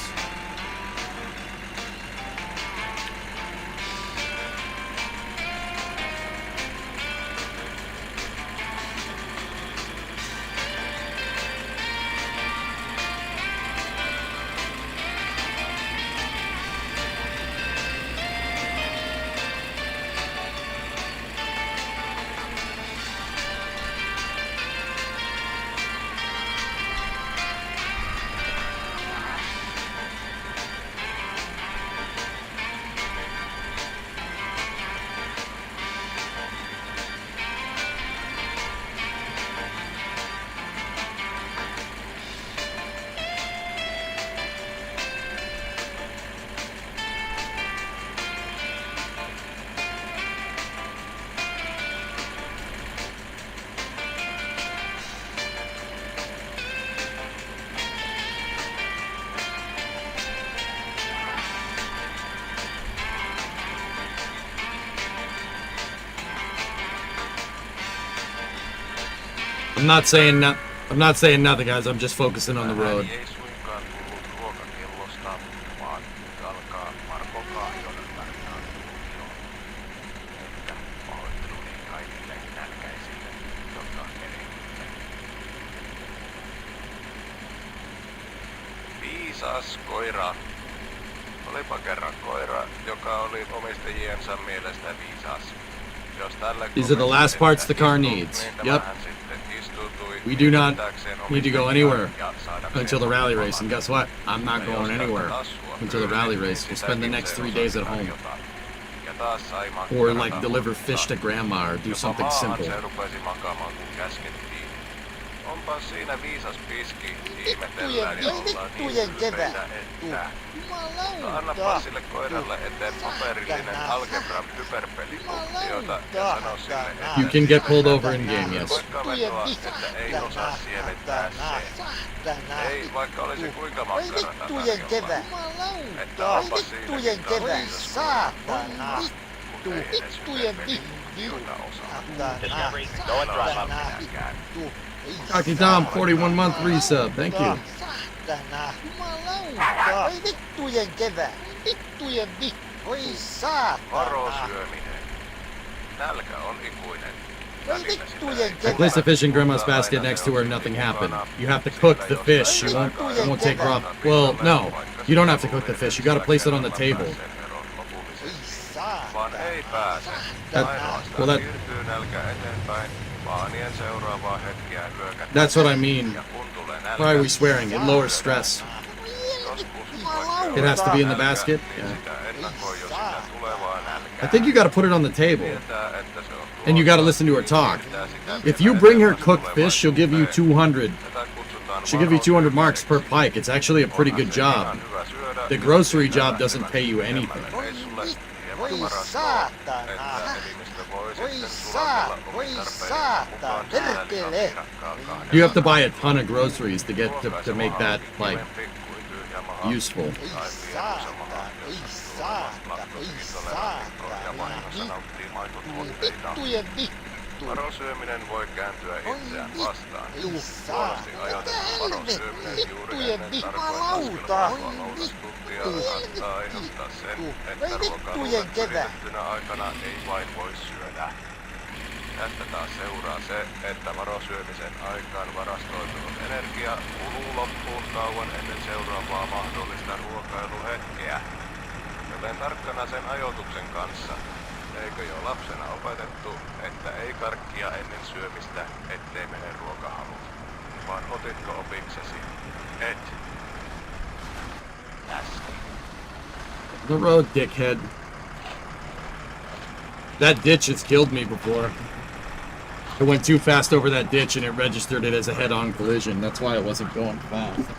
[SPEAKER 1] I'm not saying nothing, guys. I'm just focusing on the road.
[SPEAKER 8] Ääni ei suinkaan tullut ruokakellosta, vaan nyt alkaa Marko Kahjonen värjää tuomioon. Että pahoitteluni kaikille nälkäisille, jotka erehdytte. Viisas koira. Olipa kerran koira, joka oli omistajiensa mielestä viisas. Jos tällä
[SPEAKER 1] These are the last parts the car needs.
[SPEAKER 8] niin
[SPEAKER 1] Yep.
[SPEAKER 8] tämähän sitten istutui
[SPEAKER 1] We do not
[SPEAKER 8] yrittääkseen
[SPEAKER 1] need to go anywhere
[SPEAKER 8] ja saadakseen
[SPEAKER 1] until the rally race.
[SPEAKER 8] oman.
[SPEAKER 1] And guess what? I'm not
[SPEAKER 8] Ja
[SPEAKER 1] going
[SPEAKER 8] jos
[SPEAKER 1] anywhere
[SPEAKER 8] tältä tassua
[SPEAKER 1] until the rally
[SPEAKER 8] pyydettiin,
[SPEAKER 1] race. We'll
[SPEAKER 8] sitä
[SPEAKER 1] spend the next 3 days at home.
[SPEAKER 8] tarjota. Ja taas sai
[SPEAKER 1] Or
[SPEAKER 8] makkarata,
[SPEAKER 1] like deliver
[SPEAKER 8] mutta
[SPEAKER 1] fish to grandma or do
[SPEAKER 8] jopa
[SPEAKER 1] something
[SPEAKER 8] maahan
[SPEAKER 1] simple.
[SPEAKER 8] se rupesi makaamaan kun käskettiin. Onpa siinä viisas piski, ihmetellään ja ollaan niin
[SPEAKER 3] vittujen kevät.
[SPEAKER 8] ylpeitä, että...
[SPEAKER 3] Jumalauta.
[SPEAKER 8] Annapa sille koiralle eteen paperillinen algebran hyperpelifunktioita ja sano sille, että...
[SPEAKER 1] You can get pulled over in game, yes.
[SPEAKER 8] Vaikka vetoa, että ei osaa siementää se. Ei, vaikka olisi kuinka makkarata
[SPEAKER 3] Vittujen kevät.
[SPEAKER 8] että
[SPEAKER 3] Jumalauta.
[SPEAKER 8] onpa
[SPEAKER 3] Vittujen
[SPEAKER 8] siinäkin
[SPEAKER 3] kevät.
[SPEAKER 8] viisas
[SPEAKER 3] Saatana.
[SPEAKER 8] kun ei edes
[SPEAKER 3] Vittujen
[SPEAKER 8] hyperpelifunktioita osaa.
[SPEAKER 2] Discovery, go and throttle up.
[SPEAKER 8] Minäkään.
[SPEAKER 1] Rocky Tom, 41-month resub. Thank you.
[SPEAKER 3] Saatana. Jumalauta. Oi vittujen kevät. Vittujen vittu. Oi saatana.
[SPEAKER 8] Varosyöminen. Nälkä on ikuinen.
[SPEAKER 3] Oi vittujen
[SPEAKER 1] I
[SPEAKER 3] kevät.
[SPEAKER 1] placed a fish in Grandma's basket next to her and nothing happened. You have to cook the fish. It won't take raw. Well, no. You don't have to cook the fish. You gotta place it on the table.
[SPEAKER 3] Oi saatana.
[SPEAKER 8] Vaan ei pääse.
[SPEAKER 1] That-
[SPEAKER 8] Ainoastaan
[SPEAKER 1] well, that-
[SPEAKER 8] siirtyy nälkä eteenpäin, vaanien seuraavaa hetkeä hyökätä.
[SPEAKER 1] That's what I mean.
[SPEAKER 8] Ja kun tulee nälkä,
[SPEAKER 1] Why are we swearing? It lowers stress.
[SPEAKER 8] joskus vaikka
[SPEAKER 1] It has to be in the
[SPEAKER 8] nälkä,
[SPEAKER 1] basket?
[SPEAKER 8] niin
[SPEAKER 1] Yeah.
[SPEAKER 8] sitä ennakoi jo sitä tulevaa nälkää.
[SPEAKER 1] I think you gotta put it on the table.
[SPEAKER 8] Tietää, että se on
[SPEAKER 1] And you got to listen to her talk. If you bring her cooked fish, she'll give you 200. She'll give you 200 marks per pike. It's actually a pretty good job. The grocery job doesn't pay you anything.
[SPEAKER 3] Voi saatana! Voi saatana! Perkele!
[SPEAKER 1] You have to buy a ton of groceries to get to make that like useful.
[SPEAKER 3] Voi saatana! Voi saatana! Voi saatana! Vittujen vittu!
[SPEAKER 8] Varosyöminen voi kääntyä itseään vastaan.
[SPEAKER 3] Ei saa!
[SPEAKER 8] Ajatellen varosyöminen juuri
[SPEAKER 3] Vittujen
[SPEAKER 8] ennen
[SPEAKER 3] vittumalauta!
[SPEAKER 8] olotustuntia saattaa aiheuttaa sen, että
[SPEAKER 3] Voi
[SPEAKER 8] ruokaa
[SPEAKER 3] vittujen kevä!
[SPEAKER 8] pidettyinä aikana ei vain voi syödä. Tästä taas seuraa se, että varosyömisen aikaan varastoitunut energia kuluu loppuun kauan ennen seuraavaa mahdollista ruokailuhetkeä. Joten tarkkana sen ajoituksen kanssa. Eikö jo lapsena opetettu, että ei karkkia ennen syömistä, ettei mene ruokahalut? Vaan otitko opiksesi? Et. Tästä.
[SPEAKER 1] The road, dickhead. That ditch has killed me before. I went too fast over that ditch and it registered it as a head-on collision. That's why I wasn't going fast.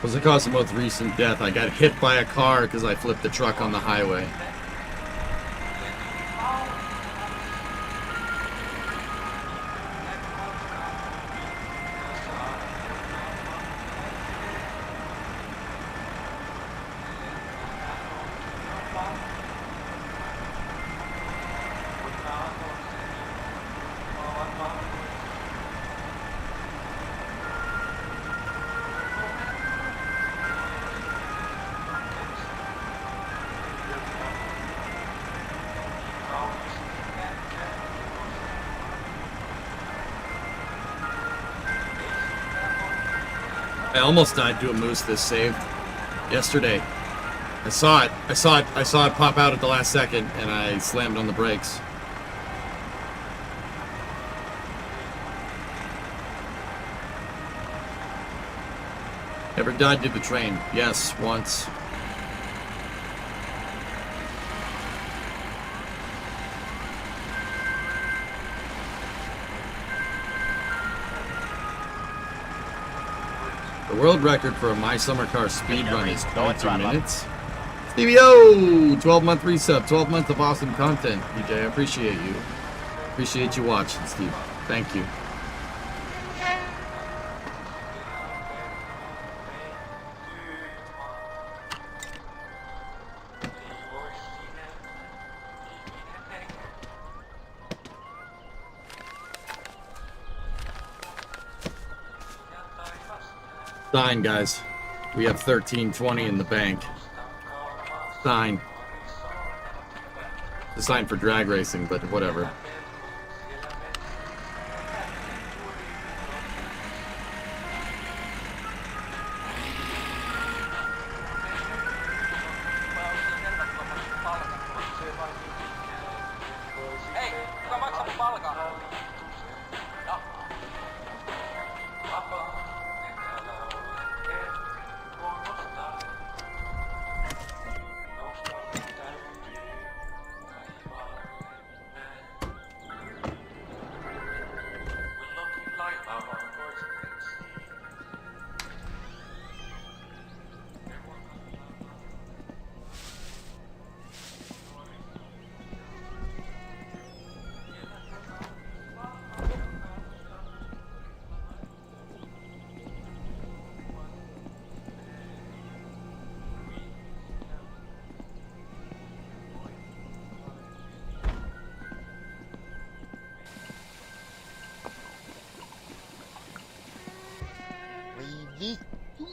[SPEAKER 1] Was the cause of most recent death? I got hit by a car because I flipped the truck on the highway. I almost died to a moose this saved yesterday. I saw it pop out at the last second and I slammed on the brakes. Ever died to the train? Yes, once. The world record for a My Summer Car speed run is 22 minutes. Stevie O! 12-month resub, 12 months of awesome content. DJ, I appreciate you. Appreciate you watching, Steve. Thank you. Sign, guys. We have 1320 in the bank. Sign. It's a sign for drag racing, but whatever.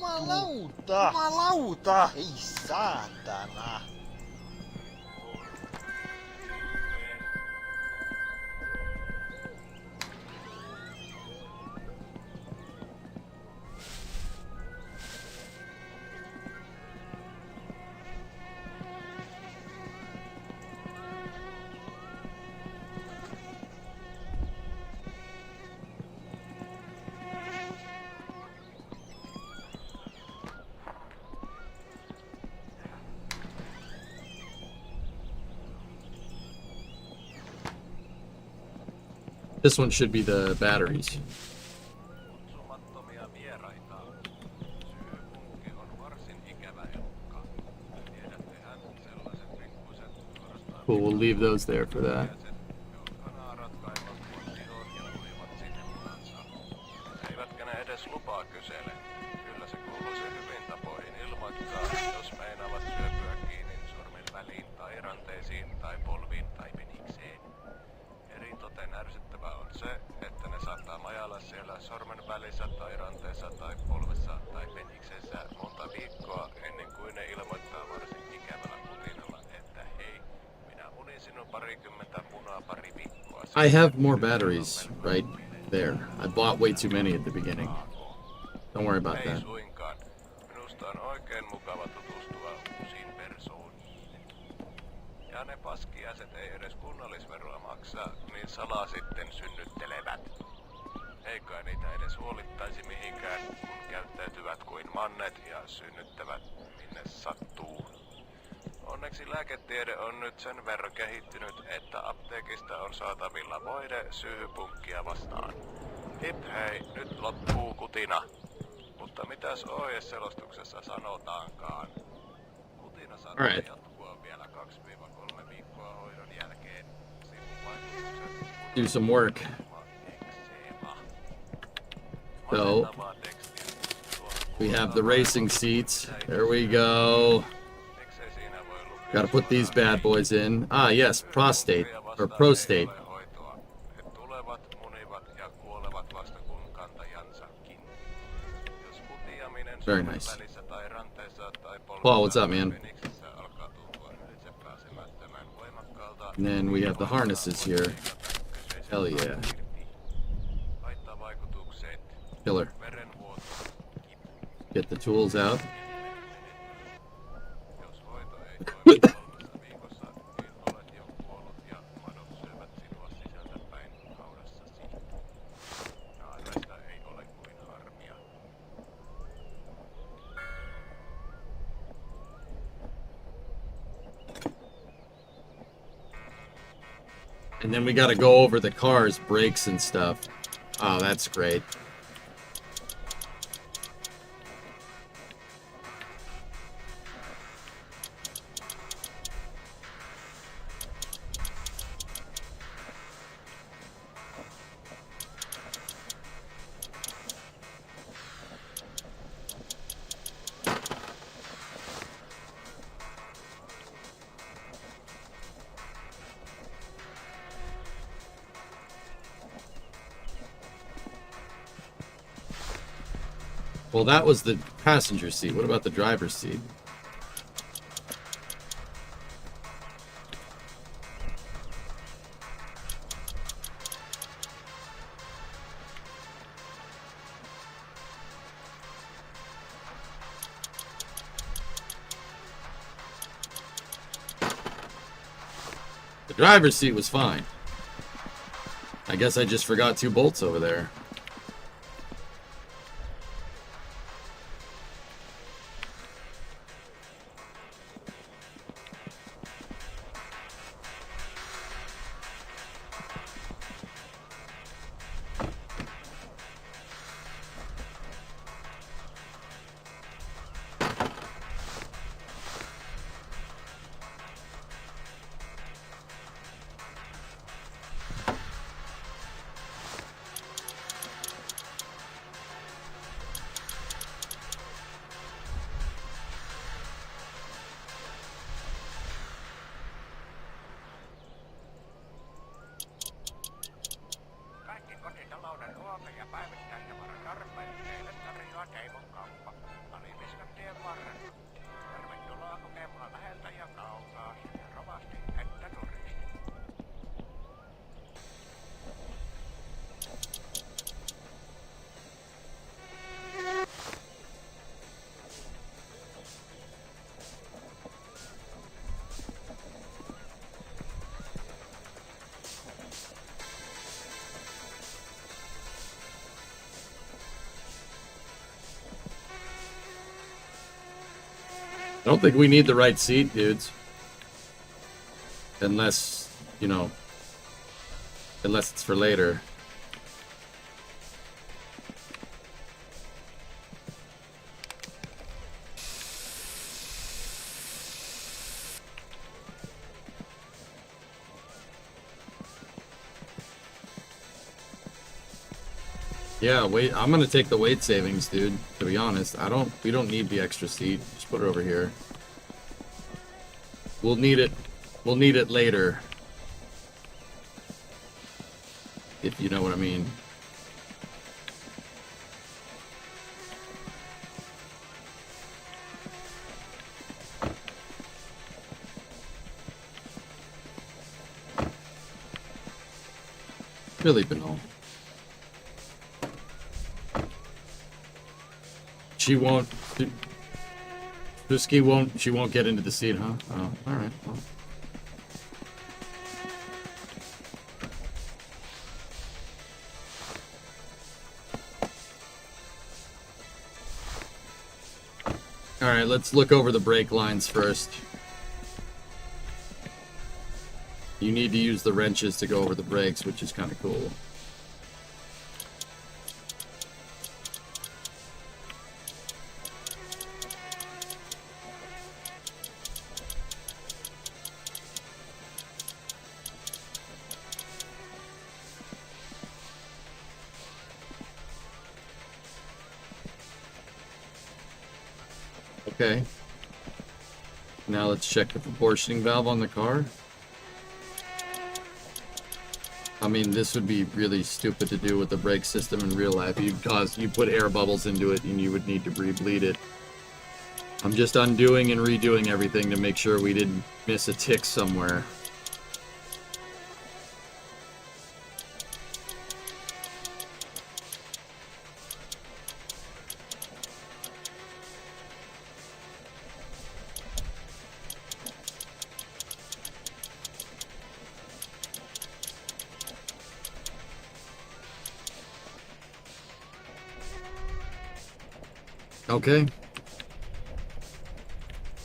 [SPEAKER 3] Jumalauta! Jumalauta! Ei saatana!
[SPEAKER 1] This one should be the batteries.
[SPEAKER 8] Kutsumattomia vieraita. Syypunkki on varsin ikävä elukka. Tiedättehän sellaiset pikkuiset suorastaan
[SPEAKER 1] Cool, we'll leave those there for that.
[SPEAKER 8] jotka naarat kaivat kotiin ja tulivat sinne munansa. Eivätkä ne edes lupaa kysele. Kyllä se kuuluisi hyvin tapoihin ilmoittaa, jos meinaavat syöpyä kiinni sormen väliin tai ranteisiin tai polviin tai penikseen. Eritoten ärsyttävää on se, että ne saattaa majailla siellä sormen välissä tai ranteessa tai polvessa tai peniksessä monta viikkoa ennen kuin ne ilmoittaa varsin ikävällä kutinalla, että hei, minä unin sinun parikymmentä munaa pari viikkoa.
[SPEAKER 1] I have more batteries right there. I bought way too many at the beginning. Don't worry about
[SPEAKER 8] Ei
[SPEAKER 1] that.
[SPEAKER 8] suinkaan. Minusta on oikein mukava tutustua uusiin persooniin. Ja ne paskiaiset ei edes kunnallisveroa maksa, niin salaa sitten synnyttelevät. Ei kai niitä edes huolittaisi mihinkään, kun käyttäytyvät kuin mannet ja synnyttävät minne sattuu. Onneksi lääketiede on nyt sen verran kehittynyt, että apteekista on saatavilla voide syyhypunkkia vastaan. Hip hei, nyt loppuu kutina. Mutta mitäs ohjeselostuksessa sanotaankaan? Kutina saattaa
[SPEAKER 1] Alright.
[SPEAKER 8] jatkua vielä 2-3 viikkoa hoidon jälkeen. Sivuvaikutukset
[SPEAKER 1] Do some work. So, we have the racing seats. There we go. Gotta put these bad boys in. Ah, yes, prostate. Or prostate.
[SPEAKER 8] He tulevat, munivat ja kuolevat vasta kun kantajansakin. Jos kutiaminen
[SPEAKER 1] Very
[SPEAKER 8] sormen
[SPEAKER 1] nice.
[SPEAKER 8] välissä tai ranteessa tai
[SPEAKER 1] Paul, what's up, man?
[SPEAKER 8] peniksissä alkaa tuntua ylitse pääsemättömän voimakkaalta,
[SPEAKER 1] And then we have the harnesses here. Hell yeah.
[SPEAKER 8] haittavaikutukset,
[SPEAKER 1] Killer.
[SPEAKER 8] verenvuoto,
[SPEAKER 1] Get the tools out.
[SPEAKER 8] jos hoito ei toimi 3 viikossa, niin olet jo kuollut ja madot syövät sinua sisältäpäin haudassasi. Naaraista ei ole kuin harmia.
[SPEAKER 1] And then we gotta go over the car's brakes and stuff. Oh, that's great. Well, that was the passenger seat. What about the driver's seat? The driver's seat was fine. I guess I just forgot 2 bolts over there.
[SPEAKER 6] Kaikki kotitalouden ruoka- ja päivittäistavaran tarpeet teille tarjoaa Teimon kauppa.
[SPEAKER 8] katiskat tien varrella. Tervetuloa kokemaan läheltä ja kaukaa sekä rovasti että turisti.
[SPEAKER 1] I don't think we need the right seat, dudes. Unless, you know, unless it's for later. Yeah, wait, I'm gonna take the weight savings, dude. To be honest, we don't need the extra seat. Just put it over here. We'll need it later. If you know what I mean. Really banal. She won't. Busky won't. She won't get into the seat, huh? Oh, all right. Well. All right. Let's look over the brake lines first. You need to use the wrenches to go over the brakes, which is kind of cool. Okay. Now let's check the proportioning valve on the car. I mean, this would be really stupid to do with the brake system in real life. You put air bubbles into it and you would need to rebleed it. I'm just undoing and redoing everything to make sure we didn't miss a tick somewhere. Okay.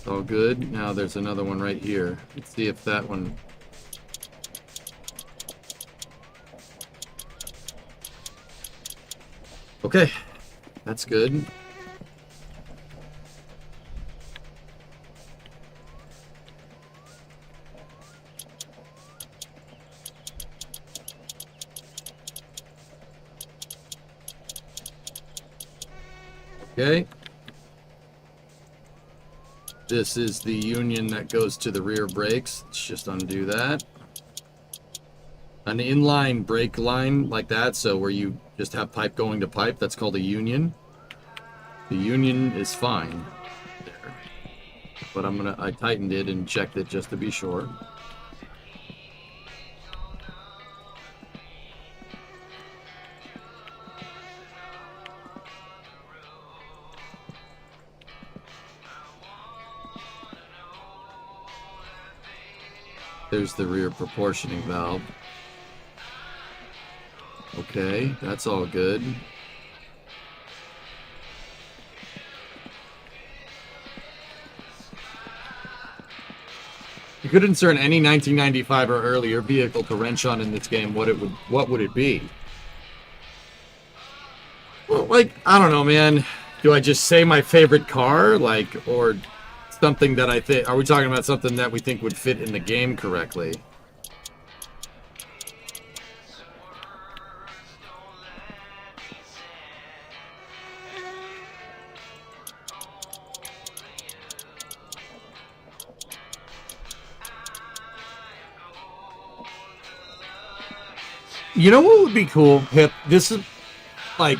[SPEAKER 1] All good. Now there's another one right here. Let's see if that one... Okay. That's good. Okay. This is the union that goes to the rear brakes. Let's just undo that. An inline brake line like that, so where you just have pipe going to pipe, that's called a union. The union is fine there. But I tightened it and checked it just to be sure. There's the rear proportioning valve. Okay, that's all good. You could insert any 1995 or earlier vehicle to wrench on in this game. What would it be? Well, like, I don't know, man. Do I just say my favorite car, like, or something that I think? Are we talking about something that we think would fit in the game correctly? You know what would be cool, Pip? This is like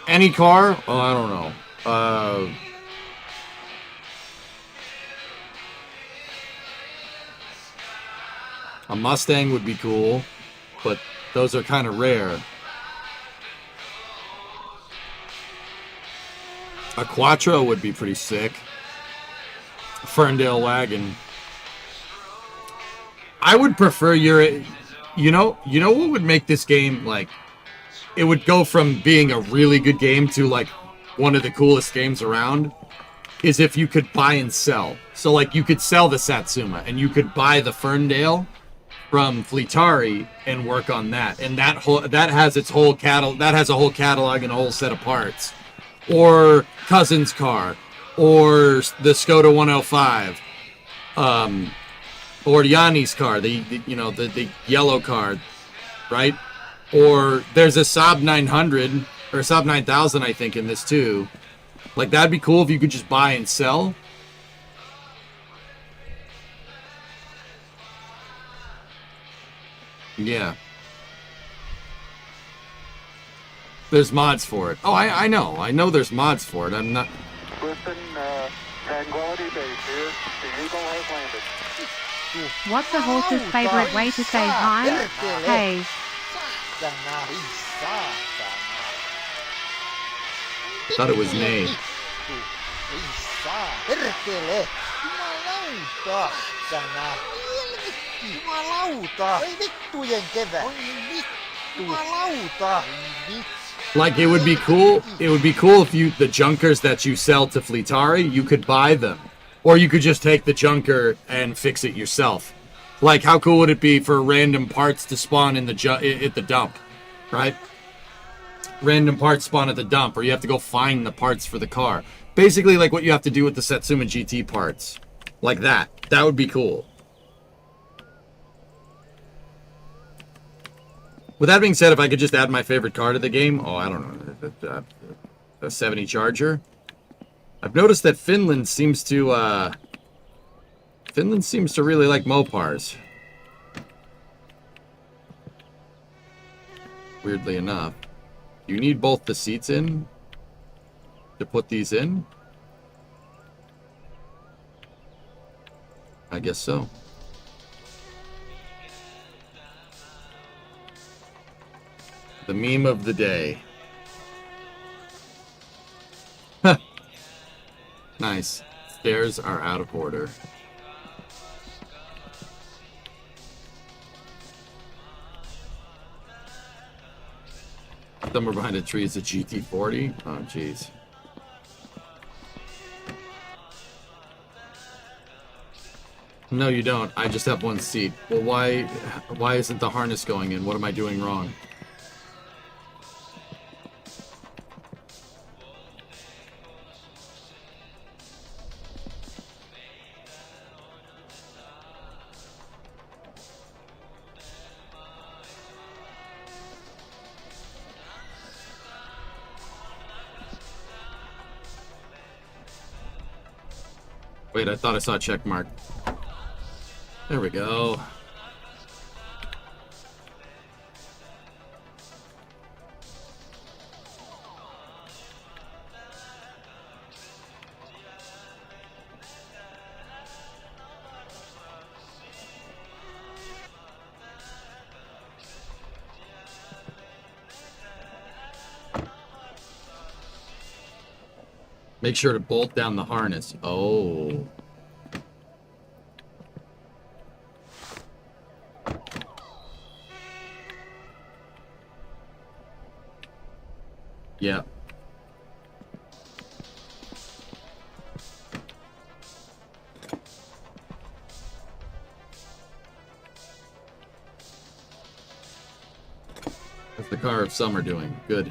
[SPEAKER 1] any car. Oh, I don't know. A Mustang would be cool, but those are kind of rare. A Quattro would be pretty sick. A Ferndale wagon. I would prefer you know what would make this game, like, it would go from being a really good game to like one of the coolest games around, is if you could buy and sell. So like you could sell the Satsuma and you could buy the Ferndale from Fleetari and work on that. And that has its whole a whole catalog and a whole set of parts. Or Cousin's car, or the Skoda 105, or Yanni's car, the yellow car, right? Or there's a Saab 900 or Saab 9000, I think, in this too. Like, that'd be cool if you could just buy and sell. Yeah. There's mods for it. Oh, I know. I know there's mods for it. I'm not...
[SPEAKER 4] Listen, Tranquility Base here. The Eagle has landed.
[SPEAKER 10] What's the horse's favorite way to say hi? Hey.
[SPEAKER 3] Saatana, ei saatana.
[SPEAKER 1] Thought it was Nay.
[SPEAKER 3] Ei saa. Perkele. Jumalauta. Saatana. Helvetti. Jumalauta. Oi vittujen kevät. Oi vittu. Jumalauta. Oi vittu.
[SPEAKER 1] Like, it would be cool. It would be cool if the junkers that you sell to Fleetari, you could buy them. Or you could just take the junker and fix it yourself. Like, how cool would it be for random parts to spawn in at the dump, right? Random parts spawn at the dump, or you have to go find the parts for the car. Basically, like what you have to do with the Satsuma GT parts. Like that. That would be cool. With that being said, if I could just add my favorite car to the game, I don't know, a 70 Charger. I've noticed that Finland seems to really like Mopars. Weirdly enough. You need both the seats in to put these in? I guess so. The meme of the day. Huh. Nice. Stairs are out of order. Somewhere behind a tree is a GT40. Oh, jeez. No, you don't. I just have one seat. Well, why isn't the harness going in? What am I doing wrong? Wait, I thought I saw a check mark. There we go. Make sure to bolt down the harness. Oh. Yeah. How's the car of Summer doing? Good.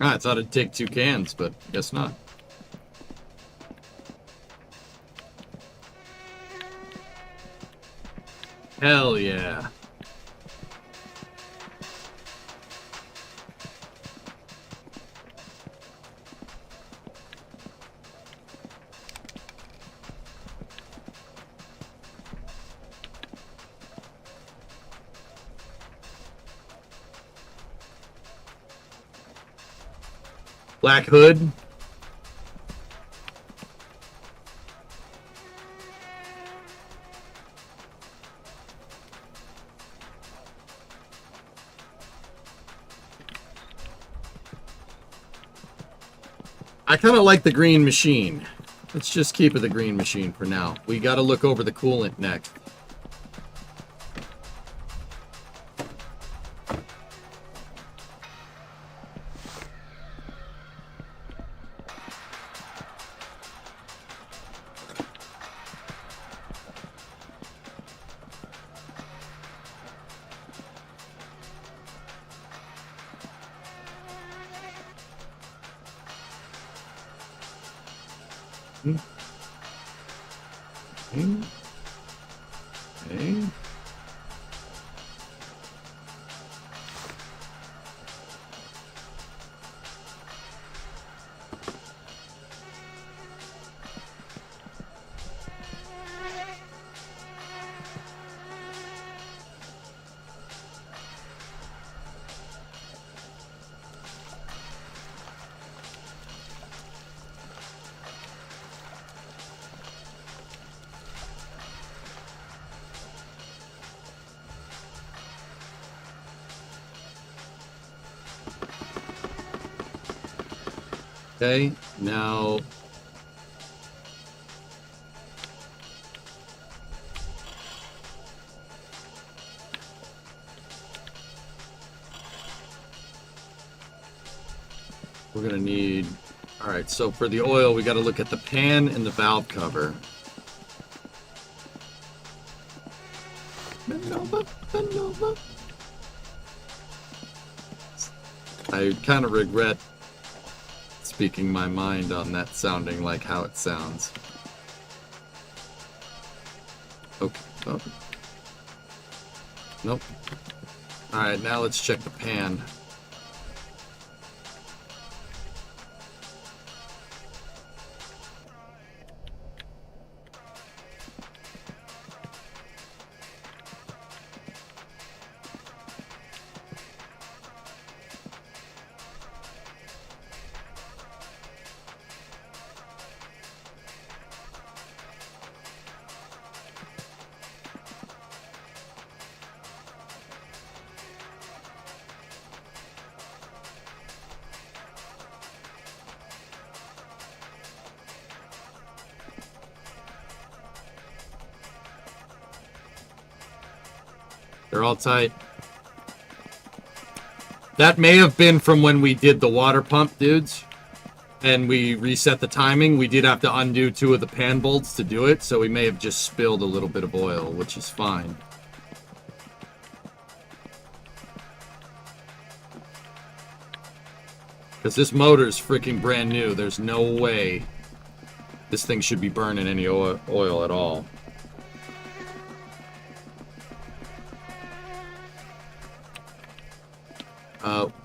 [SPEAKER 1] I thought it'd take 2 cans, but guess not. Hell yeah. Black hood. I kind of like the green machine. Let's just keep it the green machine for now. We got to look over the coolant next. Okay. Okay, now we're gonna need, all right, so for the oil, we got to look at the pan and the valve cover. I kind of regret speaking my mind on that sounding like how it sounds. Okay. Oh. Nope. Alright, now let's check the pan. They're all tight. That may have been from when we did the water pump, dudes. And we reset the timing. We did have to undo 2 of the pan bolts to do it, so we may have just spilled a little bit of oil, which is fine. Because this motor is freaking brand new. There's no way this thing should be burning any oil at all.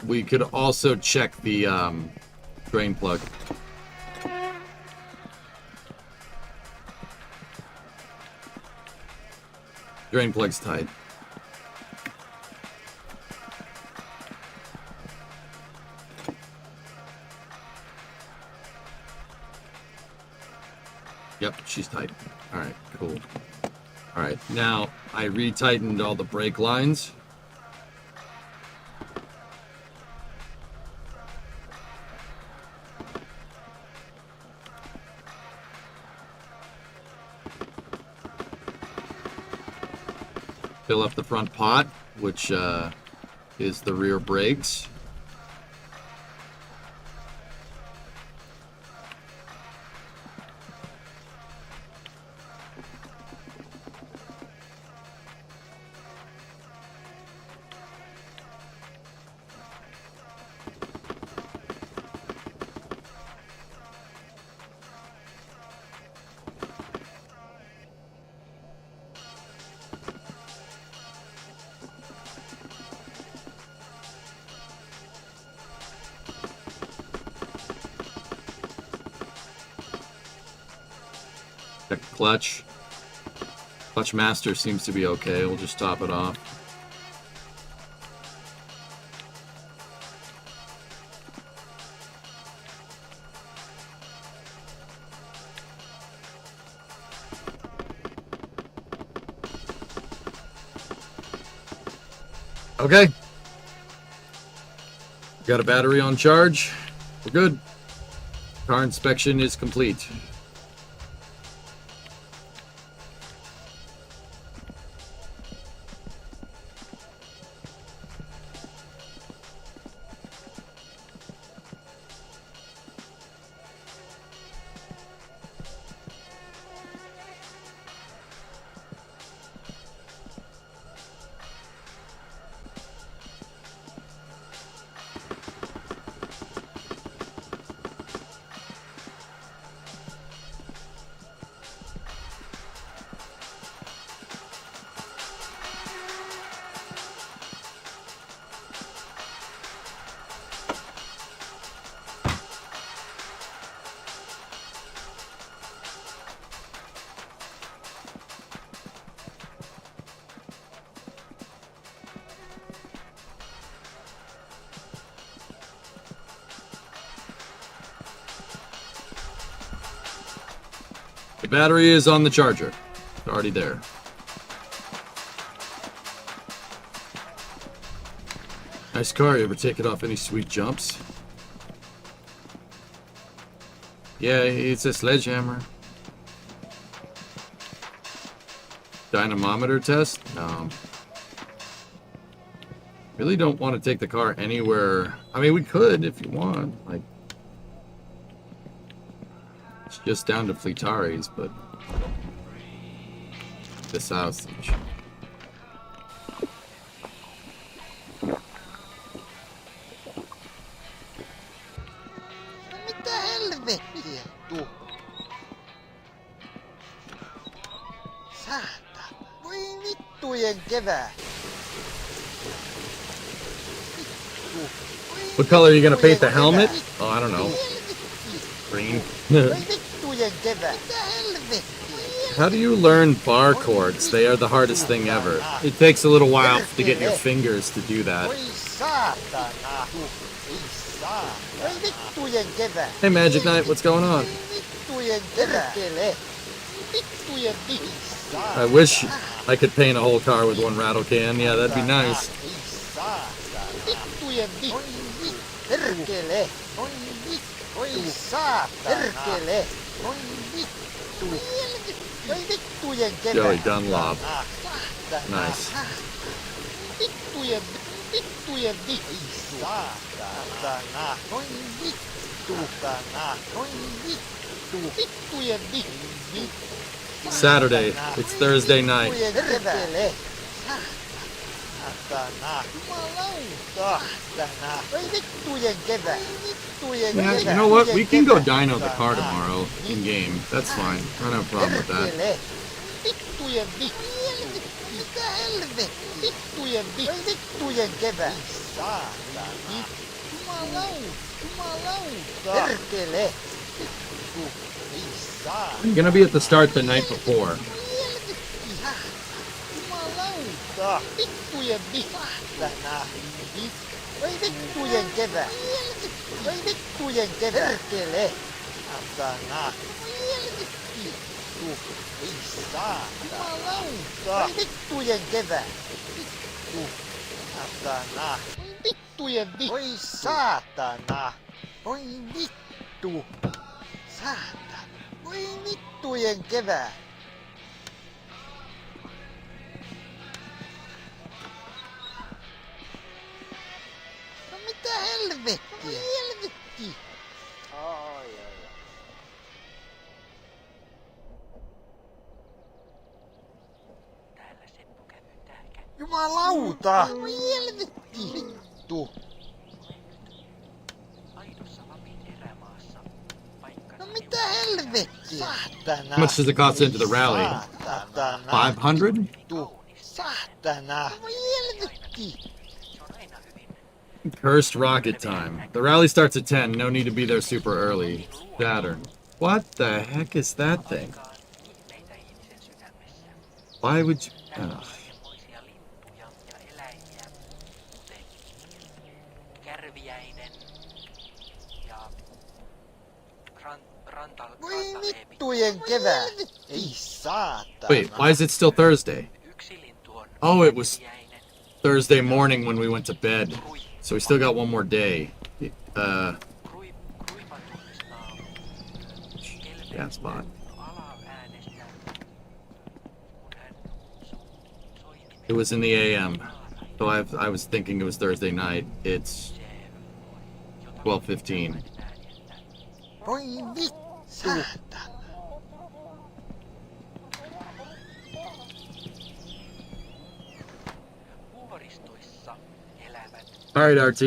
[SPEAKER 1] We could also check the drain plug. Drain plug's tight. Yep, she's tight. Alright, cool. Alright, now I retightened all the brake lines. Fill up the front pot, which is the rear brakes. Check the clutch. Clutch master seems to be okay. We'll just top it off. Okay. Got a battery on charge. We're good. Car inspection is complete. The battery is on the charger. It's already there. Nice car. You ever take it off any sweet jumps? Yeah, it's a sledgehammer. Dynamometer test? No. Really don't want to take the car anywhere. I mean, we could if you want. Like, it's just down to Fleetari's, but the sausage.
[SPEAKER 3] Mitä helvettiä? Tuu. Saata. Voi vittujen kevää. Vittu.
[SPEAKER 1] What color are you gonna paint the helmet? Oh, I don't know. Green.
[SPEAKER 3] Voi vittujen kevää. Mitä helvettiä?
[SPEAKER 1] How do you learn bar chords? They are the hardest thing ever. It takes a little while to get your fingers to do that.
[SPEAKER 3] Voi saatana. Ei saa. Voi vittujen kevää.
[SPEAKER 1] Hey, Magic Knight, what's going on?
[SPEAKER 3] Vittujen kevää. Vittujen visaa.
[SPEAKER 1] I wish I could paint a whole car with one rattle can. Yeah, that'd be nice.
[SPEAKER 3] Ei saatana. Vittujen vittu. Perkele. Oi vittu. Oi saatana. Perkele. Oi vittu. Oi vittujen kevää.
[SPEAKER 1] Joey Dunlop.
[SPEAKER 3] Saatana.
[SPEAKER 1] Nice.
[SPEAKER 3] Vittujen vittu. Saatana. Oi vittu. Saatana. Oi vittu. Vittujen vittu.
[SPEAKER 1] Saturday. It's Thursday night.
[SPEAKER 3] Vittujen kevää. Saatana. Jumalauta. Saatana. Oi vittujen kevää. Vittujen
[SPEAKER 1] Yeah,
[SPEAKER 3] kevää.
[SPEAKER 1] you know what? We can go dyno the car tomorrow in game. That's fine. I don't have a problem with that.
[SPEAKER 3] Vittujen vittu. Mitä helvettiä? Vittujen vittu. Oi vittujen kevää. Saatana. Jumalauta. Perkele. Vittu. Ei saa.
[SPEAKER 1] I'm gonna be at the start the night before.
[SPEAKER 3] Jumalauta. Vittujen vittu. Saatana. Oi vittujen kevää. Oi vittujen kevää. Perkele. Saatana. Vittu. Ei saa. Jumalauta. Oi vittujen kevää. Vittu. Saatana. Vittujen vittu. Oi saatana. Oi vittu. Saatana. Oi vittujen kevää. No mitä helvettiä? Helvetti. Ai. Jumalauta! Oi helvetti! Vittu! No mitä helvettiä? Saatana!
[SPEAKER 1] How much does it cost into the rally?
[SPEAKER 3] Saatana!
[SPEAKER 1] 500?
[SPEAKER 3] Vittu! Saatana! Oi helvetti!
[SPEAKER 1] Cursed rocket time. The rally starts at 10. No need to be there super early. Saturn. What the heck is that thing? Why would you?
[SPEAKER 8] Monenmoisia lintuja ja eläimiä, kuten kärviäinen ja
[SPEAKER 3] Voi vittujen kevää. Ei saatana.
[SPEAKER 1] Wait, why is it still Thursday?
[SPEAKER 8] yksi lintu on
[SPEAKER 1] Oh, it was
[SPEAKER 8] kärviäinen.
[SPEAKER 1] Thursday morning when we went to bed. So we still got one more day.
[SPEAKER 8] Kruipa tunnistaa
[SPEAKER 1] Yeah, spot.
[SPEAKER 8] alaäänestä, kun hän soitti
[SPEAKER 1] It was in the AM. So I was thinking it was Thursday night. It's 12:15.
[SPEAKER 3] Voi vittu. Saatana.
[SPEAKER 8] vuoristoissa elävät
[SPEAKER 1] All right, RT.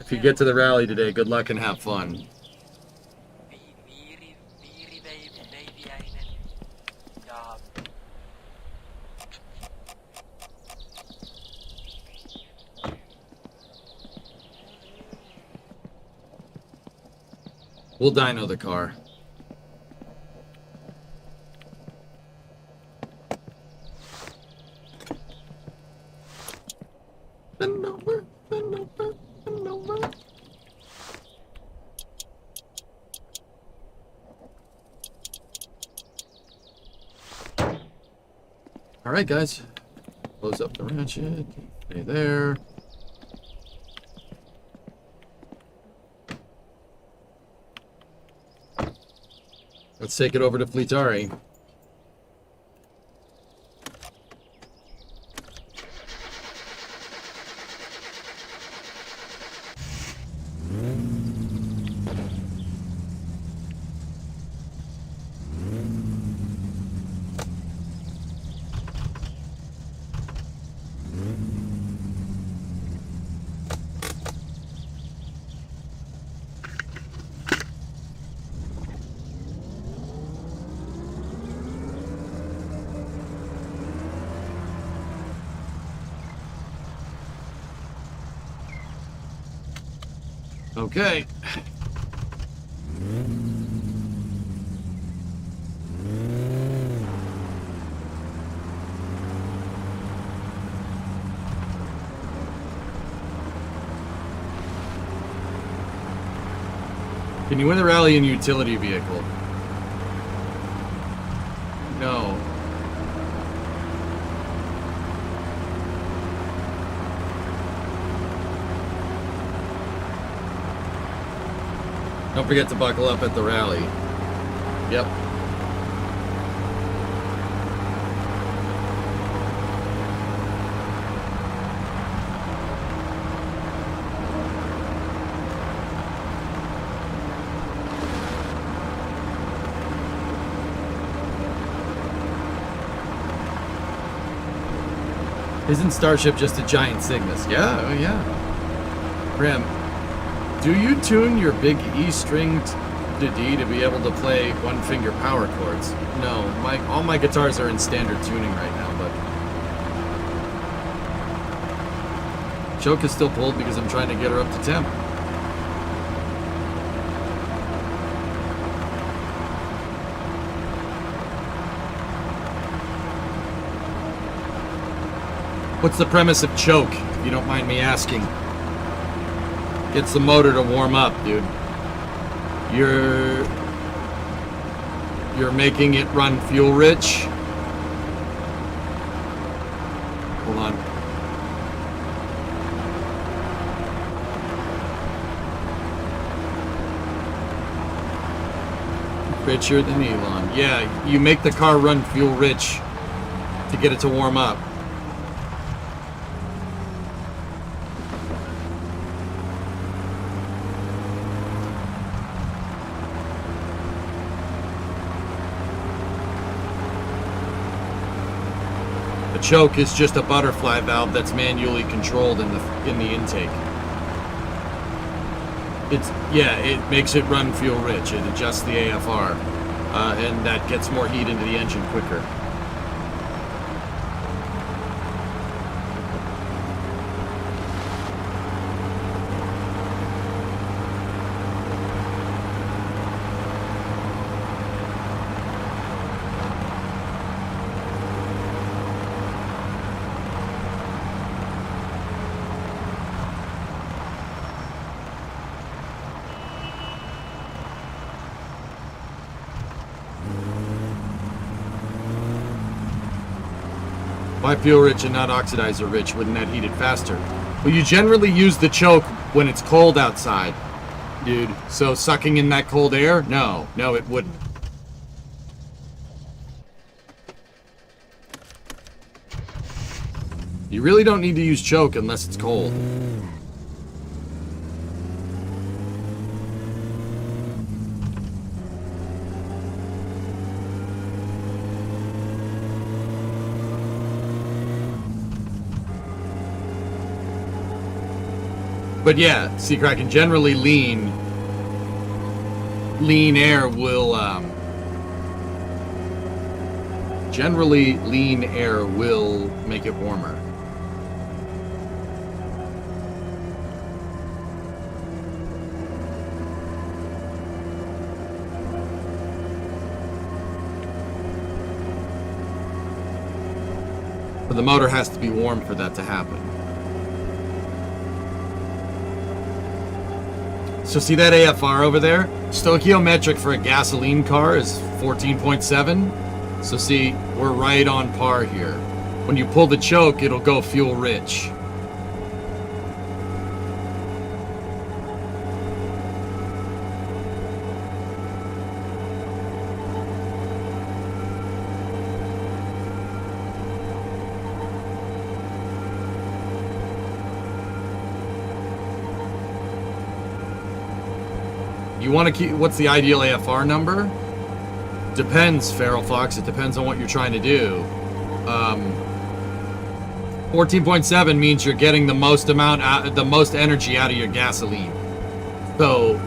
[SPEAKER 1] If you get to the rally today, good luck and have fun.
[SPEAKER 8] viiriveiviäinen ja
[SPEAKER 1] We'll dyno the car. Bend over, bend over, bend over. All right, guys. Close up the ratchet. Stay there. Let's take it over to Fleetari. Okay. Can you win the rally in a utility vehicle? No. Don't forget to buckle up at the rally. Yep. Isn't Starship just a giant Cygnus? Yeah, oh yeah. Grim, do you tune your big E string to D to be able to play one finger power chords? No, all my guitars are in standard tuning right now, but choke is still pulled because I'm trying to get her up to temp. What's the premise of choke, if you don't mind me asking? Gets the motor to warm up, dude. You're making it run fuel rich. Hold on. Richer than Elon. Yeah, you make the car run fuel rich to get it to warm up. Choke is just a butterfly valve that's manually controlled in the intake. It makes it run fuel rich. It adjusts the AFR, and that gets more heat into the engine quicker. Why fuel rich and not oxidizer rich? Wouldn't that heat it faster? Well, you generally use the choke when it's cold outside, dude. So sucking in that cold air? No, it wouldn't. You really don't need to use choke unless it's cold. But yeah, Sea Kraken, generally lean air will make it warmer. But the motor has to be warm for that to happen. So see that AFR over there? Stoichiometric for a gasoline car is 14.7. So see, we're right on par here. When you pull the choke, it'll go fuel rich. You want to keep, what's the ideal AFR number? Depends, Feral Fox. It depends on what you're trying to do. 14.7 means you're getting the most energy out of your gasoline. So,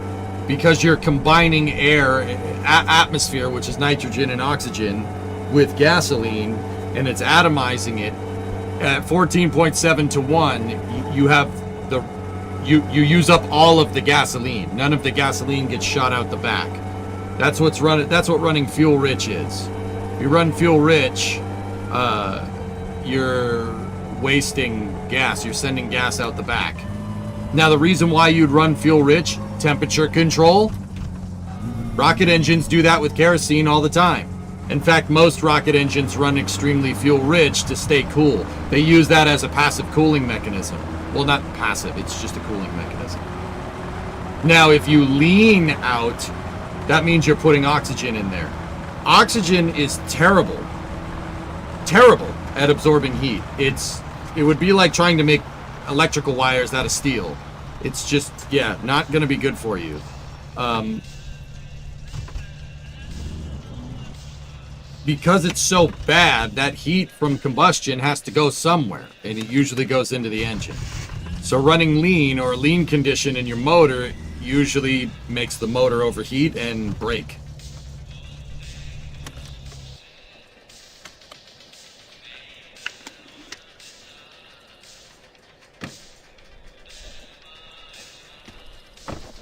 [SPEAKER 1] because you're combining air, atmosphere, which is nitrogen and oxygen, with gasoline, and it's atomizing it at 14.7 to 1, you have the you use up all of the gasoline. None of the gasoline gets shot out the back. That's what running fuel rich is. If you run fuel rich, you're wasting gas. You're sending gas out the back. Now, the reason why you'd run fuel rich, temperature control. Rocket engines do that with kerosene all the time. In fact, most rocket engines run extremely fuel rich to stay cool. They use that as a passive cooling mechanism. Well, not passive, it's just a cooling mechanism. Now, if you lean out, that means you're putting oxygen in there. Oxygen is terrible at absorbing heat. It would be like trying to make electrical wires out of steel. It's just, yeah, not going to be good for you. Because it's so bad, that heat from combustion has to go somewhere, and it usually goes into the engine. So running lean or lean condition in your motor usually makes the motor overheat and break.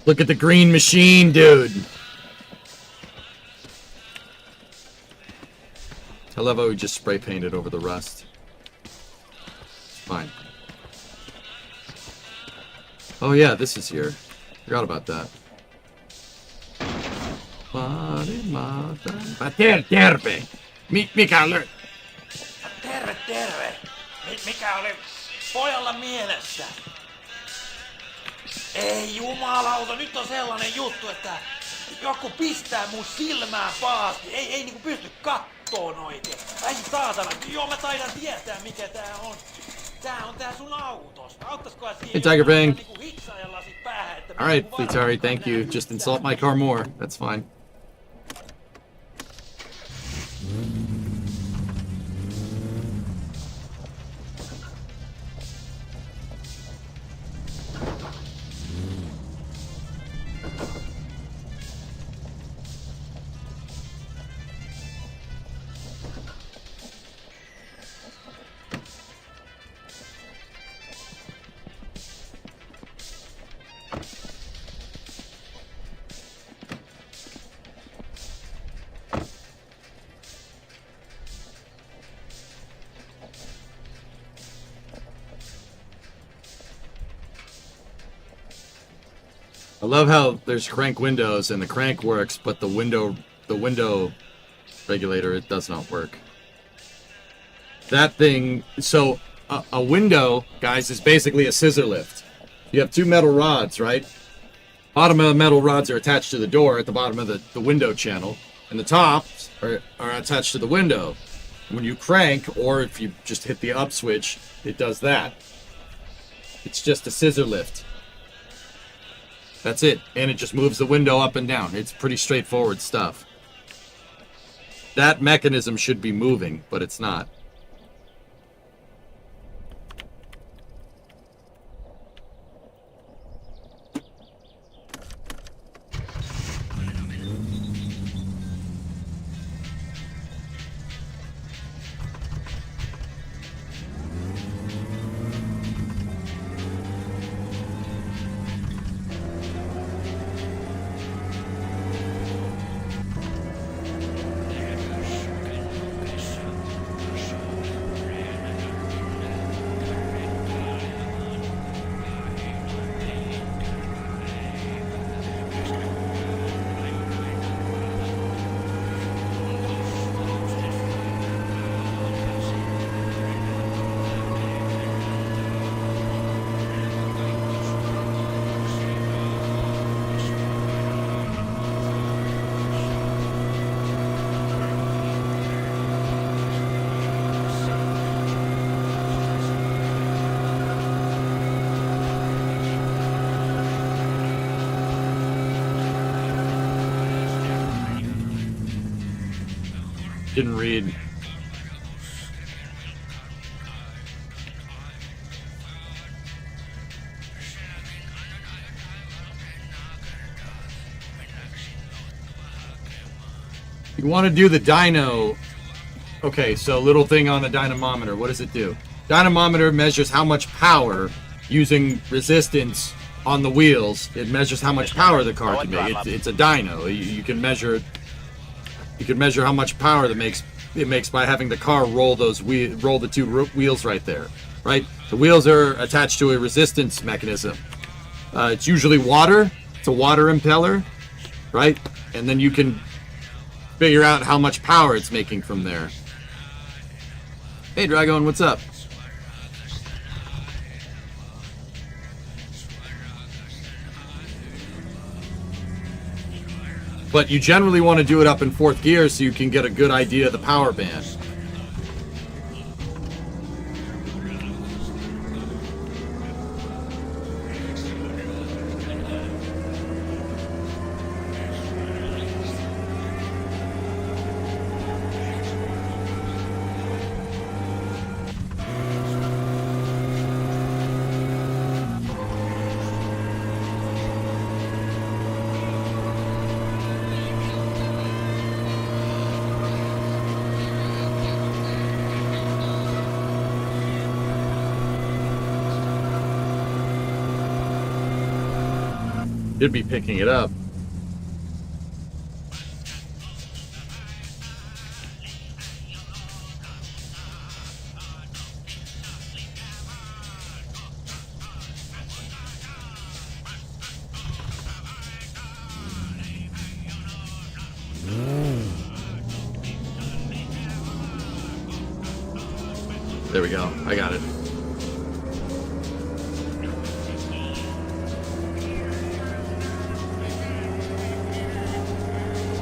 [SPEAKER 1] Look at the green machine, dude. I love how we just spray painted over the rust. It's fine. Oh yeah, this is here. Forgot about that. Terve! Mikä oli?
[SPEAKER 3] Terve! Mikä oli pojalla mielessä? Ei jumalauta, nyt on sellainen juttu, että joku pistää mun silmään pahasti. Ei niinku pysty kattoon oikein. Ai saatana, joo mä taidan tietää mikä tää on. Tää on tää sun autosta. Auttaisikohan siihen?
[SPEAKER 1] Hey, Tiger Bang.
[SPEAKER 3] Niinku hitsajalla sit päähän, että
[SPEAKER 1] Alright, Fleetari, thank you. Just insult my car more. That's fine. I love how there's crank windows and the crank works, but the window regulator, it does not work. that thing, so a window, guys, is basically a scissor lift. You have two metal rods, right? Bottom of the metal rods are attached to the door at the bottom of the window channel, and the tops are attached to the window. When you crank, or if you just hit the up switch, it does that. It's just a scissor lift. That's it. And it just moves the window up and down. It's pretty straightforward stuff. That mechanism should be moving, but it's not. Didn't read. You want to do the dyno. Okay, so little thing on the dynamometer. What does it do? Dynamometer measures how much power using resistance on the wheels. It measures how much power the car can make. It's a dyno. You can measure. You can measure how much power it makes by having the car roll the two wheels right there, right? The wheels are attached to a resistance mechanism. It's usually water. It's a water impeller, right? And then you can figure out how much power it's making from there. Hey, Dragon, what's up? But you generally want to do it up in fourth gear so you can get a good idea of the power band. Should be picking it up. There we go. I got it.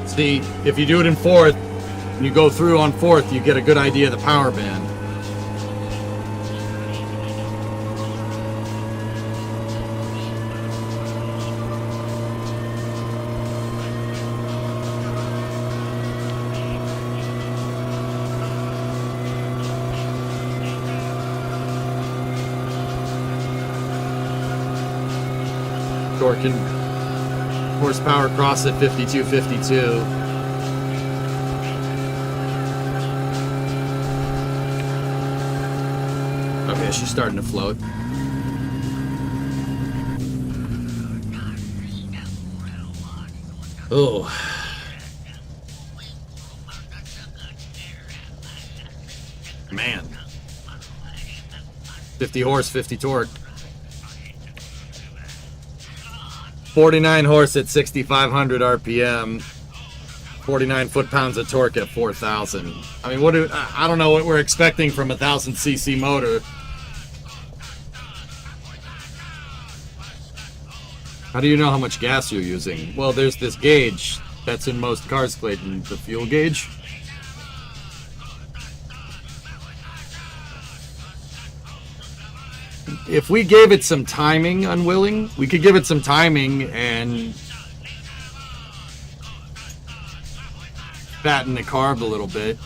[SPEAKER 1] See, if you do it in fourth, and you go through on fourth, you get a good idea of the power band. Torque and horsepower cross at 5252. Okay, she's starting to float. Oh. Man. 50 horse, 50 torque. 49 horse at 6,500 RPM. 49 foot-pounds of torque at 4,000. I mean, I don't know what we're expecting from a 1,000cc motor. How do you know how much gas you're using? Well, there's this gauge that's in most cars, Clayton, the fuel gauge. If we gave it some timing, Unwilling, we could give it some timing and fatten the carb a little bit.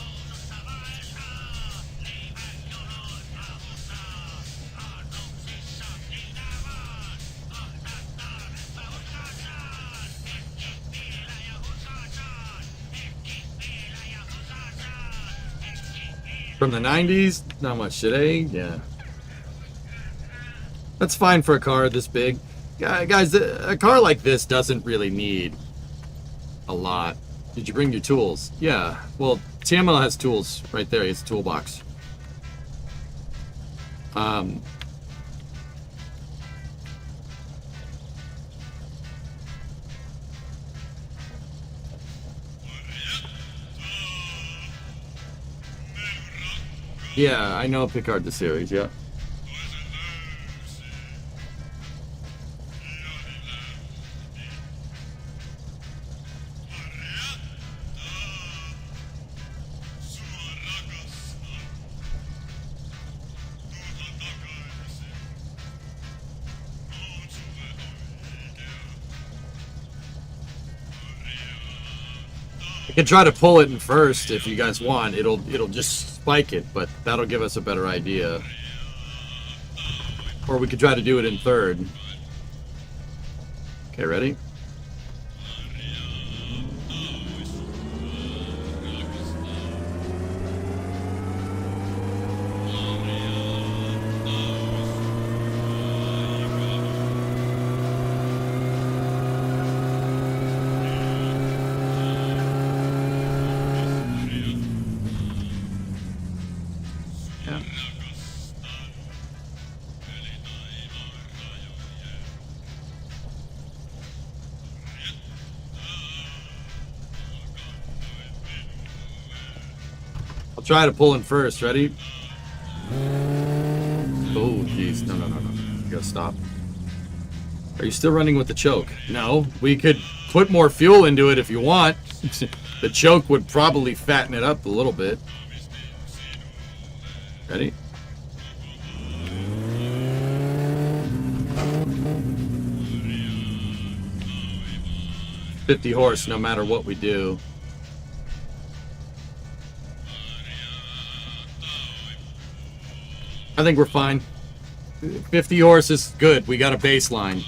[SPEAKER 1] From the 90s, not much today, yeah. That's fine for a car this big. Guys, a car like this doesn't really need a lot. Did you bring your tools? Yeah. Well, TML has tools right there. It's a toolbox. Yeah, I know Picard the series, yeah. I can try to pull it in first if you guys want. It'll just spike it, but that'll give us a better idea. Or we could try to do it in third. Okay, ready? Try to pull in first. Ready? Oh, jeez. No. You gotta stop. Are you still running with the choke? No. We could put more fuel into it if you want. The choke would probably fatten it up a little bit. Ready? $50 horse no matter what we do. I think we're fine. 50 horse is good. We got a baseline.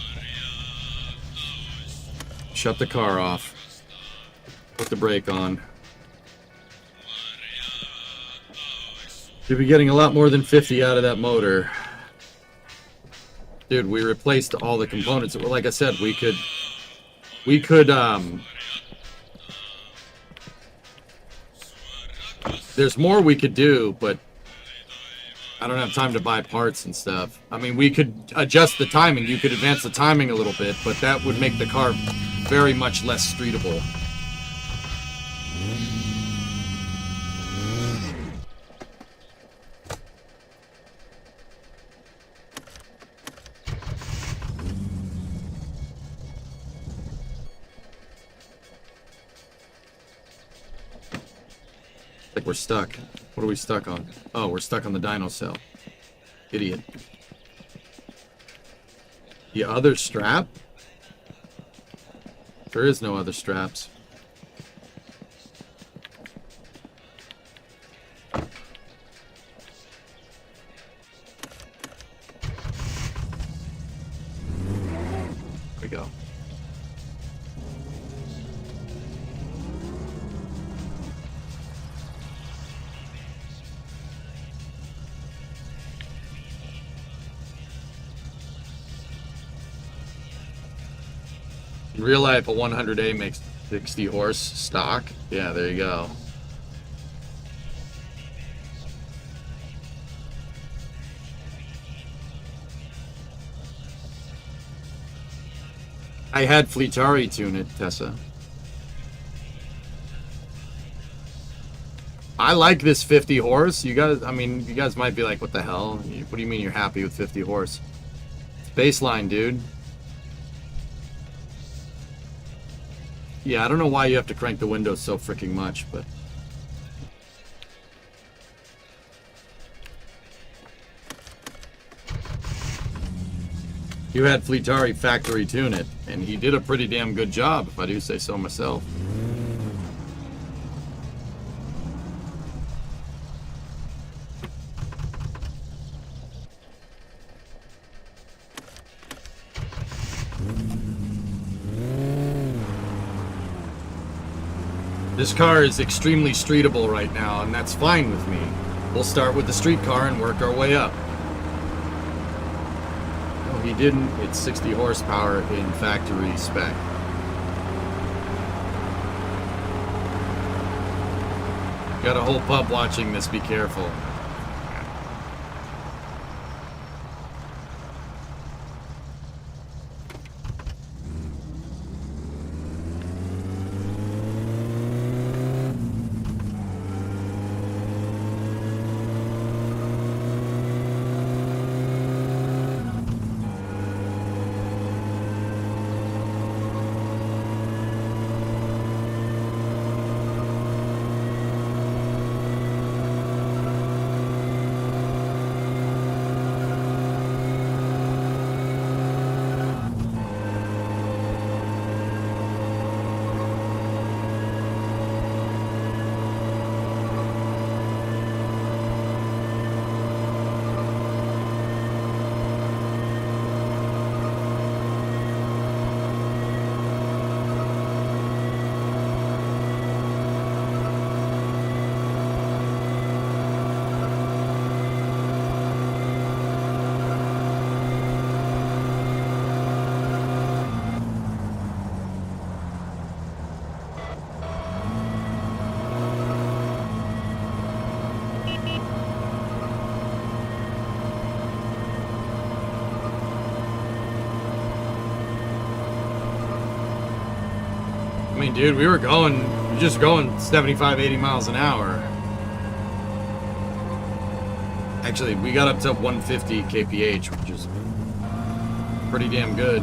[SPEAKER 1] Shut the car off. Put the brake on. You'll be getting a lot more than 50 out of that motor. Dude, we replaced all the components. Well, like I said, we could there's more we could do, but I don't have time to buy parts and stuff. I mean, we could adjust the timing. You could advance the timing a little bit, but that would make the car very much less streetable. Like we're stuck. What are we stuck on? Oh, we're stuck on the Dino cell. Idiot. The other strap? There is no other straps. There we go. In real life, a 100A makes 60 horse stock. Yeah, there you go. I had Fleetari tune it, Tessa. I like this 50 horse. You guys, I mean, you guys might be like, what the hell? What do you mean you're happy with 50 horse? It's baseline, dude. Yeah, I don't know why you have to crank the windows so freaking much, but... You had Fleetari factory tune it, and he did a pretty damn good job, if I do say so myself. This car is extremely streetable right now, and that's fine with me. We'll start with the street car and work our way up. No, he didn't. It's 60 horsepower in factory spec. Got a whole pub watching this, be careful. I mean, dude, we were just going 75, 80 miles an hour. Actually, we got up to 150 kph, which is pretty damn good.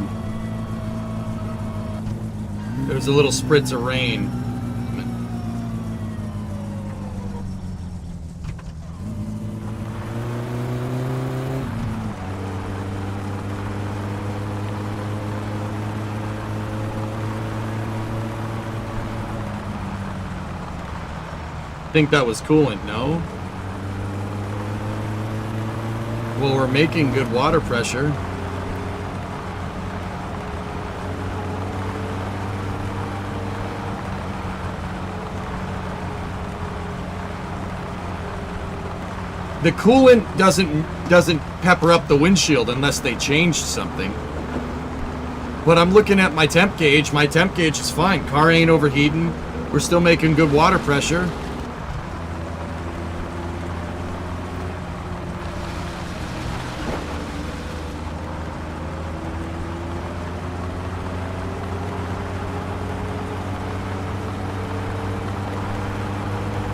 [SPEAKER 1] There was a little spritz of rain. I think that was coolant, no? Well, we're making good water pressure. The coolant doesn't pepper up the windshield unless they changed something. But I'm looking at my temp gauge. My temp gauge is fine. Car ain't overheating. We're still making good water pressure.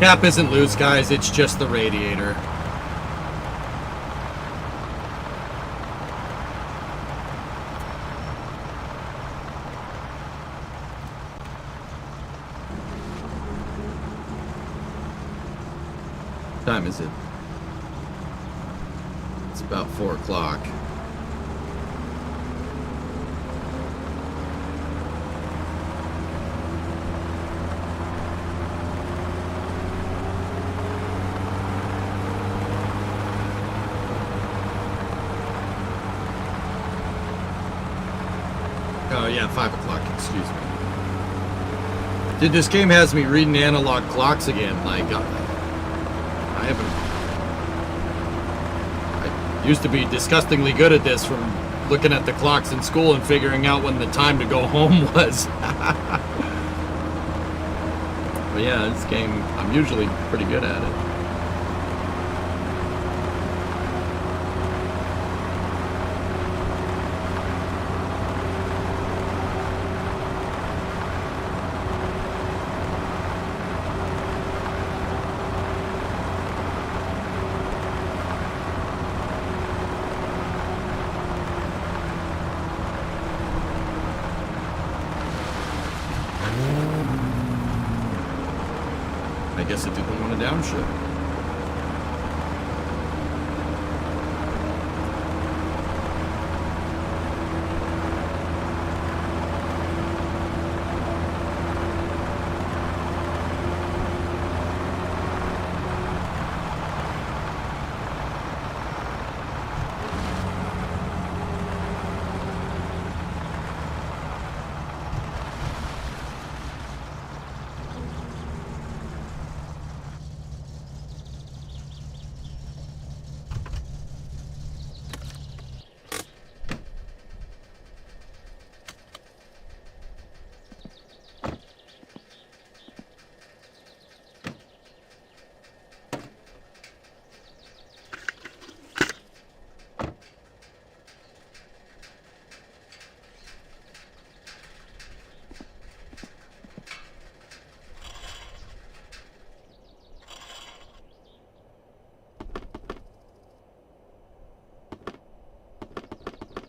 [SPEAKER 1] Cap isn't loose, guys. It's just the radiator. What time is it? It's about 4 o'clock. Oh yeah, 5 o'clock, excuse me. Dude, this game has me reading analog clocks again. Like, I used to be disgustingly good at this from looking at the clocks in school and figuring out when the time to go home was. But yeah, this game, I'm usually pretty good at it. I guess it didn't want to downshift.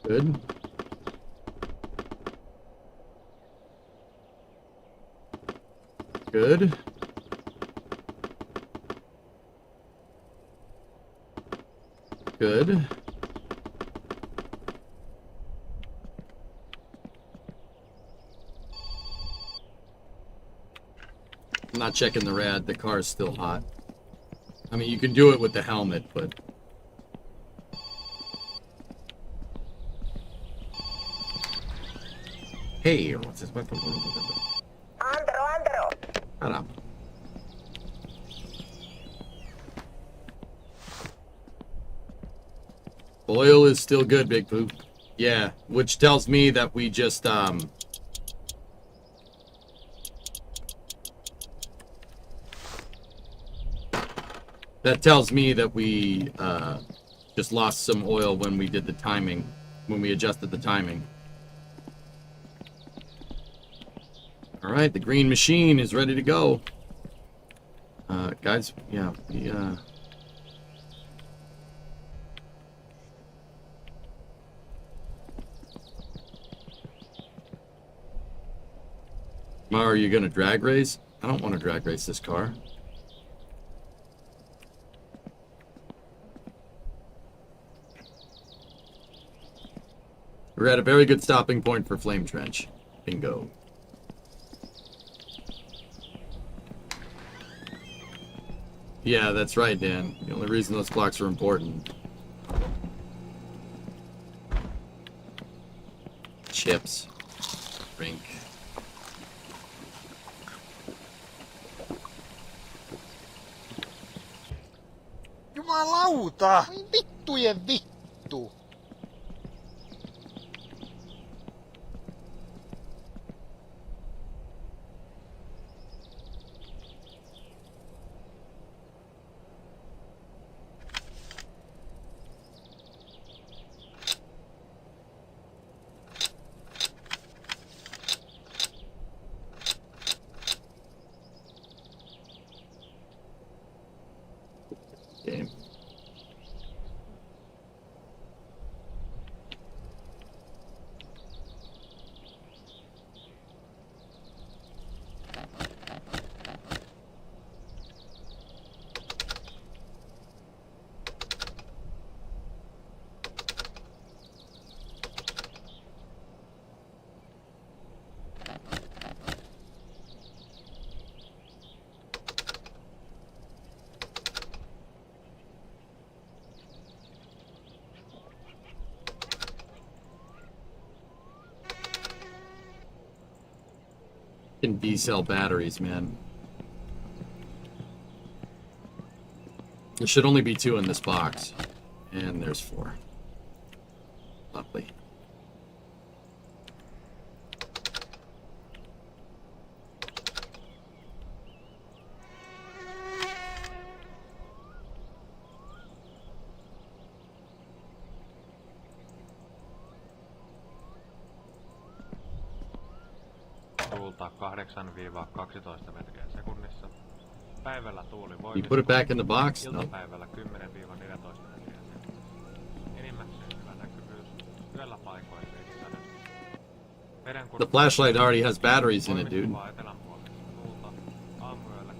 [SPEAKER 1] Good. Good. Good. I'm not checking the rad. The car is still hot. I mean, you can do it with the helmet, but... Hey, what's this? Shut up. Oil is still good, Big Pooh. Yeah, which tells me that we just, that tells me that we, just lost some oil when we did the timing, when we adjusted the timing. Alright, the green machine is ready to go. Guys, yeah, we, Mar, are you gonna drag race? I don't want to drag race this car. We're at a very good stopping point for Flame Trench. Bingo. Yeah, that's right, Dan. The only reason those clocks are important. Chips. Drink.
[SPEAKER 3] Jumalauta! Vittujen vittu!
[SPEAKER 1] Game. In B-cell batteries, man. There should only be 2 in this box. And there's 4. Lovely.
[SPEAKER 11] Tuulta 8-12 metriä sekunnissa. Päivällä tuuli
[SPEAKER 1] You
[SPEAKER 11] voimistuu.
[SPEAKER 1] put it back in the box? No.
[SPEAKER 11] Iltapäivällä 10-14 metriä sekunnissa. Enimmäkseen hyvä näkyvyys. Yöllä paikoin vesisadetta.
[SPEAKER 1] The flashlight already has batteries in it, dude.
[SPEAKER 11] Etelänpuoleista tuulta. Aamuyöllä 10-14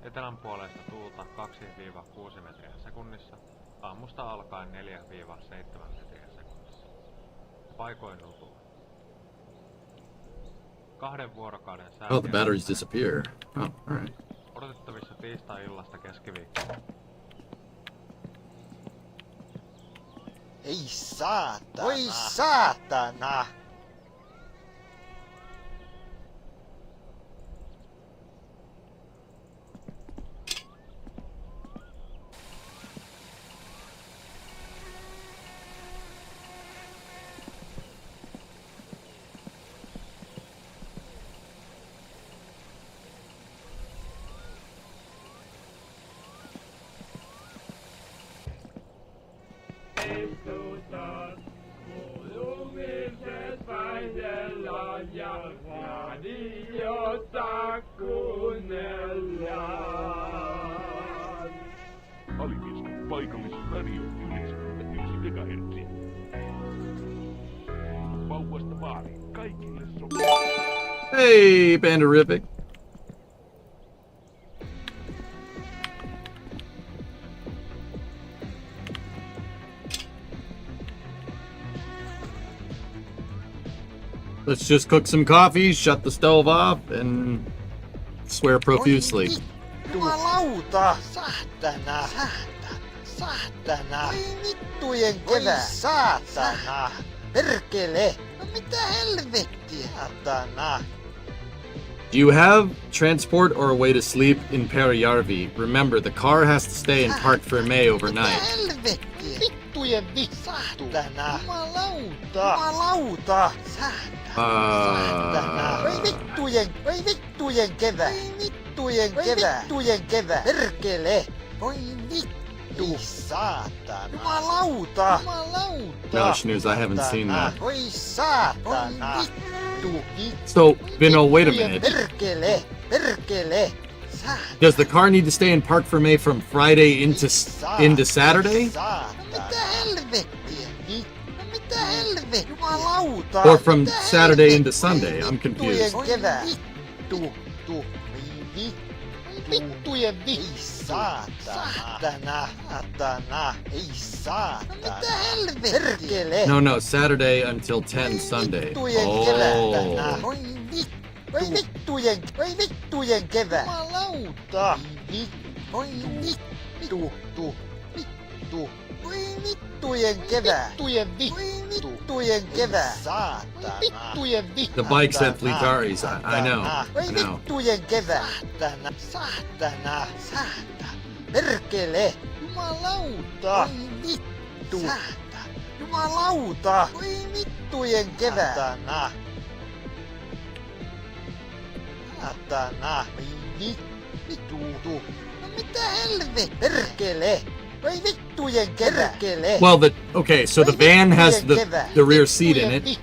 [SPEAKER 11] Etelän puolesta tuulta 2-6 metriä sekunnissa, aamusta alkaen 4-7 metriä sekunnissa. Paikoin nutua. 2 vuorokauden
[SPEAKER 1] Oh, the
[SPEAKER 11] säätiedot
[SPEAKER 1] batteries disappear. Oh, all right.
[SPEAKER 11] odotettavissa tiistai-illasta keskiviikkoon.
[SPEAKER 3] Ei saatana. Oi saatana.
[SPEAKER 4] Alivieskä paikallisradio 91 MHz. Vauvasta vaariin kaikille sopii.
[SPEAKER 1] Hey, Banderific. Let's just cook some coffee, shut the stove off, and swear profusely.
[SPEAKER 3] Jumalauta! Saatana! Saatana! Oi vittujen kevää! Saatana! Perkele! No mitä helvettiä? Saatana!
[SPEAKER 1] Do you have transport or a way to sleep in Perijärvi? Remember, the car has to stay in Park Fermé overnight.
[SPEAKER 3] Mitä helvettiä? Vittujen saatana! Jumalauta! Jumalauta! Saatana! Oi vittujen kevää! Vittujen kevää! Perkele! Oi vittu! Saatana! Jumalauta!
[SPEAKER 1] Relish news, I haven't seen that.
[SPEAKER 3] Oi saatana! Vittu!
[SPEAKER 1] So, Vino, wait a minute.
[SPEAKER 3] Perkele!
[SPEAKER 1] Does the car need to stay in Park Fermé from Friday into Saturday?
[SPEAKER 3] Mitä helvettiä? Mitä helvettiä? Jumalauta!
[SPEAKER 1] Or from Saturday into Sunday? I'm confused.
[SPEAKER 3] Vittujen saatana! Ei saatana! Mitä helvettiä?
[SPEAKER 1] No, Saturday until 10 Sunday. Oh.
[SPEAKER 3] Oi vittujen kevää! Jumalauta! Oi vittu! Oi vittujen kevää! Vittujen kevää! Saatana!
[SPEAKER 1] The bike said Flitaris. I know.
[SPEAKER 3] Oi vittujen kevää! Saatana! Perkele! Jumalauta! Oi vittu! Jumalauta! Oi vittujen kevää! Saatana! Vittu! No mitä helvettiä? Perkele! Oi vittujen kevää!
[SPEAKER 1] Well, so the van has the rear seat in it.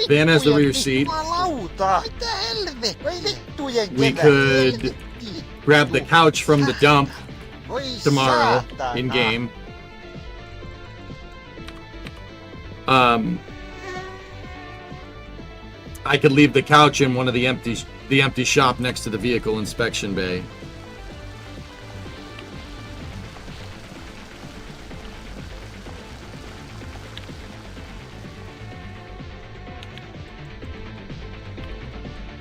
[SPEAKER 1] Van has the rear seat.
[SPEAKER 3] Jumalauta! Mitä helvettiä? Oi vittujen
[SPEAKER 1] We
[SPEAKER 3] kevää!
[SPEAKER 1] could grab the couch from the dump
[SPEAKER 3] Oi
[SPEAKER 1] tomorrow
[SPEAKER 3] saatana!
[SPEAKER 1] in game. I could leave the couch in one of the empty shop next to the vehicle inspection bay.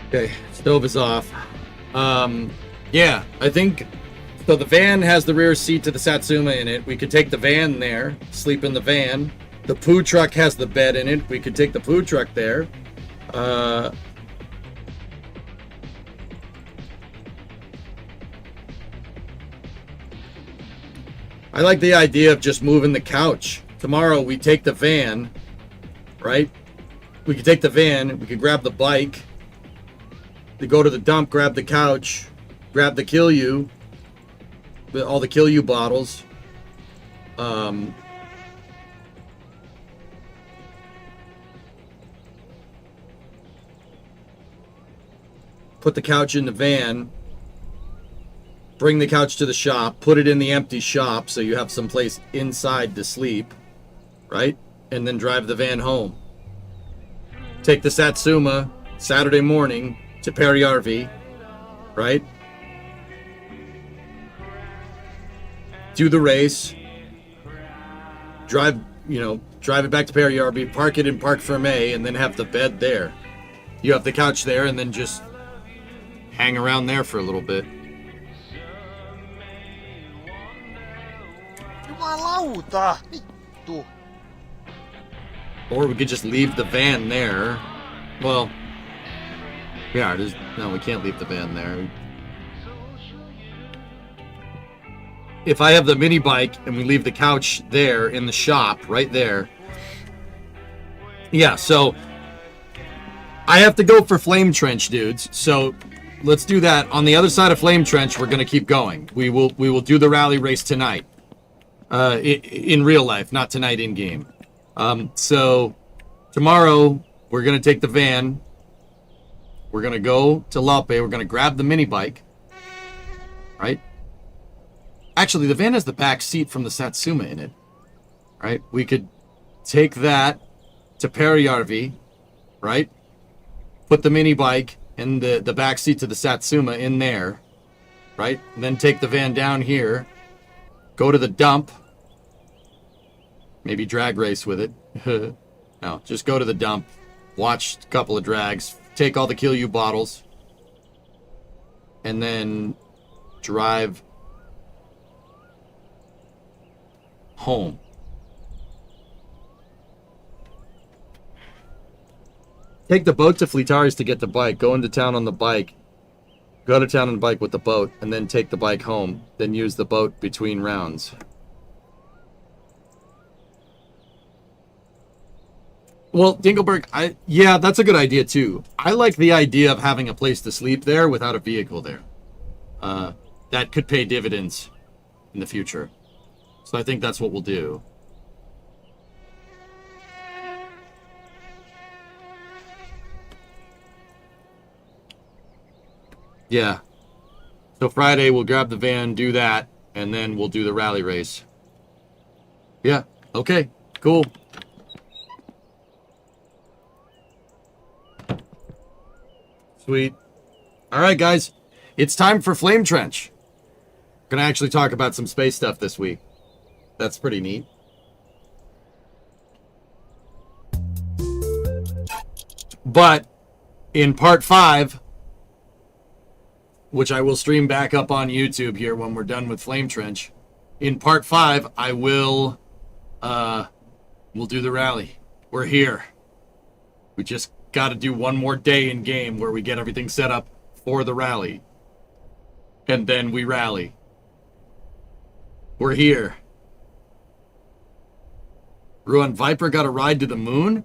[SPEAKER 1] Okay, stove is off. Yeah, I think so. The van has the rear seat to the Satsuma in it. We could take the van there, sleep in the van. The poo truck has the bed in it. We could take the poo truck there. I like the idea of just moving the couch. Tomorrow we take the van, right? We could take the van, we could grab the bike, to go to the dump, grab the couch, grab the Kill You, all the Kill You bottles. Put the couch in the van, bring the couch to the shop, put it in the empty shop so you have some place inside to sleep, right? And then drive the van home. Take the Satsuma Saturday morning to Perijärvi, right? do the race, drive it back to Perry RB, park it in Park Ferme, and then have the bed there. You have the couch there, and then just hang around there for a little bit.
[SPEAKER 3] Jumalauta, vittu.
[SPEAKER 1] Or we could just leave the van there. Well, yeah, no, we can't leave the van there. If I have the mini bike and we leave the couch there in the shop, right there. Yeah, so I have to go for Flame Trench, dudes. So let's do that. On the other side of Flame Trench, we're gonna keep going. We will do the rally race tonight. In real life, not tonight in game. So tomorrow we're gonna take the van. We're gonna go to Laupe. We're gonna grab the mini bike. Right? Actually, the van has the back seat from the Satsuma in it. Right? We could take that to Perijärvi, right? Put the mini bike and the back seat to the Satsuma in there, right? And then take the van down here, go to the dump, maybe drag race with it. No, just go to the dump, watch a couple of drags, take all the Kill You bottles, and then drive home. Take the boat to Fleetaris to get the bike. Go into town on the bike. Go to town on the bike with the boat, and then take the bike home. Then use the boat between rounds. Well, Dingleberg, yeah, that's a good idea too. I like the idea of having a place to sleep there without a vehicle there. That could pay dividends in the future. So I think that's what we'll do. Yeah. So Friday we'll grab the van, do that, and then we'll do the rally race. Yeah. Okay. Cool. Sweet. All right, guys. It's time for Flame Trench. We're going to actually talk about some space stuff this week. That's pretty neat. But in part 5, which I will stream back up on YouTube here when we're done with Flame Trench, in part 5, I will, we'll do the rally. We're here. We just got to do one more day in game where we get everything set up for the rally. And then we rally. We're here. Ruan Viper got a ride to the moon?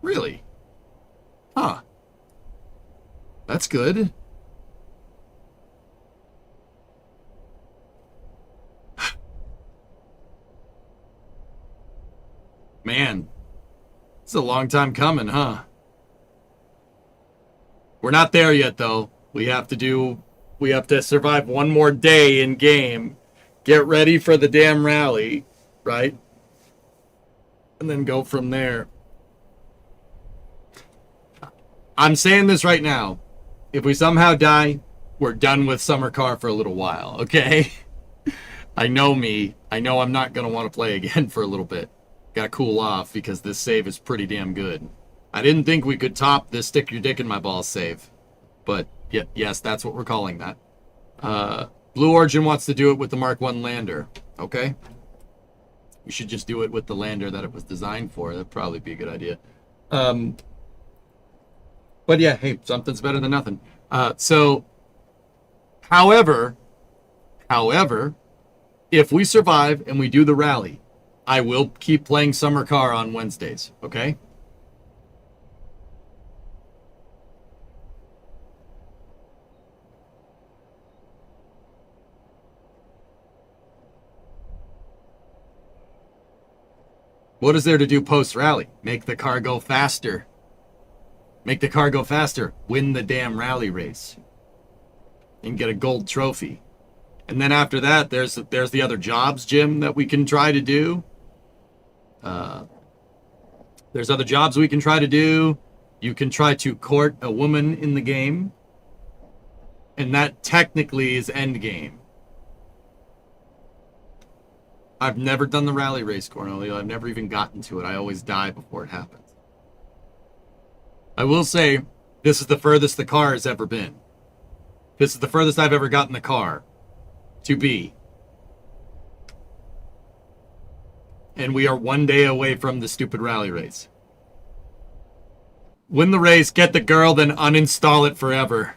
[SPEAKER 1] Really? Huh. That's good. Man, it's a long time coming, huh? We're not there yet, though. We have to survive one more day in game. Get ready for the damn rally, right? And then go from there. I'm saying this right now. If we somehow die, we're done with Summer Car for a little while, okay? I know me. I know I'm not going to want to play again for a little bit. Got to cool off because this save is pretty damn good. I didn't think we could top this stick your dick in my balls save. But, yeah, yes, that's what we're calling that. Blue Origin wants to do it with the Mark 1 lander, okay? We should just do it with the lander that it was designed for. That'd probably be a good idea. But yeah, hey, something's better than nothing. So, however, if we survive and we do the rally, I will keep playing Summer Car on Wednesdays, okay? What is there to do post-rally? Make the car go faster. Make the car go faster. Win the damn rally race. And get a gold trophy. And then after that, there's the other jobs, Jim, that we can try to do. There's other jobs we can try to do. You can try to court a woman in the game. And that technically is endgame. I've never done the rally race, Cornelio. I've never even gotten to it. I always die before it happens. I will say, this is the furthest the car has ever been. This is the furthest I've ever gotten the car to be. And we are 1 day away from the stupid rally race. Win the race, get the girl, then uninstall it forever.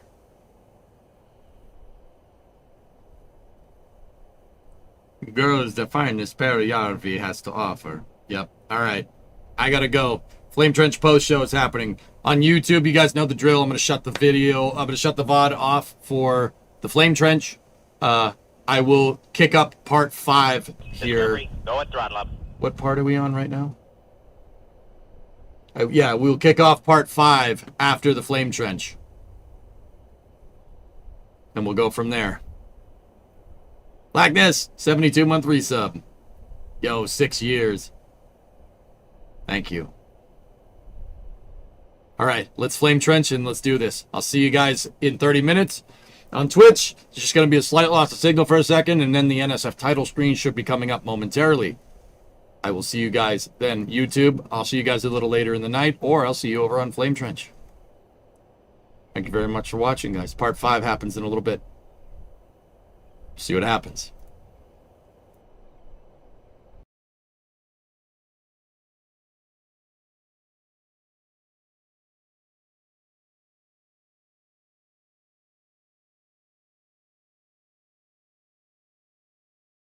[SPEAKER 1] Girl is the finest Yarvi has to offer. Yep. Alright. I gotta go. Flame Trench post show is happening. On YouTube, you guys know the drill. I'm gonna shut the video. I'm gonna shut the VOD off for the Flame Trench. I will kick up part 5 here.
[SPEAKER 2] Discovery, go at throttle up.
[SPEAKER 1] What part are we on right now? Yeah, we'll kick off part 5 after the Flame Trench. And we'll go from there. Like this, 72-month resub. Yo, 6 years. Thank you. Alright, let's Flame Trench and let's do this. I'll see you guys in 30 minutes. On Twitch, it's just going to be a slight loss of signal for a second, and then the NSF title screen should be coming up momentarily. I will see you guys then. YouTube, I'll see you guys a little later in the night, or I'll see you over on Flame Trench. Thank you very much for watching, guys. Part 5 happens in a little bit. See what happens.